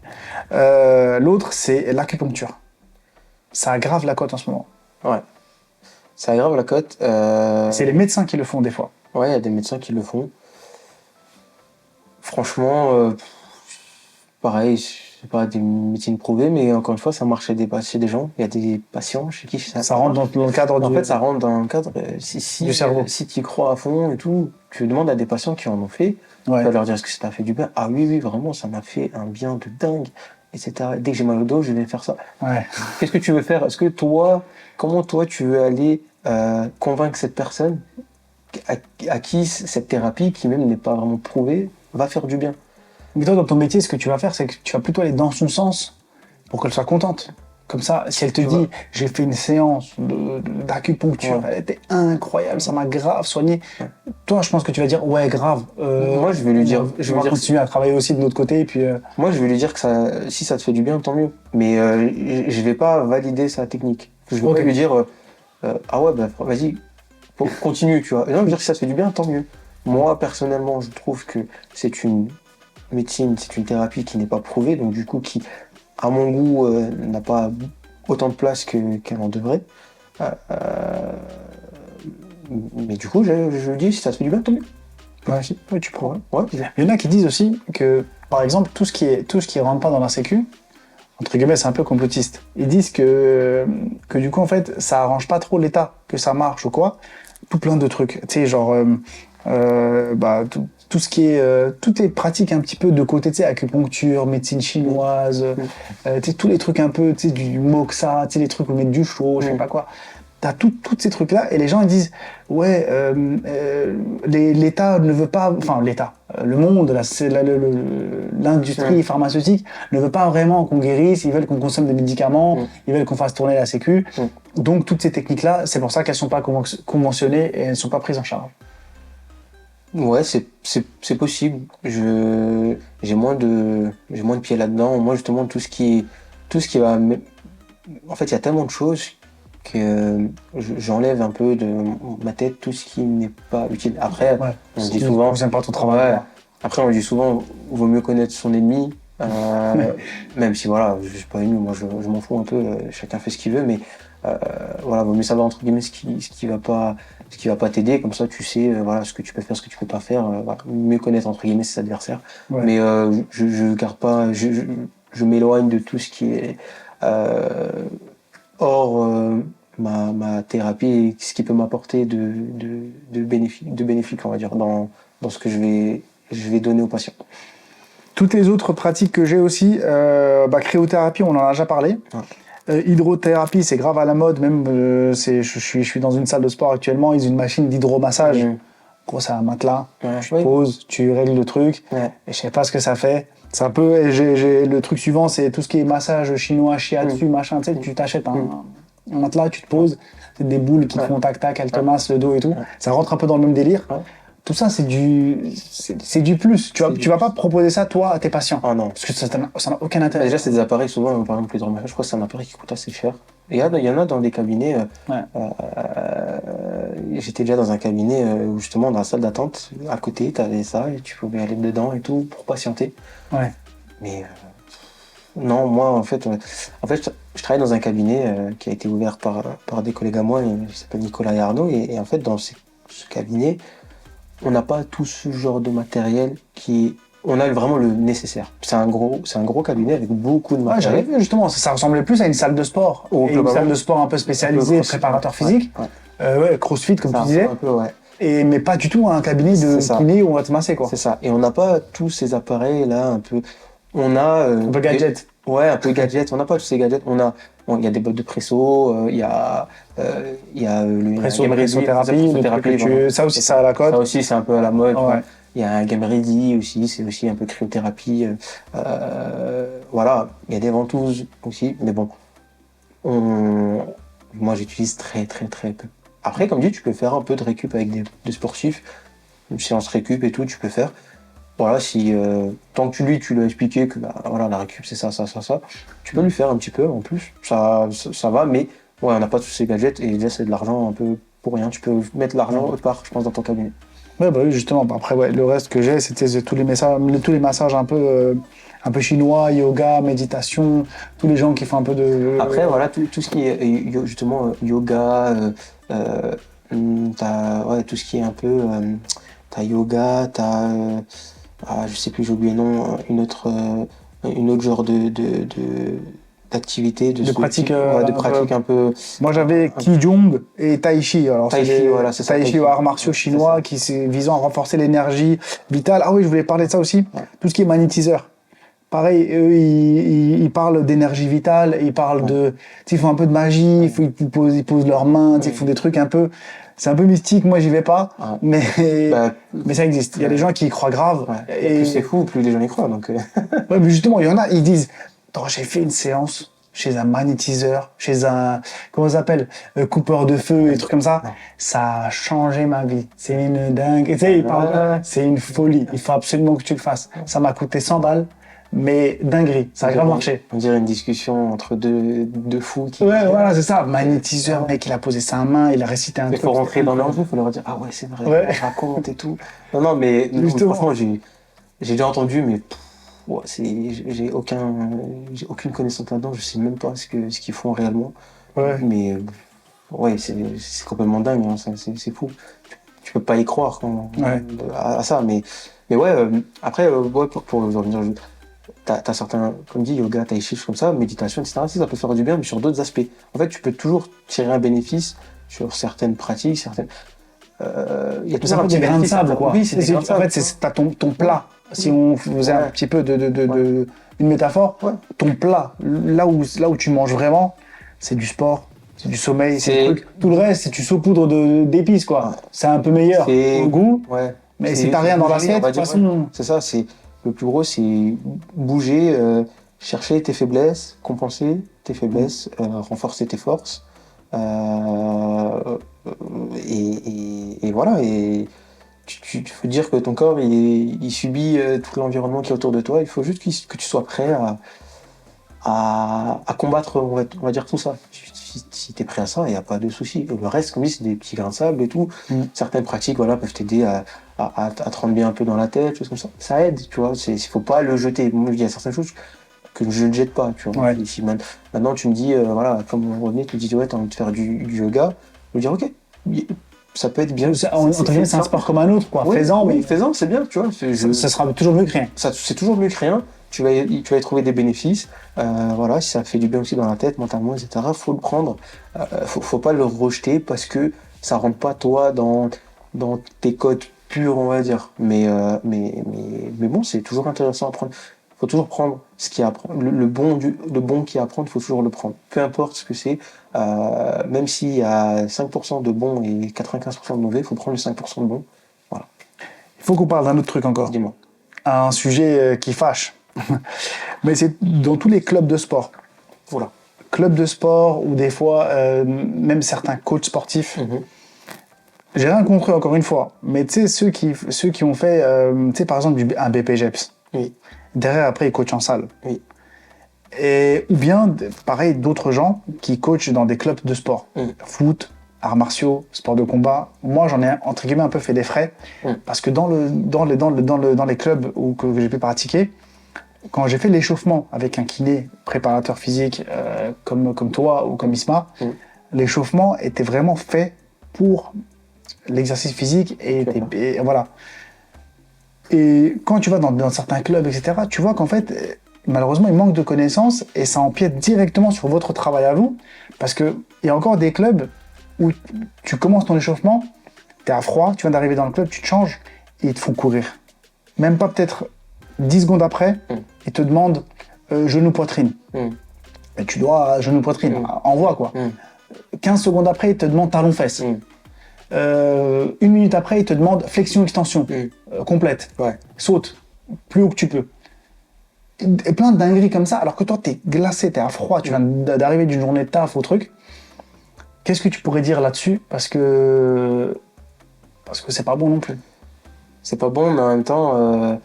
L'autre, c'est l'acupuncture. Ça aggrave la cote en ce moment. Ouais. Ça aggrave la cote. C'est les médecins qui le font des fois. Ouais, il y a des médecins qui le font. Franchement, pareil, c'est pas des médecines prouvées, mais encore une fois, ça marche chez des gens. Il y a des patients chez qui ça rentre dans le cadre En fait, ça rentre dans le cadre du cerveau. Si tu y crois à fond et tout, tu demandes à des patients qui en ont fait, tu vas leur dire est-ce que ça t'a fait du bien. Ah oui, vraiment, ça m'a fait un bien de dingue, etc. Dès que j'ai mal au dos, je vais faire ça. Ouais. Qu'est-ce que tu veux faire? Est-ce que comment tu veux aller convaincre cette personne à qui cette thérapie, qui même n'est pas vraiment prouvée, va faire du bien? Mais toi, dans ton métier, ce que tu vas faire, c'est que tu vas plutôt aller dans son sens pour qu'elle soit contente. Comme ça, si elle te dit « j'ai fait une séance d'acupuncture, elle était incroyable, ça m'a grave soigné », toi, je pense que tu vas dire « ouais, grave, moi, je vais lui dire, je vais continuer à travailler aussi de notre côté. » puis moi, je vais lui dire que si ça te fait du bien, tant mieux. Mais je vais pas valider sa technique. Je vais pas lui dire ah ouais, bah, vas-y, continue, tu vois. Et non, je vais dire que si ça te fait du bien, tant mieux. Moi, personnellement, je trouve que c'est une médecine, c'est une thérapie qui n'est pas prouvée, donc du coup, qui, à mon goût, n'a pas autant de place qu'elle en devrait. Mais du coup, je lui dis, si ça te fait du bien, tant mieux. Ouais, tu prends. Ouais. Il y en a qui disent aussi que, par exemple, tout ce qui rentre pas dans la Sécu, entre guillemets, c'est un peu complotiste. Ils disent que du coup, en fait, ça arrange pas trop l'État, que ça marche ou quoi. Tout plein de trucs. Tu sais, genre, tout ce qui est, toutes les pratiques un petit peu de côté, tu sais, acupuncture, médecine chinoise, tu sais, tous les trucs un peu, tu sais, du moxa, tu sais, les trucs où on met du chaud, je sais pas quoi. T'as tous ces trucs-là, et les gens ils disent ouais, l'État ne veut pas, enfin l'État, le monde, l'industrie pharmaceutique ne veut pas vraiment qu'on guérisse, ils veulent qu'on consomme des médicaments, ils veulent qu'on fasse tourner la Sécu. Donc toutes ces techniques-là, c'est pour ça qu'elles sont pas conventionnées et elles sont pas prises en charge. Ouais, c'est possible. J'ai moins de pieds là-dedans. Moi justement tout ce qui va, en fait il y a tellement de choses que j'enlève un peu de ma tête tout ce qui n'est pas utile. Après, on dit souvent, pas ton travail. Après, on dit souvent, il vaut mieux connaître son ennemi, même si voilà, je suis pas ennemi, moi je m'en fous un peu, chacun fait ce qu'il veut, mais voilà, vaut mieux savoir entre guillemets ce qui va pas t'aider, comme ça tu sais voilà ce que tu peux faire, ce que tu peux pas faire, voilà, mieux connaître entre guillemets ses adversaires. Mais je garde pas, je m'éloigne de tout ce qui est hors ma thérapie et ce qui peut m'apporter de bénéfique, on va dire, dans ce que je vais donner aux patients. Toutes les autres pratiques que j'ai aussi, cryothérapie, on en a déjà parlé. Hydrothérapie, c'est grave à la mode, même je suis dans une salle de sport actuellement, ils ont une machine d'hydromassage. Gros, c'est un matelas, tu poses, tu règles le truc, et je sais pas ce que ça fait. C'est un peu, le truc suivant, c'est tout ce qui est massage chinois, shiatsu, machin, tu sais, tu t'achètes un matelas, tu te poses, c'est des boules qui te font tac-tac, elles te massent le dos et tout. Ça rentre un peu dans le même délire. Tout ça, c'est du plus. Tu vas pas proposer ça, toi, à tes patients. Ah non. Parce que ça n'a aucun intérêt. Déjà, c'est des appareils, souvent, par exemple, je crois que c'est un appareil qui coûte assez cher. Il y en a dans des cabinets. J'étais déjà dans un cabinet où, justement, dans la salle d'attente, à côté, tu avais ça et tu pouvais aller dedans et tout pour patienter. Ouais. Mais non, moi, en fait, je travaille dans un cabinet qui a été ouvert par des collègues à moi, qui s'appelle Nicolas et Arnaud. Et en fait, dans ce cabinet, on n'a pas tout ce genre de matériel on a vraiment le nécessaire. C'est un gros cabinet avec beaucoup de matériel. J'avais vu justement, ça ressemblait plus à une salle de sport. Une salle de sport un peu spécialisée, préparateur physique. CrossFit, comme tu disais. Mais pas du tout un cabinet de kiné où on va te masser, quoi. C'est ça. Et on n'a pas tous ces appareils-là un peu. On a. Un peu gadget. Ouais, un peu gadget. On n'a pas tous ces gadgets. Il y a des bottes de presso, il y a le pressothérapie, ça aussi, ça à la cote. Ça aussi, c'est un peu à la mode. Ouais. Il y a un Game Ready aussi, c'est aussi un peu cryothérapie. Voilà, il y a des ventouses aussi, mais bon, moi j'utilise très peu. Après, comme dit, tu peux faire un peu de récup avec des sportifs, une séance récup et tout, tu peux faire. Voilà, si tant que tu lui as expliqué que voilà, la récup c'est ça, tu peux lui faire un petit peu en plus. Ça va, mais ouais, on n'a pas tous ces gadgets et déjà c'est de l'argent un peu pour rien. Tu peux mettre l'argent autre part, je pense, dans ton cabinet. Ouais, bah oui, justement. Après, ouais, le reste que j'ai, c'était tous les massages un peu chinois, yoga, méditation, tous les gens qui font un peu de. Après, voilà, tout ce qui est justement yoga, t'as ouais, tout ce qui est un peu. T'as yoga, je sais plus, j'ai oublié le nom, une autre genre d'activité, de pratique, de pratique un peu. Moi, j'avais Qigong et Tai Chi. Alors, Tai Chi, voilà, c'est ça. Tai Chi, arts martiaux chinois, qui visant à renforcer l'énergie vitale. Ah oui, je voulais parler de ça aussi. Ouais. Tout ce qui est magnétiseur. Pareil, eux, ils parlent d'énergie vitale, ils parlent de, ils font un peu de magie, ils posent leurs mains, ils font des trucs un peu, c'est un peu mystique. Moi, j'y vais pas, mais ça existe. Il y a des gens qui y croient grave. Ouais. Et plus c'est fou, plus les gens y croient. Donc. Ouais, mais justement, il y en a, ils disent, attends, j'ai fait une séance chez un magnétiseur, chez un, comment ça s'appelle, coupeur de feu, et des trucs comme ça. Ça a changé ma vie. C'est une dingue. Tu sais, ils parlent, c'est une folie. Il faut absolument que tu le fasses. Ça m'a coûté 100 balles. Mais dinguerie, ça a grave marché. On dirait une discussion entre deux fous qui... Ouais, voilà, c'est ça. Magnétiseur, mec, il a posé sa main, il a récité un truc. Il faut rentrer dans leur jeu, il faut leur dire, ah ouais, c'est vrai, on raconte et tout. Non, mais franchement, j'ai déjà entendu, mais ouais, j'ai aucune connaissance là-dedans, je sais même pas ce qu'ils font réellement. Ouais. Mais ouais, c'est complètement dingue, hein, c'est fou. Tu peux pas y croire à ça, mais ouais, après, ouais, pour revenir... T'as certains, comme dit, yoga, tai chi, comme ça, méditation, etc. Ça peut faire du bien, mais sur d'autres aspects. En fait, tu peux toujours tirer un bénéfice sur certaines pratiques, certaines. Il y a tout ça, des grains de sable, quoi. Oui, c'est en fait, t'as ton plat. Si on faisait un petit peu une métaphore, ton plat, là où tu manges vraiment, c'est du sport, c'est du sommeil, c'est des trucs. Tout le reste, c'est tu saupoudres d'épices, quoi. C'est un peu meilleur au goût. Ouais. Mais si t'as rien dans l'assiette, de toute façon. C'est ça, le plus gros, c'est bouger, chercher tes faiblesses, compenser tes faiblesses, renforcer tes forces. Et voilà. Et tu faut dire que ton corps, il subit tout l'environnement qui est autour de toi. Il faut juste que tu sois prêt à combattre, on va dire, tout ça. Si tu es prêt à ça, il n'y a pas de souci. Le reste, comme dit, c'est des petits grains de sable et tout. Certaines pratiques peuvent t'aider à te rendre bien un peu dans la tête, choses comme ça. Ça aide, tu vois. Il ne faut pas le jeter. Moi, il y a certaines choses que je ne jette pas, tu vois. Ouais. Si maintenant, tu me dis, voilà, comme on revenait, tu me dis, ouais, tu as envie de faire du yoga. Je veux dire, ok, ça peut être bien. C'est un sport comme un autre, quoi. Ouais, faisant, c'est bien, tu vois. Ça sera toujours mieux que rien. C'est toujours mieux que rien. Tu vas y trouver des bénéfices. Voilà, si ça fait du bien aussi dans la tête, mentalement, etc. Faut le prendre. Faut pas le rejeter parce que ça rentre pas toi dans tes codes purs, on va dire. Mais bon, c'est toujours intéressant à prendre. Faut toujours prendre ce qui apprend, le bon qui apprend, il faut toujours le prendre. Peu importe ce que c'est, même s'il y a 5% de bon et 95% de mauvais, il faut prendre le 5% de bon. Voilà. Il faut qu'on parle d'un autre truc encore. Dis-moi. Un sujet qui fâche. Mais c'est dans tous les clubs de sport. Voilà. Clubs de sport ou des fois même certains coachs sportifs. J'ai rien contre eux, encore une fois. Mais tu sais, ceux qui ont fait, tu sais, par exemple, un BPGEPS. Oui. Derrière, après, ils coachent en salle. Oui. Ou bien, pareil, d'autres gens qui coachent dans des clubs de sport. Foot, arts martiaux, sport de combat. Moi, j'en ai, entre guillemets, un peu fait des frais. Parce que dans les clubs que j'ai pu pratiquer, quand j'ai fait l'échauffement avec un kiné, préparateur physique, comme toi ou comme Isma, l'échauffement était vraiment fait pour l'exercice physique et voilà. Et quand tu vas dans certains clubs, etc., tu vois qu'en fait, malheureusement, il manque de connaissances et ça empiète directement sur votre travail à vous. Parce qu'il y a encore des clubs où tu commences ton échauffement, tu es à froid, tu viens d'arriver dans le club, tu te changes et ils te font courir. Même pas peut-être 10 secondes après, ils te demandent genou-poitrine. Et tu dois genou-poitrine, envoie quoi. 15 secondes après, ils te demandent talon-fesse. 1 minute après, ils te demandent flexion-extension. complète. Ouais. Saute plus haut que tu peux. Et plein de dingueries comme ça, alors que toi, t'es glacé, t'es à froid, tu viens d'arriver d'une journée de taf au truc. Qu'est-ce que tu pourrais dire là-dessus? Parce que c'est pas bon non plus. C'est pas bon, mais en même temps,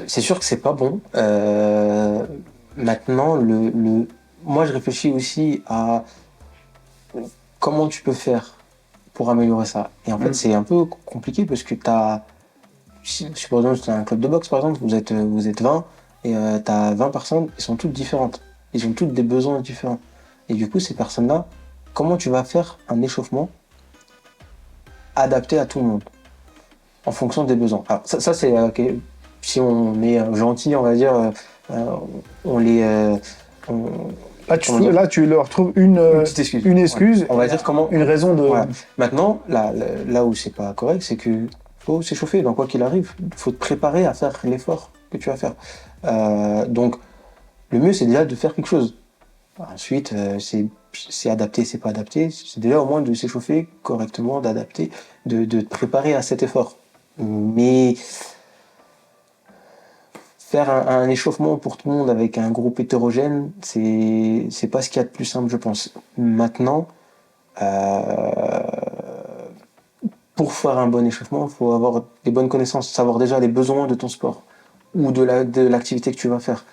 c'est sûr que c'est pas bon. Maintenant, moi, je réfléchis aussi à comment tu peux faire pour améliorer ça. Et en fait, c'est un peu compliqué parce que si par exemple, c'est un club de boxe, par exemple, vous êtes 20 et tu as 20 personnes, elles sont toutes différentes. Ils ont toutes des besoins différents. Et du coup, ces personnes-là, comment tu vas faire un échauffement adapté à tout le monde en fonction des besoins. Alors, ça c'est si on est gentil, on va dire, on les. Là, tu leur trouves une petite excuse. Une excuse. Ouais. On va dire comment. Une raison de. Voilà. Maintenant, là où c'est pas correct, c'est que faut s'échauffer. Donc quoi qu'il arrive, il faut te préparer à faire l'effort que tu vas faire. Donc le mieux c'est déjà de faire quelque chose. Ensuite, c'est adapté, c'est pas adapté. C'est déjà au moins de s'échauffer correctement, d'adapter, de te préparer à cet effort. Mais faire un échauffement pour tout le monde avec un groupe hétérogène, c'est pas ce qu'il y a de plus simple, je pense. Maintenant, pour faire un bon échauffement, il faut avoir des bonnes connaissances, savoir déjà les besoins de ton sport ou de l'activité que tu vas faire.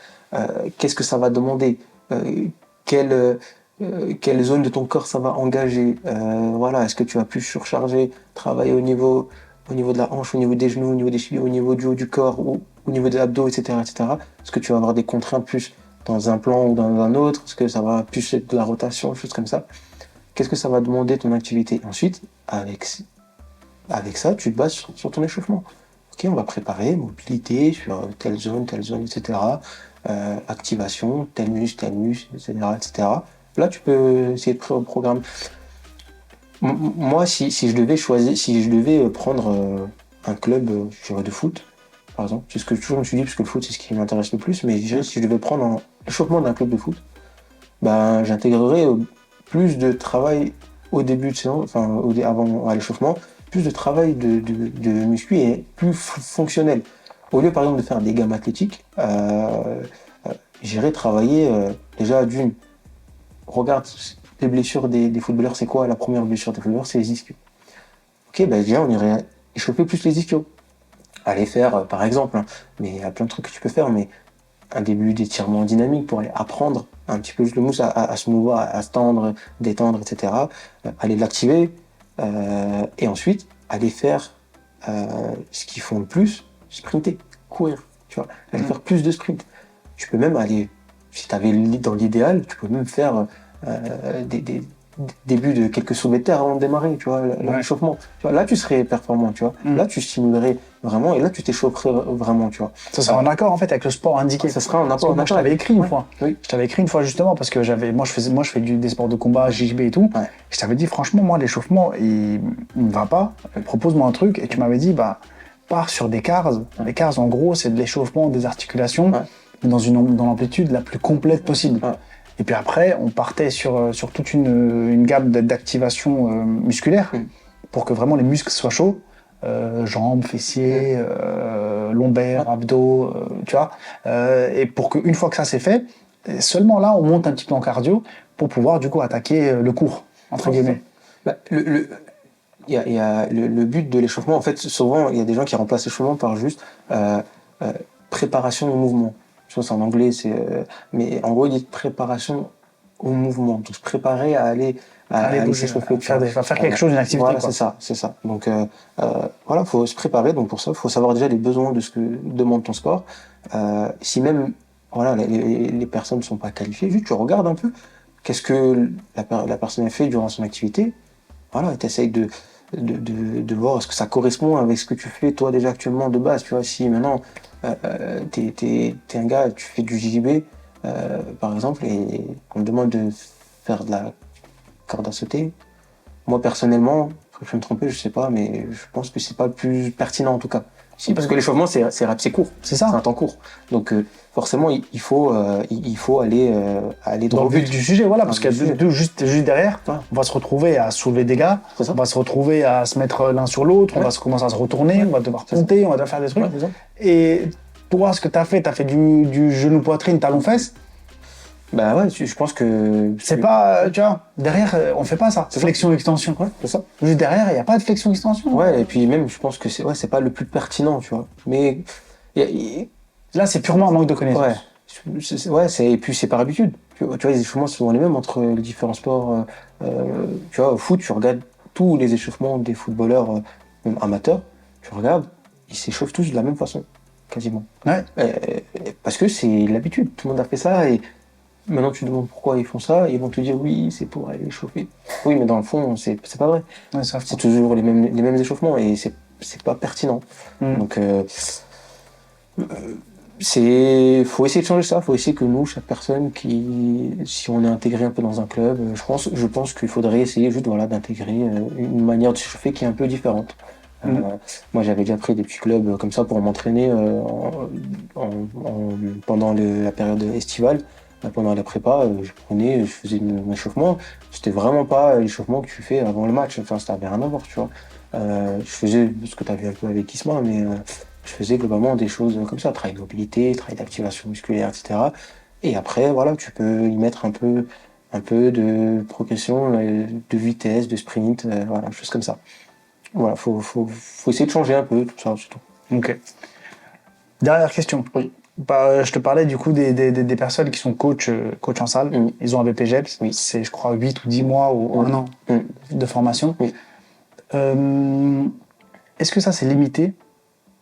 Qu'est-ce que ça va demander, quelle zone de ton corps ça va engager. Voilà, est-ce que tu vas plus surcharger, travailler au niveau de la hanche, au niveau des genoux, au niveau des chevilles, au niveau du haut du corps, ou au niveau des abdos, etc., etc. Est-ce que tu vas avoir des contraintes plus dans un plan ou dans un autre? Est-ce que ça va plus être de la rotation, des choses comme ça? Qu'est-ce que ça va demander ton activité? Ensuite, avec ça, tu te bases sur ton échauffement. Ok, on va préparer mobilité sur telle zone, etc. Activation, tel muscle, etc., etc. Là, tu peux essayer de programmer. Moi, si je devais choisir, si je devais prendre un club de foot, par exemple, c'est ce que toujours je me suis dit, parce que le foot, c'est ce qui m'intéresse le plus, mais si je devais prendre un échauffement d'un club de foot, ben, j'intégrerais plus de travail au début de séance, enfin, avant à l'échauffement, plus de travail de muscu et plus fonctionnel. Au lieu, par exemple, de faire des gammes athlétiques, j'irais travailler déjà d'une. Regarde les blessures des footballeurs, c'est quoi? La première blessure des footballeurs, c'est les ischios. Ok, ben déjà, on irait échauffer plus les ischios. Aller faire, par exemple, hein, mais il y a plein de trucs que tu peux faire, mais un début d'étirement dynamique pour aller apprendre un petit peu le muscle à se mouvoir, à se tendre, détendre, etc. Aller l'activer et ensuite aller faire ce qu'ils font le plus, sprinter, courir, tu vois, aller faire plus de sprint. Tu peux même aller, si tu avais dans l'idéal, tu peux même faire des débuts de quelques soulevés de terre avant de démarrer, tu vois, l'échauffement. Tu vois, là, tu serais performant, tu vois. Là, tu stimulerais vraiment et là, tu t'échaufferais vraiment, tu vois. Ça serait en accord, en fait, avec le sport indiqué. Ça serait en accord. Moi, je t'avais écrit une fois. Oui. Je t'avais écrit une fois, justement, parce que moi, je fais des sports de combat, JJB et tout. Ouais. Je t'avais dit, franchement, moi, l'échauffement, il me va pas. Propose-moi un truc. Et tu m'avais dit, pars sur des CARS. Ouais. Les CARS, en gros, c'est de l'échauffement des articulations, dans l'amplitude la plus complète possible. Ouais. Et puis après, on partait sur toute une gamme d'activation musculaire pour que vraiment les muscles soient chauds. Jambes, fessiers, lombaires, abdos, tu vois. Et pour qu'une fois que ça c'est fait, seulement là, on monte un petit peu en cardio pour pouvoir du coup attaquer le court, entre guillemets. Bah, le but de l'échauffement, en fait, souvent, il y a des gens qui remplacent l'échauffement par juste préparation au mouvement. Je pense en anglais, mais en gros, il dit préparation au mouvement. Donc, se préparer à aller s'échauffer. Faire quelque chose, une activité. Voilà, c'est ça. Donc, voilà, faut se préparer. Donc, pour ça, il faut savoir déjà les besoins de ce que demande ton sport. Si même, voilà, les personnes ne sont pas qualifiées, juste tu regardes un peu qu'est-ce que la personne a fait durant son activité. Voilà, tu essayes de voir est-ce que ça correspond avec ce que tu fais toi déjà actuellement de base. Tu vois, si maintenant t'es un gars, tu fais du JJB par exemple, et on te demande de faire de la corde à sauter. Moi personnellement, Je vais me tromper, je sais pas, mais je pense que c'est pas le plus pertinent en tout cas. Si, parce que l'échauffement, c'est court. C'est ça. C'est un temps court. Donc, forcément, il faut aller droit Dans le au but du sujet, voilà, parce Dans qu'il le y a juste derrière, Ouais. on va se retrouver à soulever des gars, C'est ça. on va se retrouver à se mettre l'un sur l'autre, on Ouais. va commencer à se retourner, on va devoir C'est ça. compter, on va devoir faire des trucs. Ouais, c'est ça. Et toi, ce que tu as fait du genou-poitrine, talon-fesse, Bah ouais, je pense que c'est pas, tu vois, derrière, on fait pas ça. C'est ça. Flexion-extension. Ouais, c'est ça. Juste derrière, il n'y a pas de flexion-extension. Ouais, et puis même, je pense que c'est pas le plus pertinent, tu vois. Mais Là, c'est purement un manque de connaissance. et puis c'est par habitude. Tu vois, les échauffements sont souvent les mêmes entre les différents sports. Tu vois, au foot, tu regardes tous les échauffements des footballeurs même amateurs, tu regardes, ils s'échauffent tous de la même façon, quasiment. Ouais. Parce que c'est l'habitude, tout le monde a fait ça et maintenant tu te demandes pourquoi ils font ça, et ils vont te dire oui, c'est pour aller échauffer. Oui, mais dans le fond, c'est pas vrai. Ouais, ça, C'est toujours les mêmes échauffements et c'est pas pertinent. Donc faut essayer de changer ça, faut essayer que nous, chaque personne si on est intégré un peu dans un club, je pense qu'il faudrait essayer juste d'intégrer une manière de s'échauffer qui est un peu différente. Moi j'avais déjà pris des petits clubs comme ça pour m'entraîner pendant la période estivale. Pendant la prépa, je faisais mon échauffement. C'était vraiment pas l'échauffement que tu fais avant le match. Enfin, ça avait rien à voir, tu vois. Je faisais ce que tu as vu un peu avec Isma, mais je faisais globalement des choses comme ça, travail de mobilité, travail d'activation musculaire, etc. Et après, voilà, tu peux y mettre un peu de progression, de vitesse, de sprint, voilà, choses comme ça. Voilà, faut essayer de changer un peu tout ça, c'est tout. Ok. Dernière question. Oui. Je te parlais du coup des personnes qui sont coach en salle. Ils ont un BPGEPS. Oui. C'est, je crois, 8 ou 10 mois ou 1 an de formation. Oui. Est-ce que ça, c'est limité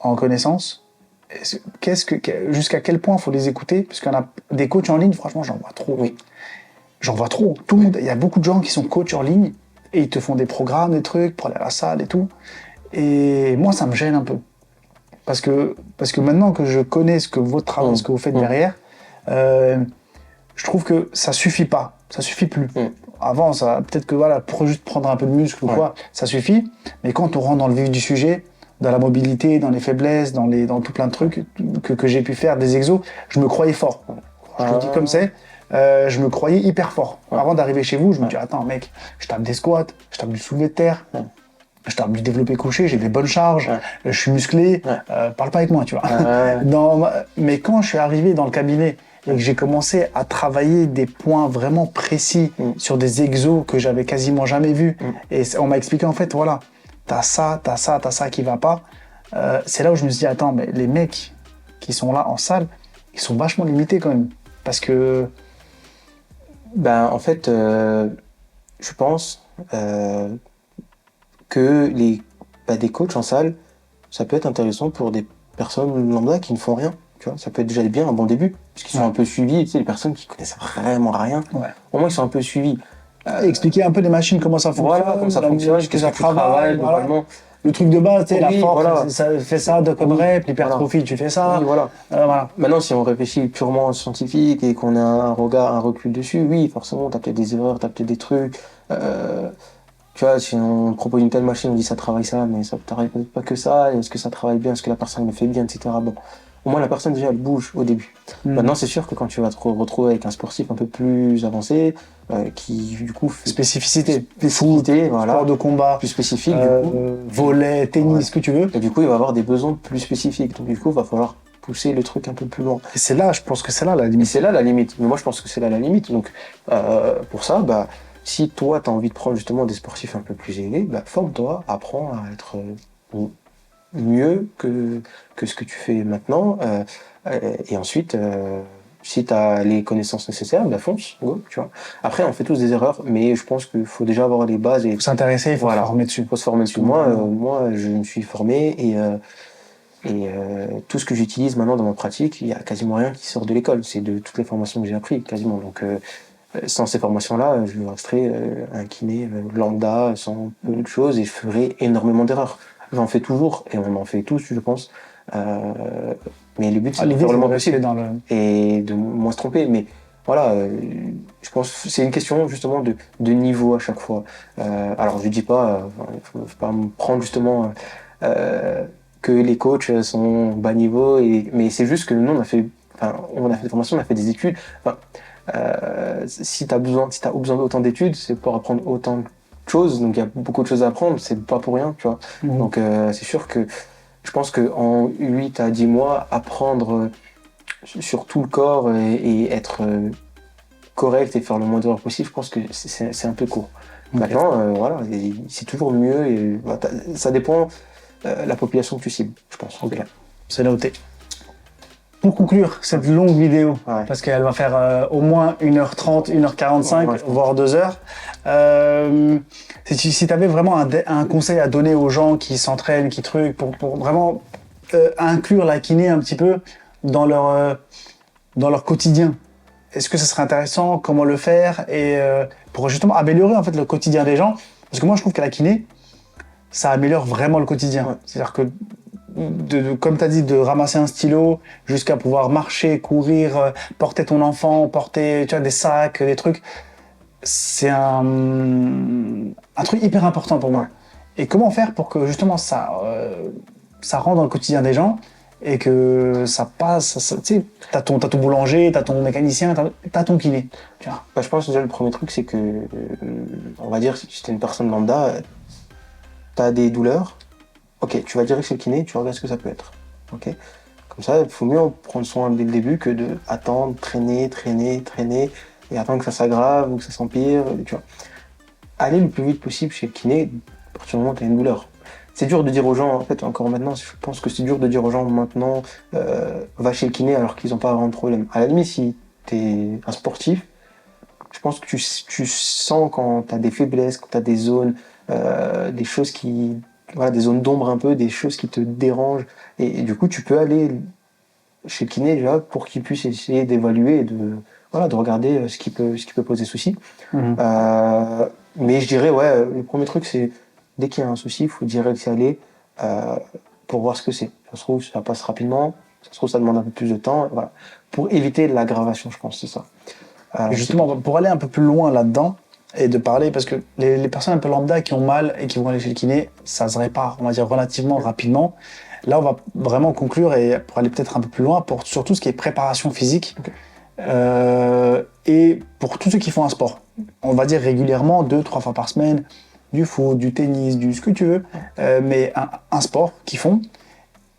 en connaissances? Jusqu'à quel point il faut les écouter? Parce qu'il y en a des coachs en ligne, franchement, j'en vois trop. Oui. J'en vois trop. Tout le monde, il y a beaucoup de gens qui sont coachs en ligne et ils te font des programmes, des trucs pour aller à la salle et tout. Et moi, ça me gêne un peu. Parce que maintenant que je connais ce que votre travail, ce que vous faites derrière, je trouve que ça suffit pas. Ça suffit plus. Avant, peut-être que voilà, pour juste prendre un peu de muscle ou quoi, ça suffit. Mais quand on rentre dans le vif du sujet, dans la mobilité, dans les faiblesses, dans tout plein de trucs que j'ai pu faire, des exos, je me croyais fort. Je le dis comme c'est. Je me croyais hyper fort. Avant d'arriver chez vous, je me dis attends mec, je tape des squats, je tape du soulevé de terre, je tape du développé couché, j'ai des bonnes charges, je suis musclé, parle pas avec moi, tu vois. Mais quand je suis arrivé dans le cabinet et que j'ai commencé à travailler des points vraiment précis sur des exos que j'avais quasiment jamais vus, et on m'a expliqué en fait, voilà, t'as ça qui va pas, c'est là où je me suis dit attends, mais les mecs qui sont là en salle, ils sont vachement limités quand même. Parce que... En fait, je pense que des coachs en salle, ça peut être intéressant pour des personnes lambda qui ne font rien. Tu vois, ça peut être déjà bien un bon début, parce qu'ils sont un peu suivis. Tu sais, les personnes qui connaissent vraiment rien, au moins ils sont un peu suivis. Expliquer un peu les machines, comment ça fonctionne, voilà, comment ça fonctionne, que ça travaille, globalement. Le truc de base, tu sais, la force, voilà. ça fait ça comme rep, l'hypertrophie, tu fais ça. Oui, voilà. Voilà. Maintenant, si on réfléchit purement scientifique et qu'on a un recul dessus, oui, forcément, t'as peut-être des erreurs, t'as peut-être des trucs. Tu vois, si on propose une telle machine, on dit ça travaille ça, mais ça travaille pas que ça. Est-ce que ça travaille bien? Est-ce que la personne le fait bien, etc. Bon, au moins la personne déjà elle bouge au début. Maintenant, c'est sûr que quand tu vas te retrouver avec un sportif un peu plus avancé, qui du coup fait spécificité, voilà, sport de combat, plus spécifique, volley, tennis, ce que tu veux. Et du coup, il va avoir des besoins plus spécifiques. Donc du coup, il va falloir pousser le truc un peu plus loin. Et c'est là, je pense que c'est là la limite. Et c'est là la limite. Mais moi, je pense que c'est là la limite. Donc pour ça, si toi, tu as envie de prendre justement des sportifs un peu plus élevés, forme-toi, apprends à être mieux que ce que tu fais maintenant. Et ensuite, si tu as les connaissances nécessaires, fonce, go, tu vois. Après, on fait tous des erreurs, mais je pense qu'il faut déjà avoir les bases. Il faut s'intéresser, il faut se former dessus. Il faut se former dessus. Moi, je me suis formé et tout ce que j'utilise maintenant dans ma pratique, il n'y a quasiment rien qui sort de l'école. C'est de toutes les formations que j'ai apprises, quasiment. Donc, sans ces formations-là, je resterais un kiné lambda, sans peu de choses, et je ferais énormément d'erreurs. J'en fais toujours, et on en fait tous, je pense. Mais le but, c'est de faire le moins possible et de moins se tromper. Mais voilà, je pense que c'est une question justement de niveau à chaque fois. Alors je dis pas, faut pas me prendre justement que les coachs sont bas niveau, mais c'est juste que nous on a fait des formations, on a fait des études. Enfin, si tu as besoin d'autant d'études, c'est pour apprendre autant de choses, donc il y a beaucoup de choses à apprendre, c'est pas pour rien, tu vois. Donc c'est sûr que je pense qu'en 8 à 10 mois, apprendre sur tout le corps et être correct et faire le moins d'erreurs possible, je pense que c'est un peu court. Maintenant, voilà, c'est toujours mieux et voilà, ça dépend la population que tu cibles, je pense. Ok, c'est noté. Pour conclure cette longue vidéo, Ouais. parce qu'elle va faire au moins 1h30, 1h45, Ouais, voire 2 heures, si tu avais vraiment un conseil à donner aux gens qui s'entraînent, qui truquent, pour vraiment inclure la kiné un petit peu dans leur quotidien, est-ce que ça serait intéressant? Comment le faire? Et pour justement améliorer en fait le quotidien des gens, parce que moi je trouve que la kiné, ça améliore vraiment le quotidien. Ouais. C'est-à-dire que comme tu as dit, de ramasser un stylo jusqu'à pouvoir marcher, courir, porter ton enfant, porter des sacs, des trucs, c'est un truc hyper important pour moi. Ouais. Et comment faire pour que justement ça rentre dans le quotidien des gens et que ça passe, tu sais, t'as ton boulanger, t'as ton mécanicien, t'as ton kiné. Tu vois. Bah, je pense déjà le premier truc, c'est que, on va dire, si tu es une personne lambda, tu as des douleurs, ok, tu vas direct chez le kiné, tu regardes ce que ça peut être. Ok. Comme ça, il faut mieux en prendre soin dès le début que de attendre, traîner, et attendre que ça s'aggrave ou que ça s'empire, tu vois. Aller le plus vite possible chez le kiné, à partir du moment où tu as une douleur. C'est dur de dire aux gens, en fait, encore maintenant, je pense que c'est dur de dire aux gens maintenant, va chez le kiné alors qu'ils n'ont pas vraiment de problème. À la limite, si tu es un sportif, je pense que tu sens quand tu as des faiblesses, quand tu as des zones, des choses voilà, des zones d'ombre un peu, des choses qui te dérangent. Et du coup, tu peux aller chez le kiné déjà pour qu'il puisse essayer d'évaluer et voilà, de regarder ce qui peut poser souci. Mais je dirais, ouais, le premier truc, c'est dès qu'il y a un souci, il faut direct y aller euh, pour voir ce que c'est. Ça se trouve, ça passe rapidement. Ça se trouve, ça demande un peu plus de temps. Voilà. Pour éviter l'aggravation, je pense, c'est ça. Et justement, pour aller un peu plus loin là-dedans et de parler, parce que les personnes un peu lambda qui ont mal et qui vont aller chez le kiné, ça se répare, on va dire, relativement rapidement. Là, on va vraiment conclure et pour aller peut-être un peu plus loin, sur tout ce qui est préparation physique. Et pour tous ceux qui font un sport, on va dire régulièrement, 2-3 fois par semaine, du foot, du tennis, du ce que tu veux, mais un sport qu'ils font.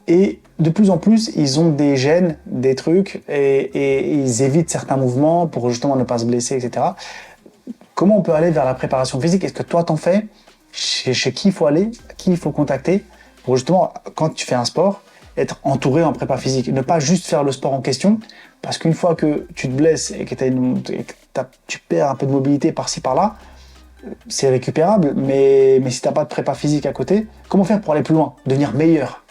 Et de plus en plus, ils ont des gènes, des trucs, et ils évitent certains mouvements pour justement ne pas se blesser, etc. Comment on peut aller vers la préparation physique? Est-ce que toi t'en fais? Chez qui il faut aller? Qui il faut contacter? Pour justement, quand tu fais un sport, être entouré en prépa physique. Ne pas juste faire le sport en question, parce qu'une fois que tu te blesses et que tu perds un peu de mobilité par-ci par-là, c'est récupérable, mais si t'as pas de prépa physique à côté, comment faire pour aller plus loin, devenir meilleur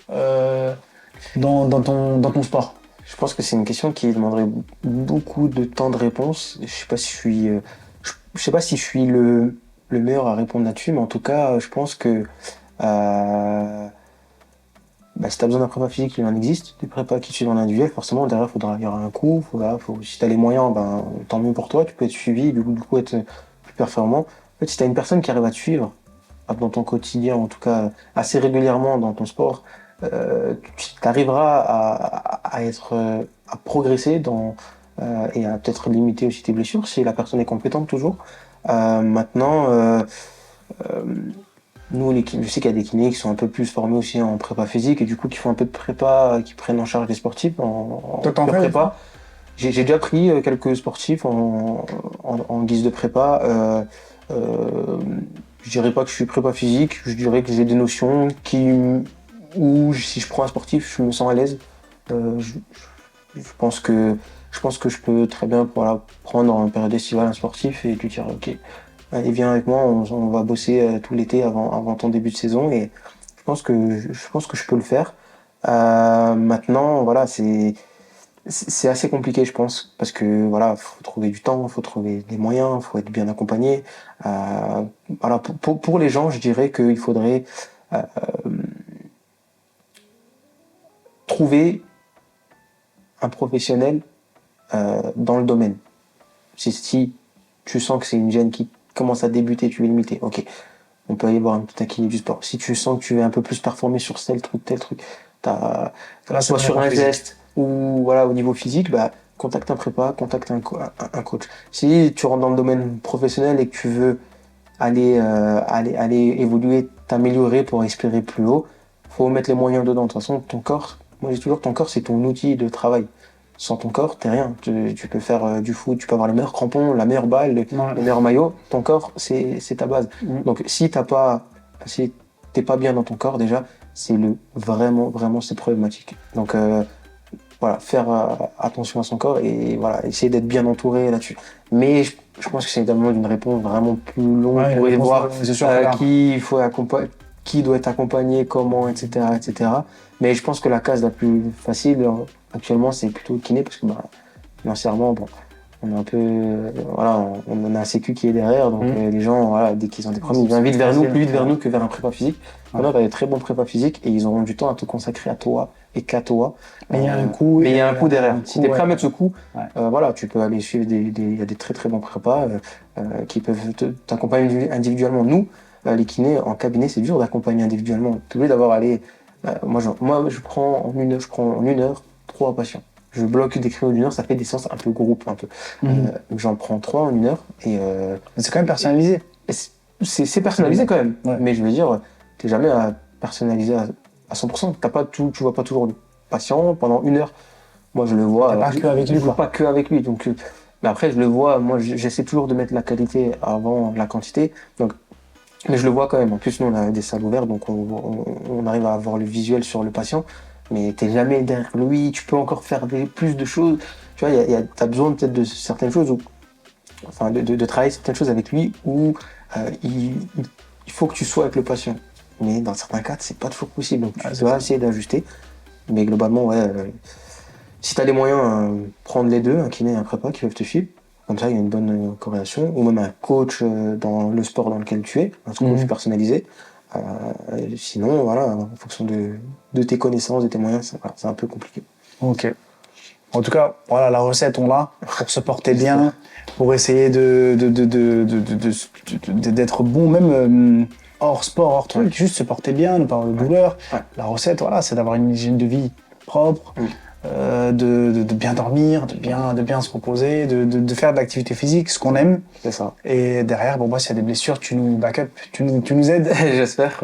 dans ton sport? Je pense que c'est une question qui demanderait beaucoup de temps de réponse. Je sais pas si je suis le meilleur à répondre là-dessus, mais en tout cas, je pense que si tu as besoin d'un prépa physique, il en existe. Des prépas qui suivent en individuel, forcément, derrière, il y aura un coût. Si tu as les moyens, tant mieux pour toi, tu peux être suivi, du coup être plus performant. En fait, si tu as une personne qui arrive à te suivre, dans ton quotidien, en tout cas assez régulièrement dans ton sport, tu arriveras à progresser et à peut-être limiter aussi tes blessures si la personne est compétente toujours. Maintenant, nous, je sais qu'il y a des kinés qui sont un peu plus formés aussi en prépa physique et du coup qui font un peu de prépa, qui prennent en charge les sportifs en Toi, t'en pure fais, prépa. J'ai déjà pris quelques sportifs en guise de prépa. Je dirais pas que je suis prépa physique, je dirais que j'ai des notions où si je prends un sportif, je me sens à l'aise. Je pense que je peux très bien prendre en période estivale un sportif et lui dire ok, allez viens avec moi, on va bosser tout l'été avant ton début de saison et je pense que je peux le faire. Maintenant voilà c'est assez compliqué je pense parce que voilà faut trouver du temps, faut trouver des moyens, faut être bien accompagné. Voilà pour les gens je dirais qu'il faudrait trouver un professionnel dans le domaine. Si tu sens que c'est une gêne qui commence à débuter, tu veux limiter, ok, on peut aller voir un petit kiné du sport. Si tu sens que tu veux un peu plus performer sur tel truc, soit sur un geste ou voilà, au niveau physique, bah, contacte un prépa, contacte un coach. Si tu rentres dans le domaine professionnel et que tu veux aller évoluer, t'améliorer pour espérer plus haut, faut mettre les moyens dedans. De toute façon, ton corps, moi j'ai toujours ton corps, c'est ton outil de travail. Sans ton corps, t'es rien. Tu peux faire du foot, tu peux avoir les meilleurs crampons, la meilleure balle, les meilleurs maillots. Ton corps, c'est ta base. Donc si t'es pas bien dans ton corps déjà, c'est vraiment c'est problématique. Donc voilà, faire attention à son corps et voilà, essayer d'être bien entouré là-dessus. Mais je pense que c'est évidemment une réponse vraiment plus longue pour aller voir qui doit être accompagné, comment, etc. Mais je pense que la case la plus facile actuellement, c'est plutôt le kiné parce que financièrement, bon, on a un peu, voilà, on a un sécu qui est derrière, donc les gens, voilà, dès qu'ils ont des problèmes, ils invitent vers nous, plus vite vers nous que vers un prépa physique. Maintenant, tu as des très bons prépas physiques et ils auront du temps à te consacrer à toi et qu'à toi. Mais il y a un coût. Mais il y a un coût derrière. Si tu es prêt à mettre ce coût, voilà, tu peux aller suivre il y a des très très bons prépas qui peuvent t'accompagner individuellement. Nous, les kinés en cabinet, c'est dur d'accompagner individuellement. Tu es obligé d'avoir moi, je prends en une heure 3 patients. Je bloque des créneaux d'une heure, ça fait des séances un peu groupe, un peu. J'en prends 3 en une heure et. C'est quand même personnalisé. C'est personnalisé quand même. Ouais. Mais je veux dire, t'es jamais à personnaliser à 100%. Tu vois pas toujours le patient pendant une heure. Moi, je le vois. Pas que avec lui. Pas que avec lui. Donc, mais après, je le vois. Moi, j'essaie toujours de mettre la qualité avant la quantité. Donc, mais je le vois quand même. En plus, nous, on a des salles ouvertes, donc on arrive à avoir le visuel sur le patient. Mais t'es jamais derrière lui. Tu peux encore faire plus de choses. Tu vois, t'as besoin peut-être de certaines choses enfin, de travailler certaines choses avec lui où il faut que tu sois avec le patient. Mais dans certains cas, c'est pas toujours possible. Donc, tu dois essayer d'ajuster. Mais globalement, si tu as les moyens, prendre les deux, un kiné et un prépa qui peuvent te suivre. Comme ça, il y a une bonne corrélation. Ou même un coach dans le sport dans lequel tu es, un coach personnalisé. Sinon, voilà, en fonction de tes connaissances, de tes moyens, c'est un peu compliqué. Ok. En tout cas, voilà, la recette, on l'a pour se porter bien, pour essayer d'être bon, même hors sport, hors truc, juste se porter bien, ne pas avoir de douleur. La recette, voilà, c'est d'avoir une hygiène de vie propre, de bien dormir, de bien se reposer, de faire de l'activité physique, ce qu'on aime. C'est ça. Et derrière, bon, s'il y a des blessures, tu nous backup, tu nous aides. J'espère.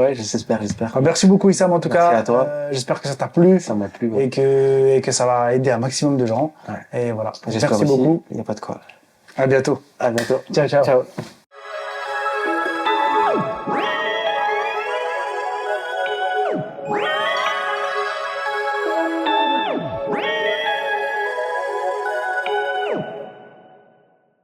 Merci beaucoup, Issam, en tout cas. Merci à toi. J'espère que ça t'a plu. Ça m'a plu. Et que ça va aider un maximum de gens. Et voilà. Merci beaucoup. Il n'y a pas de quoi. À bientôt. À bientôt. Ciao. Ciao.